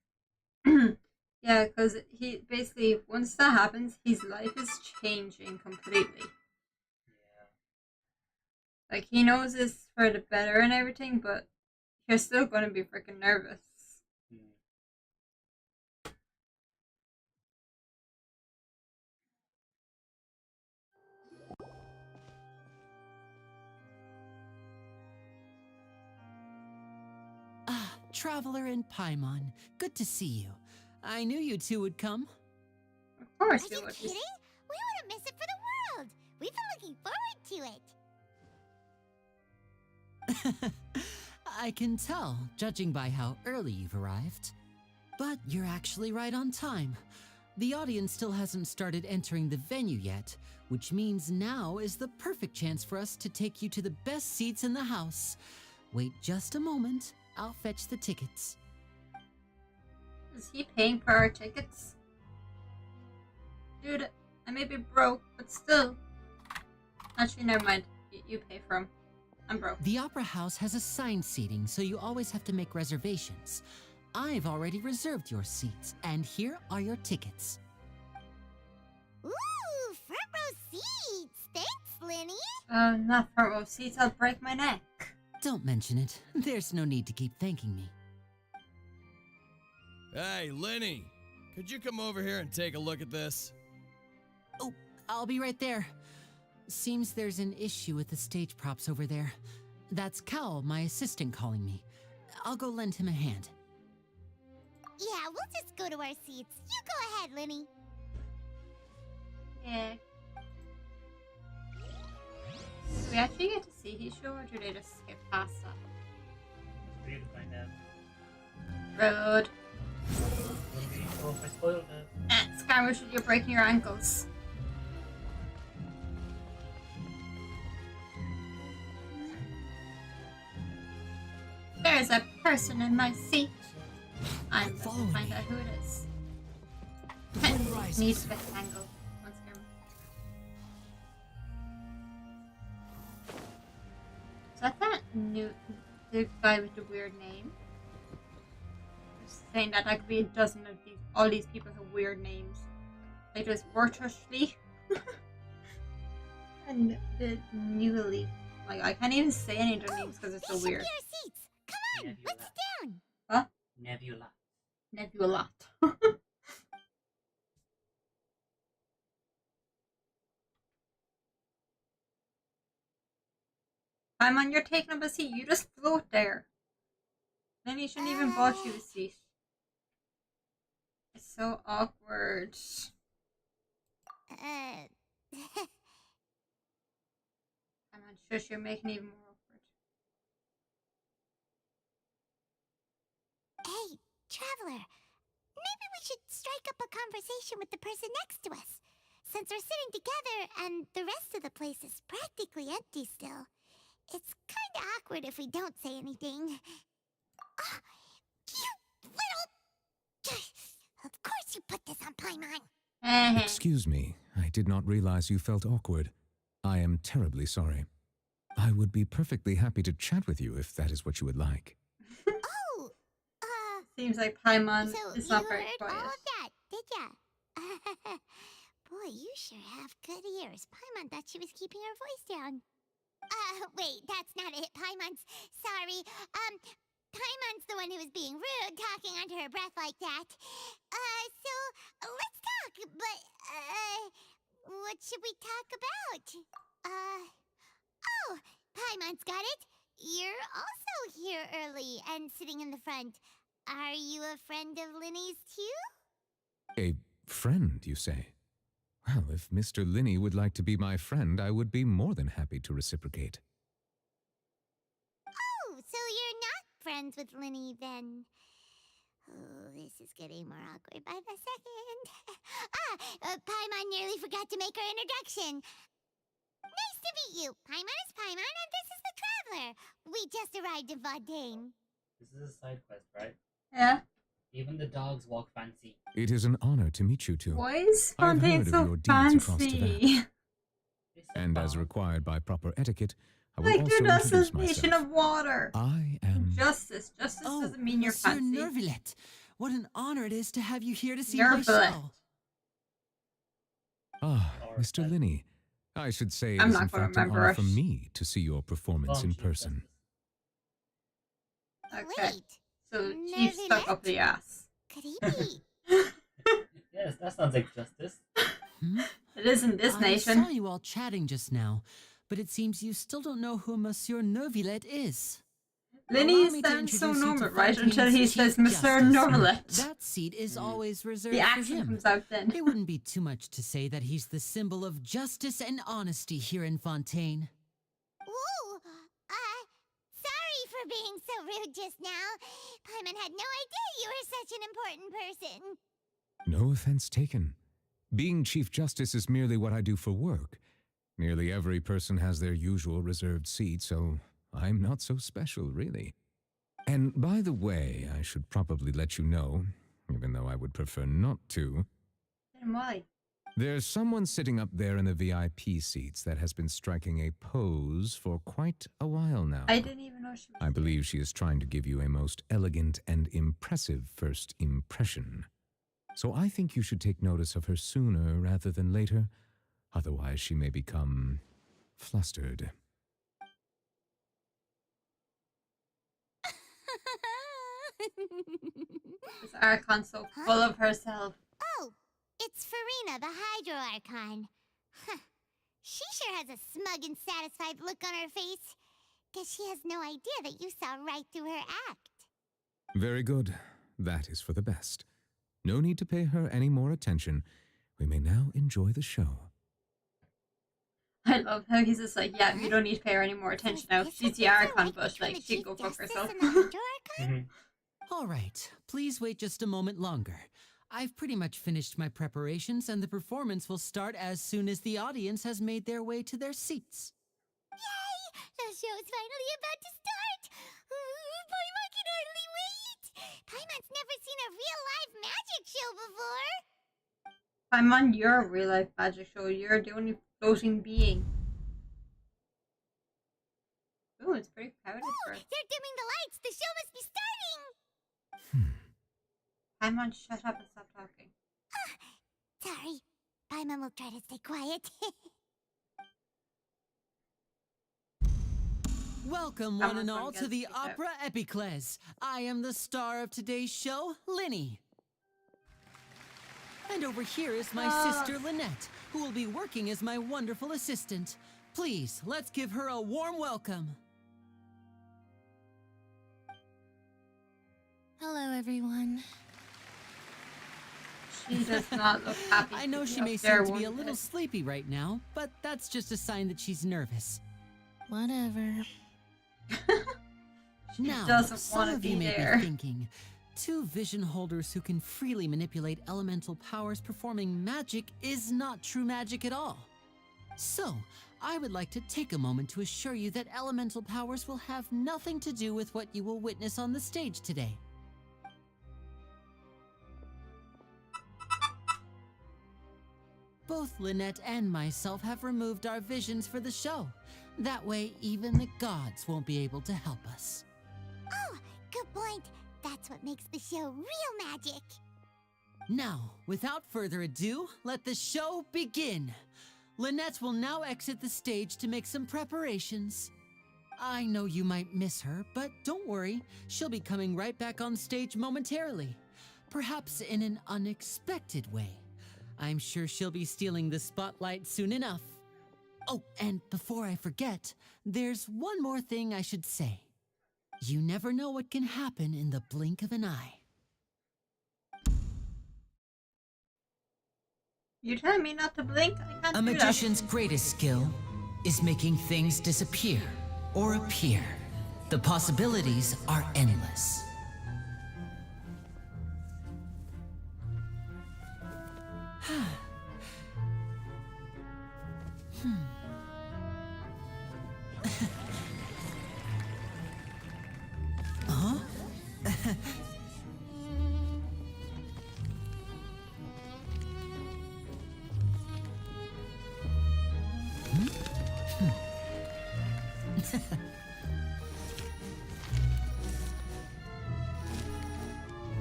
Yeah, because he basically, once that happens, his life is changing completely. Yeah. Like, he knows it's for the better and everything, but you're still going to be freaking nervous. Traveler and Paimon. Good to see you. I knew you two would come. Of course Are you kidding? We wouldn't miss it for the world. We've been looking forward to it. I can tell, judging by how early you've arrived. But you're actually right on time. The audience still hasn't started entering the venue yet, which means now is the perfect chance for us to take you to the best seats in the house. Wait just a moment. I'll fetch the tickets. Is he paying for our tickets? Dude, I may be broke, but still. Actually, never mind. You pay for them. I'm broke. The Opera House has assigned seating, so you always have to make reservations. I've already reserved your seats, and here are your tickets. Ooh, front row seats. Thanks, Lyney. Not front row seats. I'll break my neck. Don't mention it. There's no need to keep thanking me. Hey, Lyney, could you come over here and take a look at this? Oh, I'll be right there. Seems there's an issue with the stage props over there. That's Cal, my assistant, calling me. I'll go lend him a hand. Yeah, we'll just go to our seats. You go ahead, Lyney. Yeah. Do we actually get to see his show, or do they just skip past that? It's for you to find out. Road. Oh, I spoiled it. Skirmish, you're breaking your ankles. There's a person in my seat. I'm going to find out who it is. Needs to angle. One second. Is that the guy with the weird name? Just saying that could be a dozen of all these people have weird names. Like there's Bortushly and the Newly. Like I can't even say any of their names because it's so weird. Seats. Come on, let's sit down. Huh? Nebula. Nebula. Paimon, you're taking up a seat. You just float there. Then you shouldn't even bought you a seat. It's so awkward. Paimon, shush, you're making it even more awkward. Hey, Traveler. Maybe we should strike up a conversation with the person next to us. Since we're sitting together and the rest of the place is practically empty still. It's kinda awkward if we don't say anything. Oh, you little... Of course you put this on Paimon. Excuse me, I did not realize you felt awkward. I am terribly sorry. I would be perfectly happy to chat with you if that is what you would like. Oh, seems like Paimon so is not you very heard quiet. all of that, did ya? Boy, you sure have good ears. Paimon thought she was keeping her voice down. Wait, that's not it. Paimon's sorry. Paimon's the one who was being rude, talking under her breath like that. So let's talk. But what should we talk about? Oh, Paimon's got it. You're also here early and sitting in the front. Are you a friend of Lyney's too? A friend, you say? Well, if Mr. Lyney would like to be my friend, I would be more than happy to reciprocate. Oh, so you're not friends with Lyney then? Oh, this is getting more awkward by the second. Paimon nearly forgot to make her introduction. Nice to meet you. Paimon is Paimon, and this is the Traveler. We just arrived in Fontaine. This is a side quest, right? Yeah. Even the dogs walk fancy. It is an honor to meet you two. Why is I've Fontaine heard of so your deeds across to fancy? that. And as required by proper etiquette, I will Like also the introduce destination myself. of water. I am... Justice. Justice doesn't mean you're Monsieur fancy. Nervillet. What an honor it is to have you here to see Nervillet. my show. Ah, Mr. Lyney. I should say it I'm is not in gonna fact an remember honor us. for me to see your performance in Chief person. Okay. Wait, So Chief stuck up the ass. could he be? Yes, that sounds like justice. It is in this I nation. saw you all chatting just now, but it seems you still don't know who Monsieur Nervillet is. Lyney sounds so normal, right? Until he says Mr. Normalet. That seat is always reserved The for accent him. comes out then. It wouldn't be too much to say that he's the symbol of justice and honesty here in Fontaine. Ooh, sorry for being so rude just now. Paimon had no idea you were such an important person. No offense taken. Being Chief Justice is merely what I do for work. Nearly every person has their usual reserved seat, so I'm not so special, really. And by the way, I should probably let you know, even though I would prefer not to. Then why? There's someone sitting up there in the VIP seats that has been striking a pose for quite a while now. I didn't even know she was I believe she is trying to give you a most elegant and impressive first impression. So I think you should take notice of her sooner rather than later. Otherwise, she may become flustered. This Archon so full of herself. Oh, it's Farina, the Hydro Archon. Huh. She sure has a smug and satisfied look on her face. Guess she has no idea that you saw right through her act. Very good. That is for the best. No need to pay her any more attention. We may now enjoy the show. I love how he's just like, yeah, you don't need to pay her any more attention now. She's the Archon, but like, she can go fuck herself. All right, please wait just a moment longer. I've pretty much finished my preparations, and the performance will start as soon as the audience has made their way to their seats. Yay! The show's finally about to start! Paimon can hardly wait! Paimon's never seen a real live magic show before! I'm on your real life magic show. You're the only floating being. Ooh, it's pretty crowded for us. They're dimming the lights! The show must be starting! Paimon, shut up and stop talking. Sorry. Paimon will try to stay quiet. Welcome, one and all, to the Opera Epiclese. I am the star of today's show, Lyney. And over here is my sister, Lynette, who will be working as my wonderful assistant. Please, let's give her a warm welcome. Hello, everyone. She does not look happy. I know she may seem to be a little sleepy right now, but that's just a sign that she's nervous. Whatever. Now, some of you may be thinking, two vision holders who can freely manipulate elemental powers performing magic is not true magic at all. So, I would like to take a moment to assure you that elemental powers will have nothing to do with what you will witness on the stage today. Both Lynette and myself have removed our visions for the show. That way, even the gods won't be able to help us. Oh, good point. That's what makes the show real magic. Now, without further ado, let the show begin. Lynette will now exit the stage to make some preparations. I know you might miss her, but don't worry. She'll be coming right back on stage momentarily. Perhaps in an unexpected way. I'm sure she'll be stealing the spotlight soon enough. Oh, and before I forget, there's one more thing I should say. You never know what can happen in the blink of an eye. You telling me not to blink? I can't A magician's greatest skill is making things disappear or appear. The possibilities are endless. Huh?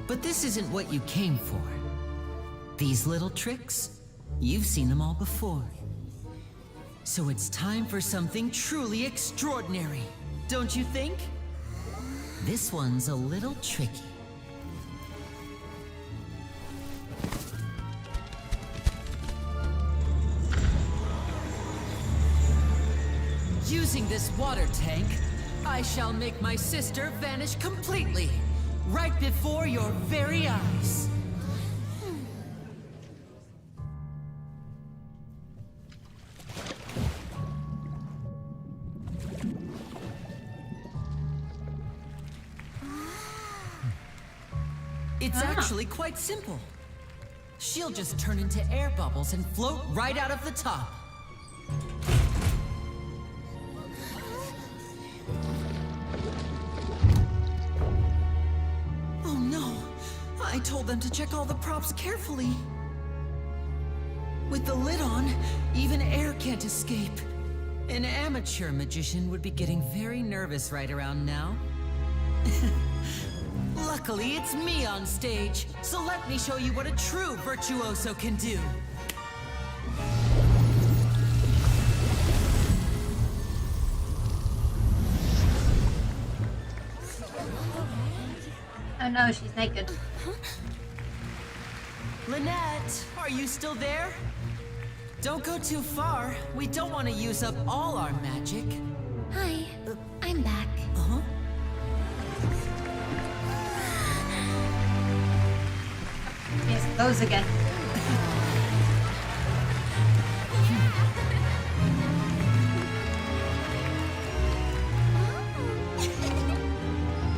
But this isn't what you came for. These little tricks, you've seen them all before. So it's time for something truly extraordinary, don't you think? This one's a little tricky. Using this water tank, I shall make my sister vanish completely, right before your very eyes. It's actually quite simple. She'll just turn into air bubbles and float right out of the top. Oh no! I told them to check all the props carefully. With the lid on, even air can't escape. An amateur magician would be getting very nervous right around now. Luckily, it's me on stage, so let me show you what a true virtuoso can do. Oh no, she's naked. Lynette, are you still there? Don't go too far. We don't want to use up all our magic. Hi, I'm back. Uh-huh. Yes, those again.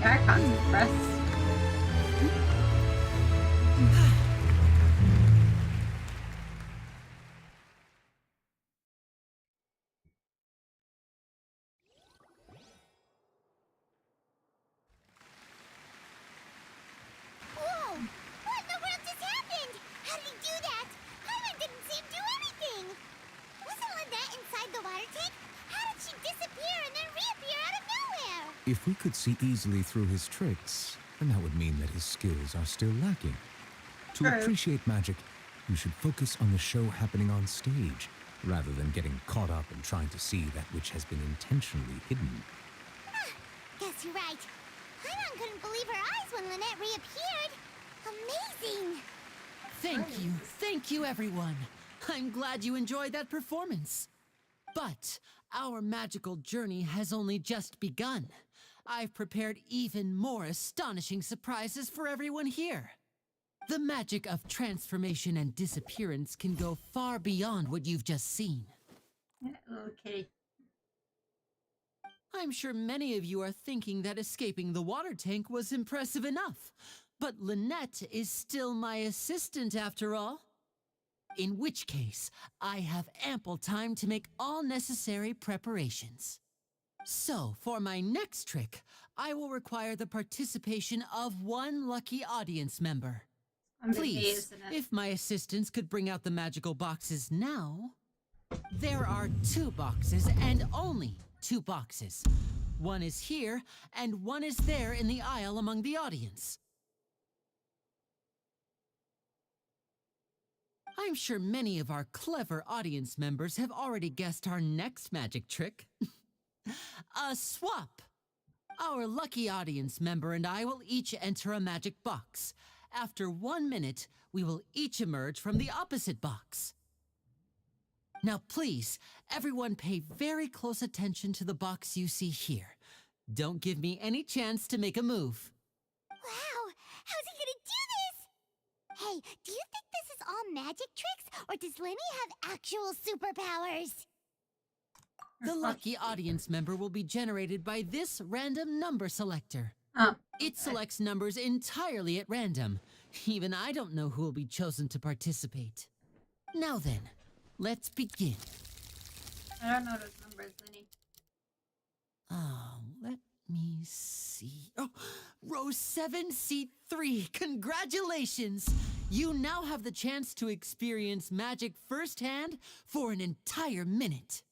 Icons press. Whoa! What in the world just happened? How did he do that? Herman didn't see him do anything. Wasn't Lynette inside the water tank? How did she disappear and then reappear out of nowhere? If we could see easily through his tricks, then that would mean that his skills are still lacking. To appreciate magic, you should focus on the show happening on stage, rather than getting caught up in trying to see that which has been intentionally hidden. Guess you're right. Paimon couldn't believe her eyes when Lynette reappeared. Amazing! Thank you, everyone. I'm glad you enjoyed that performance. But our magical journey has only just begun. I've prepared even more astonishing surprises for everyone here. The magic of transformation and disappearance can go far beyond what you've just seen. Okay. I'm sure many of you are thinking that escaping the water tank was impressive enough, but Lynette is still my assistant after all. In which case, I have ample time to make all necessary preparations. So, for my next trick, I will require the participation of one lucky audience member. Please, if my assistants could bring out the magical boxes now. There are 2 boxes, and only 2 boxes. One is here, and one is there in the aisle among the audience. I'm sure many of our clever audience members have already guessed our next magic trick. A swap! Our lucky audience member and I will each enter a magic box. After 1 minute, we will each emerge from the opposite box. Now please, everyone pay very close attention to the box you see here. Don't give me any chance to make a move. Wow! How's he gonna do this? Hey, do you think this is all magic tricks, or does Lyney have actual superpowers? The lucky audience member will be generated by this random number selector. It selects numbers entirely at random. Even I don't know who will be chosen to participate. Now then, let's begin. I don't know those numbers, Lyney. Let me see. Oh, row 7, seat 3. Congratulations! You now have the chance to experience magic firsthand for an entire minute.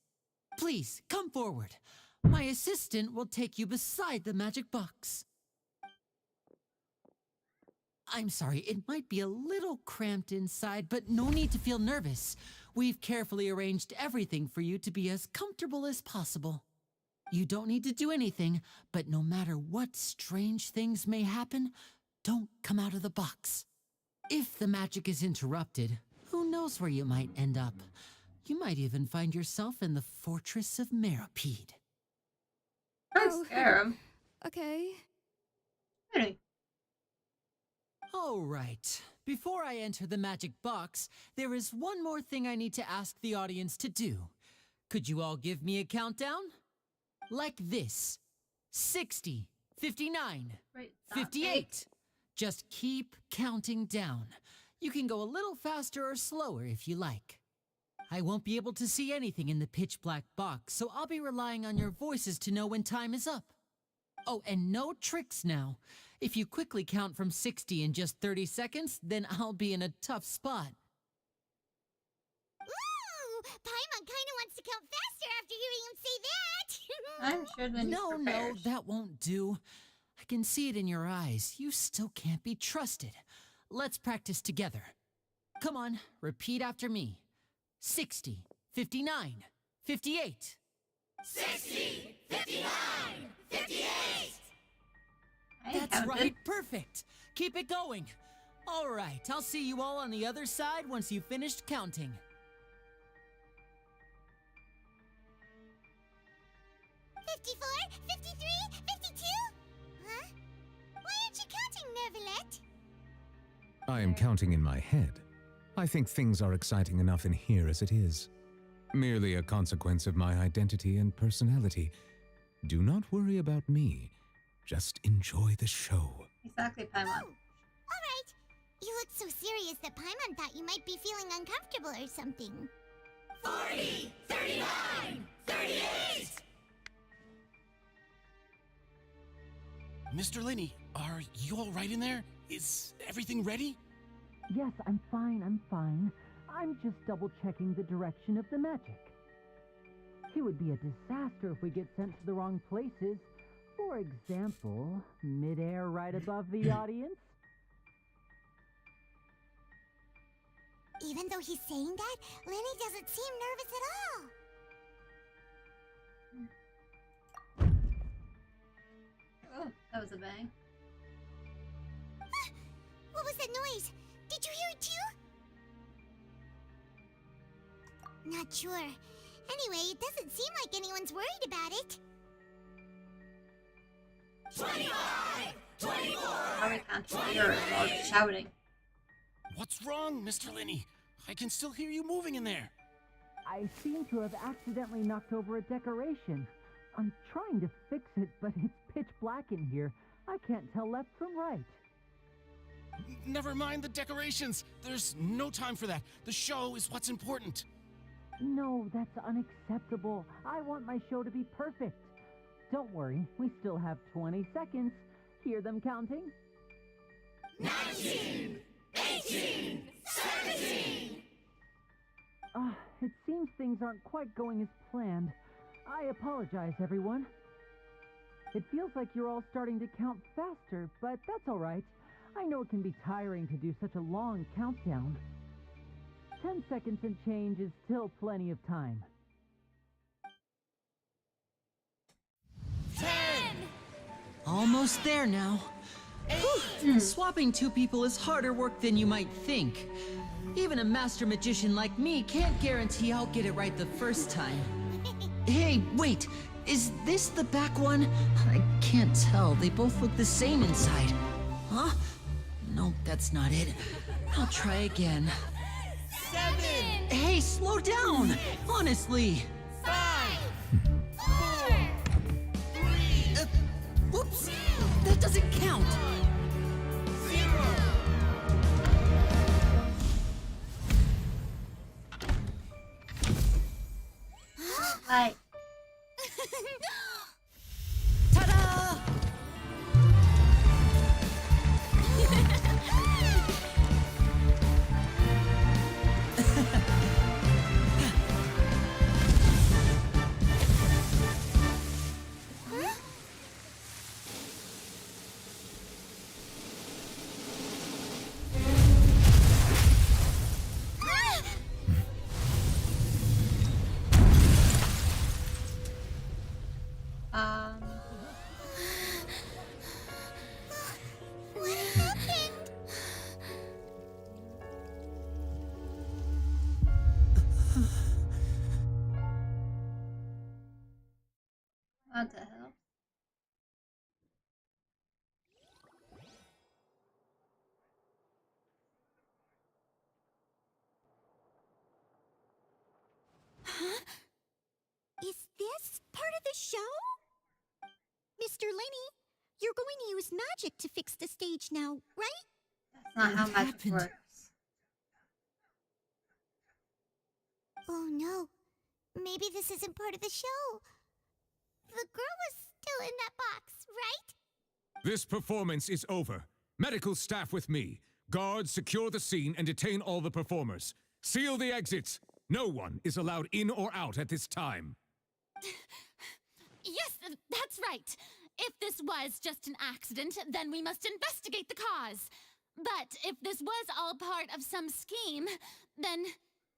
Please, come forward. My assistant will take you beside the magic box. I'm sorry, it might be a little cramped inside, but no need to feel nervous. We've carefully arranged everything for you to be as comfortable as possible. You don't need to do anything, but no matter what strange things may happen, don't come out of the box. If the magic is interrupted, who knows where you might end up? You might even find yourself in the Fortress of Meripede. Don't scare him. Okay. Really? All right. Before I enter the magic box, there is one more thing I need to ask the audience to do. Could you all give me a countdown? Like this. 60, 59, Wait, 58. Just keep counting down. You can go a little faster or slower if you like. I won't be able to see anything in the pitch black box, so I'll be relying on your voices to know when time is up. Oh, and no tricks now. If you quickly count from 60 in just 30 seconds, then I'll be in a tough spot. Ooh! Paimon kinda wants to count faster after hearing him say that! I'm sure Lyney's No, prepared. that won't do. I can see it in your eyes. You still can't be trusted. Let's practice together. Come on, repeat after me. 60, 59, 58. 60, 59, 58! That's right, perfect. Keep it going. All right, I'll see you all on the other side once you've finished counting. 54, 53, 52? Huh? Why aren't you counting, Nervalet? I am counting in my head. I think things are exciting enough in here as it is. Merely a consequence of my identity and personality. Do not worry about me. Just enjoy the show. Exactly, Paimon. Alright. You looked so serious that Paimon thought you might be feeling uncomfortable or something. 40, 39, 38! Mr. Lyney, are you all right in there? Is everything ready? Yes, I'm fine. I'm just double-checking the direction of the magic. It would be a disaster if we get sent to the wrong places. For example, midair right above the audience. Even though he's saying that, Lyney doesn't seem nervous at all. Oh, that was a bang. What was that noise? Did you hear it too? Not sure. Anyway, it doesn't seem like anyone's worried about it. 25! 24! Probably can't hear it while it's shouting. What's wrong, Mr. Lyney? I can still hear you moving in there. I seem to have accidentally knocked over a decoration. I'm trying to fix it, but it's pitch black in here. I can't tell left from right. Never mind the decorations. There's no time for that. The show is what's important. No, that's unacceptable. I want my show to be perfect. Don't worry, we still have 20 seconds. Hear them counting? 19! 18! 17! It seems things aren't quite going as planned. I apologize, everyone. It feels like you're all starting to count faster, but that's all right. I know it can be tiring to do such a long countdown. 10 seconds and change is still plenty of time. 10! Almost there now. Whew. Swapping two people is harder work than you might think. Even a master magician like me can't guarantee I'll get it right the first time. Hey, wait! Is this the back one? I can't tell. They both look the same inside. Huh? No, that's not it. I'll try again. 7! Hey, slow down! Honestly! 5! 4! 3! Whoops! That doesn't count! 0! Hi. Ta-da! show? Mr. Lyney, you're going to use magic to fix the stage now, right? That's not how magic works. Oh no. Maybe this isn't part of the show. The girl was still in that box, right? This performance is over. Medical staff with me. Guards, secure the scene and detain all the performers. Seal the exits. No one is allowed in or out at this time. Yes, that's right. If this was just an accident, then we must investigate the cause. But if this was all part of some scheme, then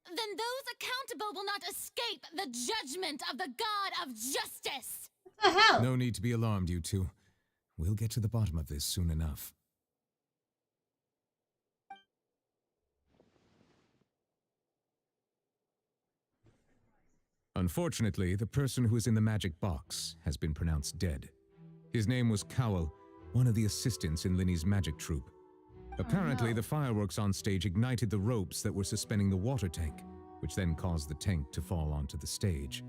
those accountable will not escape the judgment of the God of Justice. What the hell? No need to be alarmed, you two. We'll get to the bottom of this soon enough. Unfortunately, the person who is in the magic box has been pronounced dead. His name was Cowell, one of the assistants in Lyney's magic troupe. Apparently, the fireworks on stage ignited the ropes that were suspending the water tank, which then caused the tank to fall onto the stage.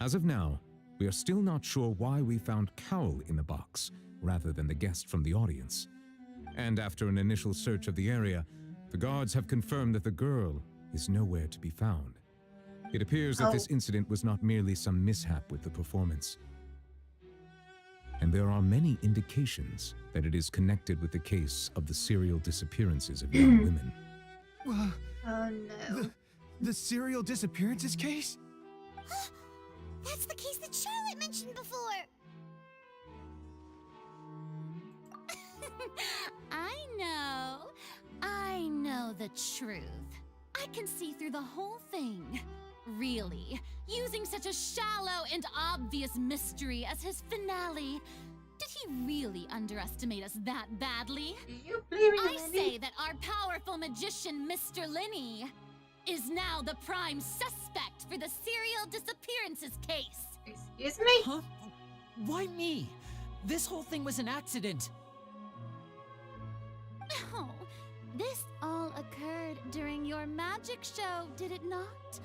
As of now, we are still not sure why we found Cowell in the box, rather than the guest from the audience. And after an initial search of the area, the guards have confirmed that the girl is nowhere to be found. It appears that this incident was not merely some mishap with the performance. And there are many indications that it is connected with the case of the serial disappearances of young women. Oh no. The serial disappearances case? That's the case that Charlotte mentioned before. I know the truth. I can see through the whole thing. Really, using such a shallow and obvious mystery as his finale. Did he really underestimate us that badly? I say that our powerful magician, Mr. Lyney, is now the prime suspect for the serial disappearances case. Excuse me? Huh? Why me? This whole thing was an accident. No, this all occurred during your magic show, did it not?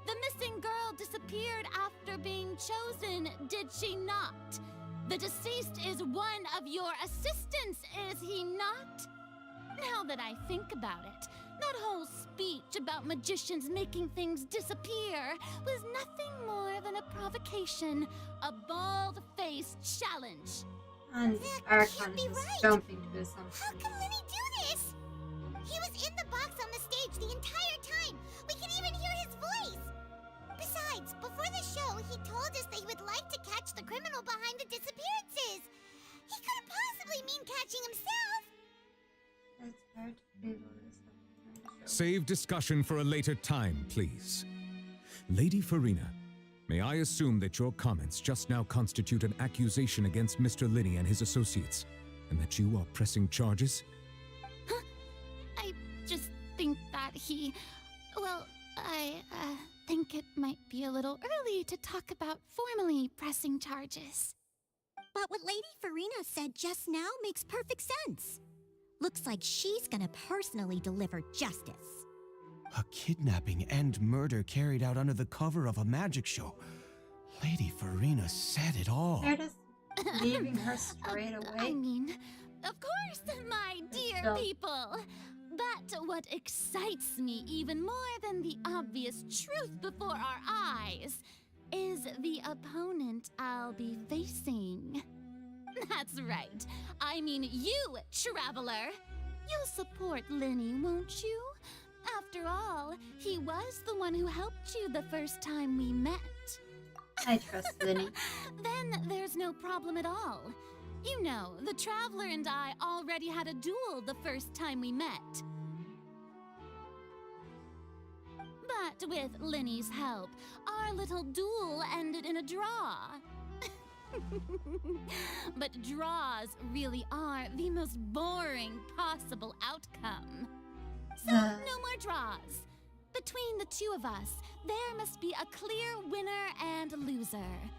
The missing girl disappeared after being chosen, did she not? The deceased is one of your assistants, is he not? Now that I think about it, that whole speech about magicians making things disappear was nothing more than a provocation, a bald-faced challenge. And Archon is just jumping to this assumption. How can Lyney do this? He was in the box on the stage the entire time. We can even hear his voice. Besides, before the show, he told us that he would like to catch the criminal behind the disappearances. He couldn't possibly mean catching himself. It's hard to figure this out. Save discussion for a later time, please. Lady Farina, may I assume that your comments just now constitute an accusation against Mr. Lyney and his associates, and that you are pressing charges? Huh? I just think that I think it might be a little early to talk about formally pressing charges. But what Lady Farina said just now makes perfect sense. Looks like she's gonna personally deliver justice. A kidnapping and murder carried out under the cover of a magic show. Lady Farina said it all. They're just leaving her straight away. I mean, of course, my dear people. But what excites me even more than the obvious truth before our eyes is the opponent I'll be facing. That's right. I mean you, Traveler. You'll support Lyney, won't you? After all, he was the one who helped you the first time we met. I trust Lyney. Then there's no problem at all. You know, the Traveler and I already had a duel the first time we met. But with Lyney's help, our little duel ended in a draw. But draws really are the most boring possible outcome. So, no more draws. Between the two of us, there must be a clear winner and loser.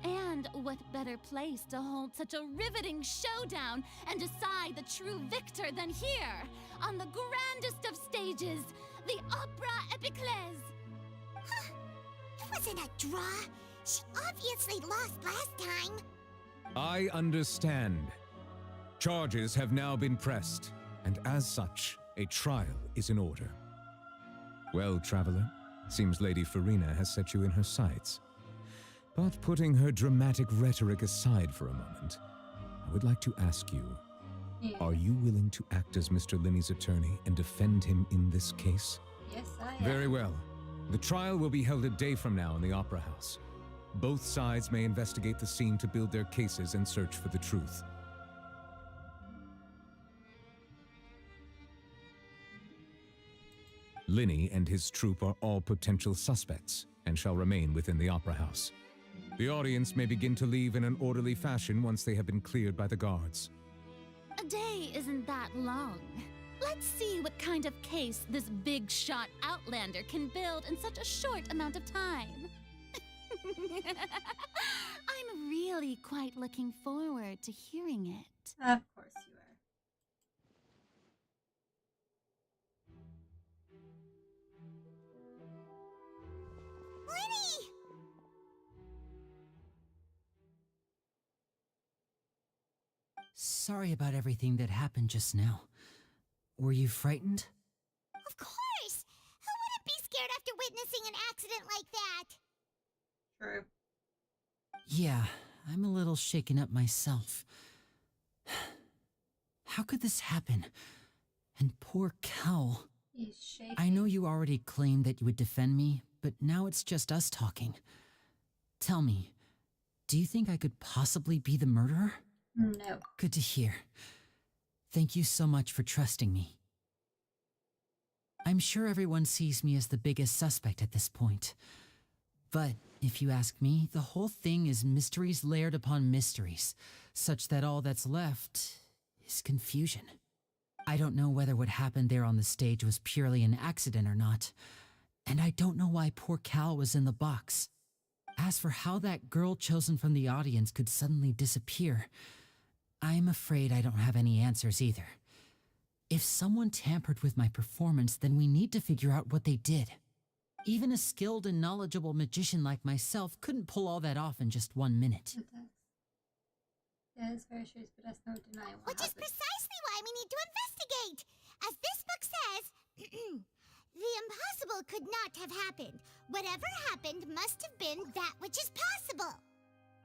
And what better place to hold such a riveting showdown and decide the true victor than here, on the grandest of stages, the Opera Epiclese. Huh? It wasn't a draw. She obviously lost last time. I understand. Charges have now been pressed, and as such, a trial is in order. Well, Traveler, seems Lady Farina has set you in her sights. But putting her dramatic rhetoric aside for a moment, I would like to ask you, are you willing to act as Mr. Lyney's attorney and defend him in this case? Yes, I am. Very well. The trial will be held a day from now in the Opera House. Both sides may investigate the scene to build their cases and search for the truth. Lyney and his troop are all potential suspects and shall remain within the Opera House. The audience may begin to leave in an orderly fashion once they have been cleared by the guards. A day isn't that long. Let's see what kind of case this big shot Outlander can build in such a short amount of time. I'm really quite looking forward to hearing it. Of course you are. Lyney! Sorry about everything that happened just now. Were you frightened? Of course! Who wouldn't be scared after witnessing an accident like that? True. Yeah, I'm a little shaken up myself. How could this happen? And poor Cal. He's shaking. I know you already claimed that you would defend me, but now it's just us talking. Tell me, do you think I could possibly be the murderer? No. Good to hear. Thank you so much for trusting me. I'm sure everyone sees me as the biggest suspect at this point. But if you ask me, the whole thing is mysteries layered upon mysteries, such that all that's left is confusion. I don't know whether what happened there on the stage was purely an accident or not, and I don't know why poor Cal was in the box. As for how that girl chosen from the audience could suddenly disappear, I'm afraid I don't have any answers either. If someone tampered with my performance, then we need to figure out what they did. Even a skilled and knowledgeable magician like myself couldn't pull all that off in just 1 minute. Yeah, it's very true, but that's no denying what Which is precisely why we need to investigate! As this book says, the impossible could not have happened. Whatever happened must have been that which is possible.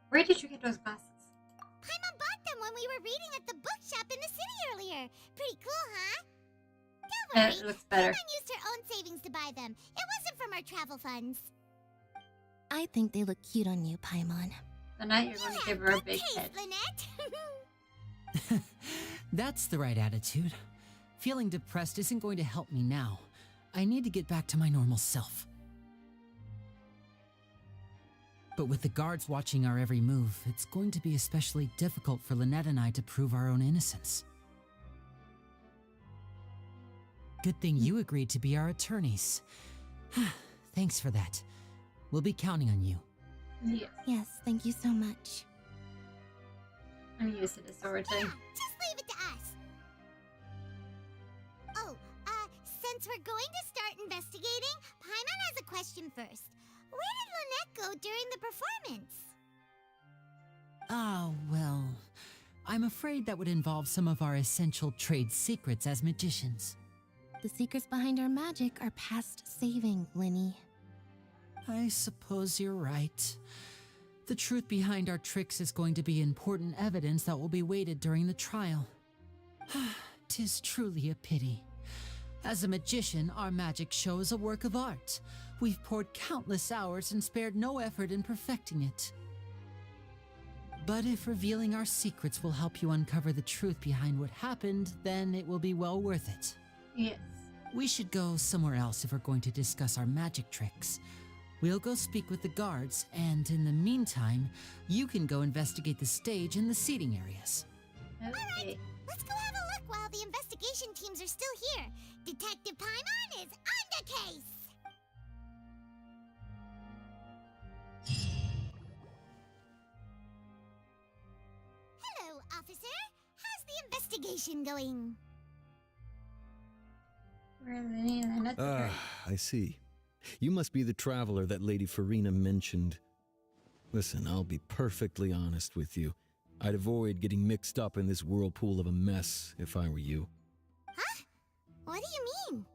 Where did you get those glasses? Paimon bought them when we were reading at the bookshop in the city earlier. Pretty cool, huh? Don't worry, It looks better. Paimon used her own savings to buy them. It wasn't from our travel funds. I think they look cute on you, Paimon. So now you're going to give her a big head. Lynette. That's the right attitude. Feeling depressed isn't going to help me now. I need to get back to my normal self. But with the guards watching our every move, it's going to be especially difficult for Lynette and I to prove our own innocence. Good thing you agreed to be our attorneys. Thanks for that. We'll be counting on you. Yes. Yes, thank you so much. I'm used to this sort of thing. Just leave it to us. Oh, since we're going to start investigating, Paimon has a question first. Where did Lynette go during the performance? Ah, well, I'm afraid that would involve some of our essential trade secrets as magicians. The secrets behind our magic are past saving, Lyney. I suppose you're right. The truth behind our tricks is going to be important evidence that will be weighted during the trial. 'Tis truly a pity. As a magician, our magic show is a work of art. We've poured countless hours and spared no effort in perfecting it. But if revealing our secrets will help you uncover the truth behind what happened, then it will be well worth it. Yes. We should go somewhere else if we're going to discuss our magic tricks. We'll go speak with the guards, and in the meantime, you can go investigate the stage and the seating areas. Okay. Alright, let's go have a look while the investigation teams are still here. Detective Paimon is on the case! Hello, officer. How's the investigation going? I see. You must be the traveler that Lady Farina mentioned. Listen, I'll be perfectly honest with you. I'd avoid getting mixed up in this whirlpool of a mess if I were you. Huh? What do you mean?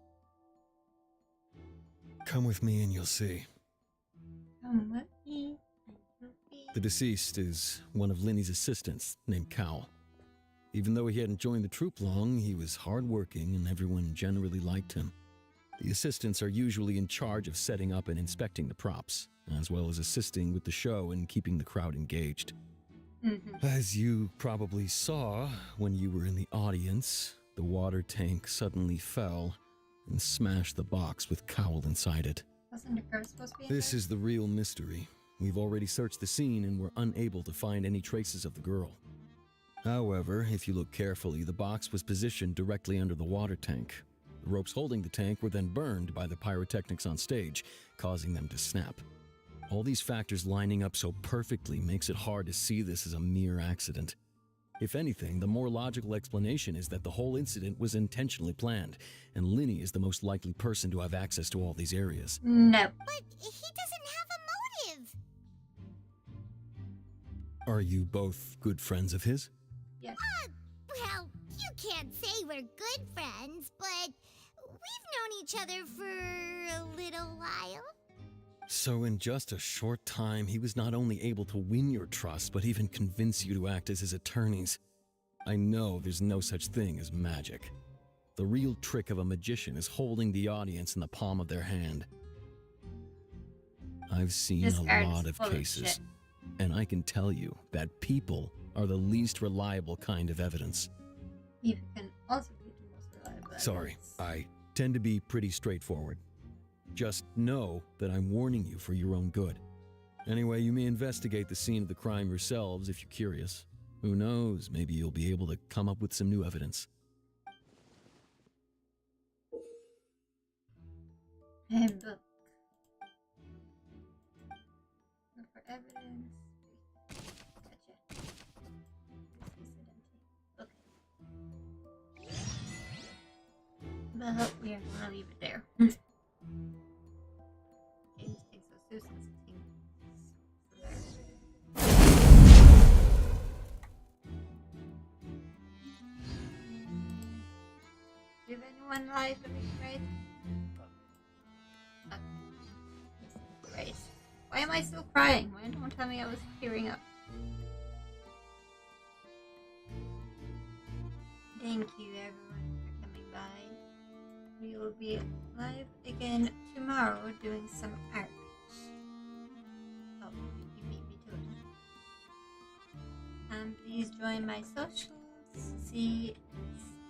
Come with me and you'll see. Come with me and you'll see. The deceased is one of Lyney's assistants named Cal. Even though he hadn't joined the troupe long, he was hardworking and everyone generally liked him. The assistants are usually in charge of setting up and inspecting the props, as well as assisting with the show and keeping the crowd engaged. As you probably saw when you were in the audience, the water tank suddenly fell and smashed the box with Cowl inside it. Wasn't the girl supposed to be in This there? is the real mystery. We've already searched the scene and were unable to find any traces of the girl. However, if you look carefully, the box was positioned directly under the water tank. The ropes holding the tank were then burned by the pyrotechnics on stage, causing them to snap. All these factors lining up so perfectly makes it hard to see this as a mere accident. If anything, the more logical explanation is that the whole incident was intentionally planned, and Lyney is the most likely person to have access to all these areas. No. But he doesn't have a motive. Are you both good friends of his? Yes. Well, you can't say we're good friends, but we've known each other for a little while. So in just a short time, he was not only able to win your trust, but even convince you to act as his attorneys. I know there's no such thing as magic. The real trick of a magician is holding the audience in the palm of their hand. I've seen This a guard is lot of full of cases, shit. and I can tell you that people are the least reliable kind of evidence. People can also be the most reliable. Sorry, I tend to be pretty straightforward. Just know that I'm warning you for your own good. Anyway, you may investigate the scene of the crime yourselves if you're curious. Who knows, maybe you'll be able to come up with some new evidence. Handbook. Look for evidence. Gotcha. Okay. Well, we are gonna leave it there. Give anyone life a big grade? Great. Why am I still crying? Why don't tell me I was tearing up? Thank you everyone for coming by. We will be live again tomorrow doing some art. Oh, you beat me to it. Please join my socials.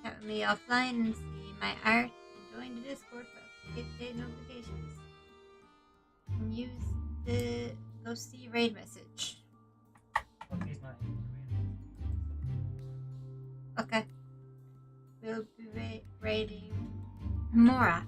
Chat with me offline and see my art. And join the Discord for update notifications. And use the ghosty raid message. Okay. We'll be raiding Mora.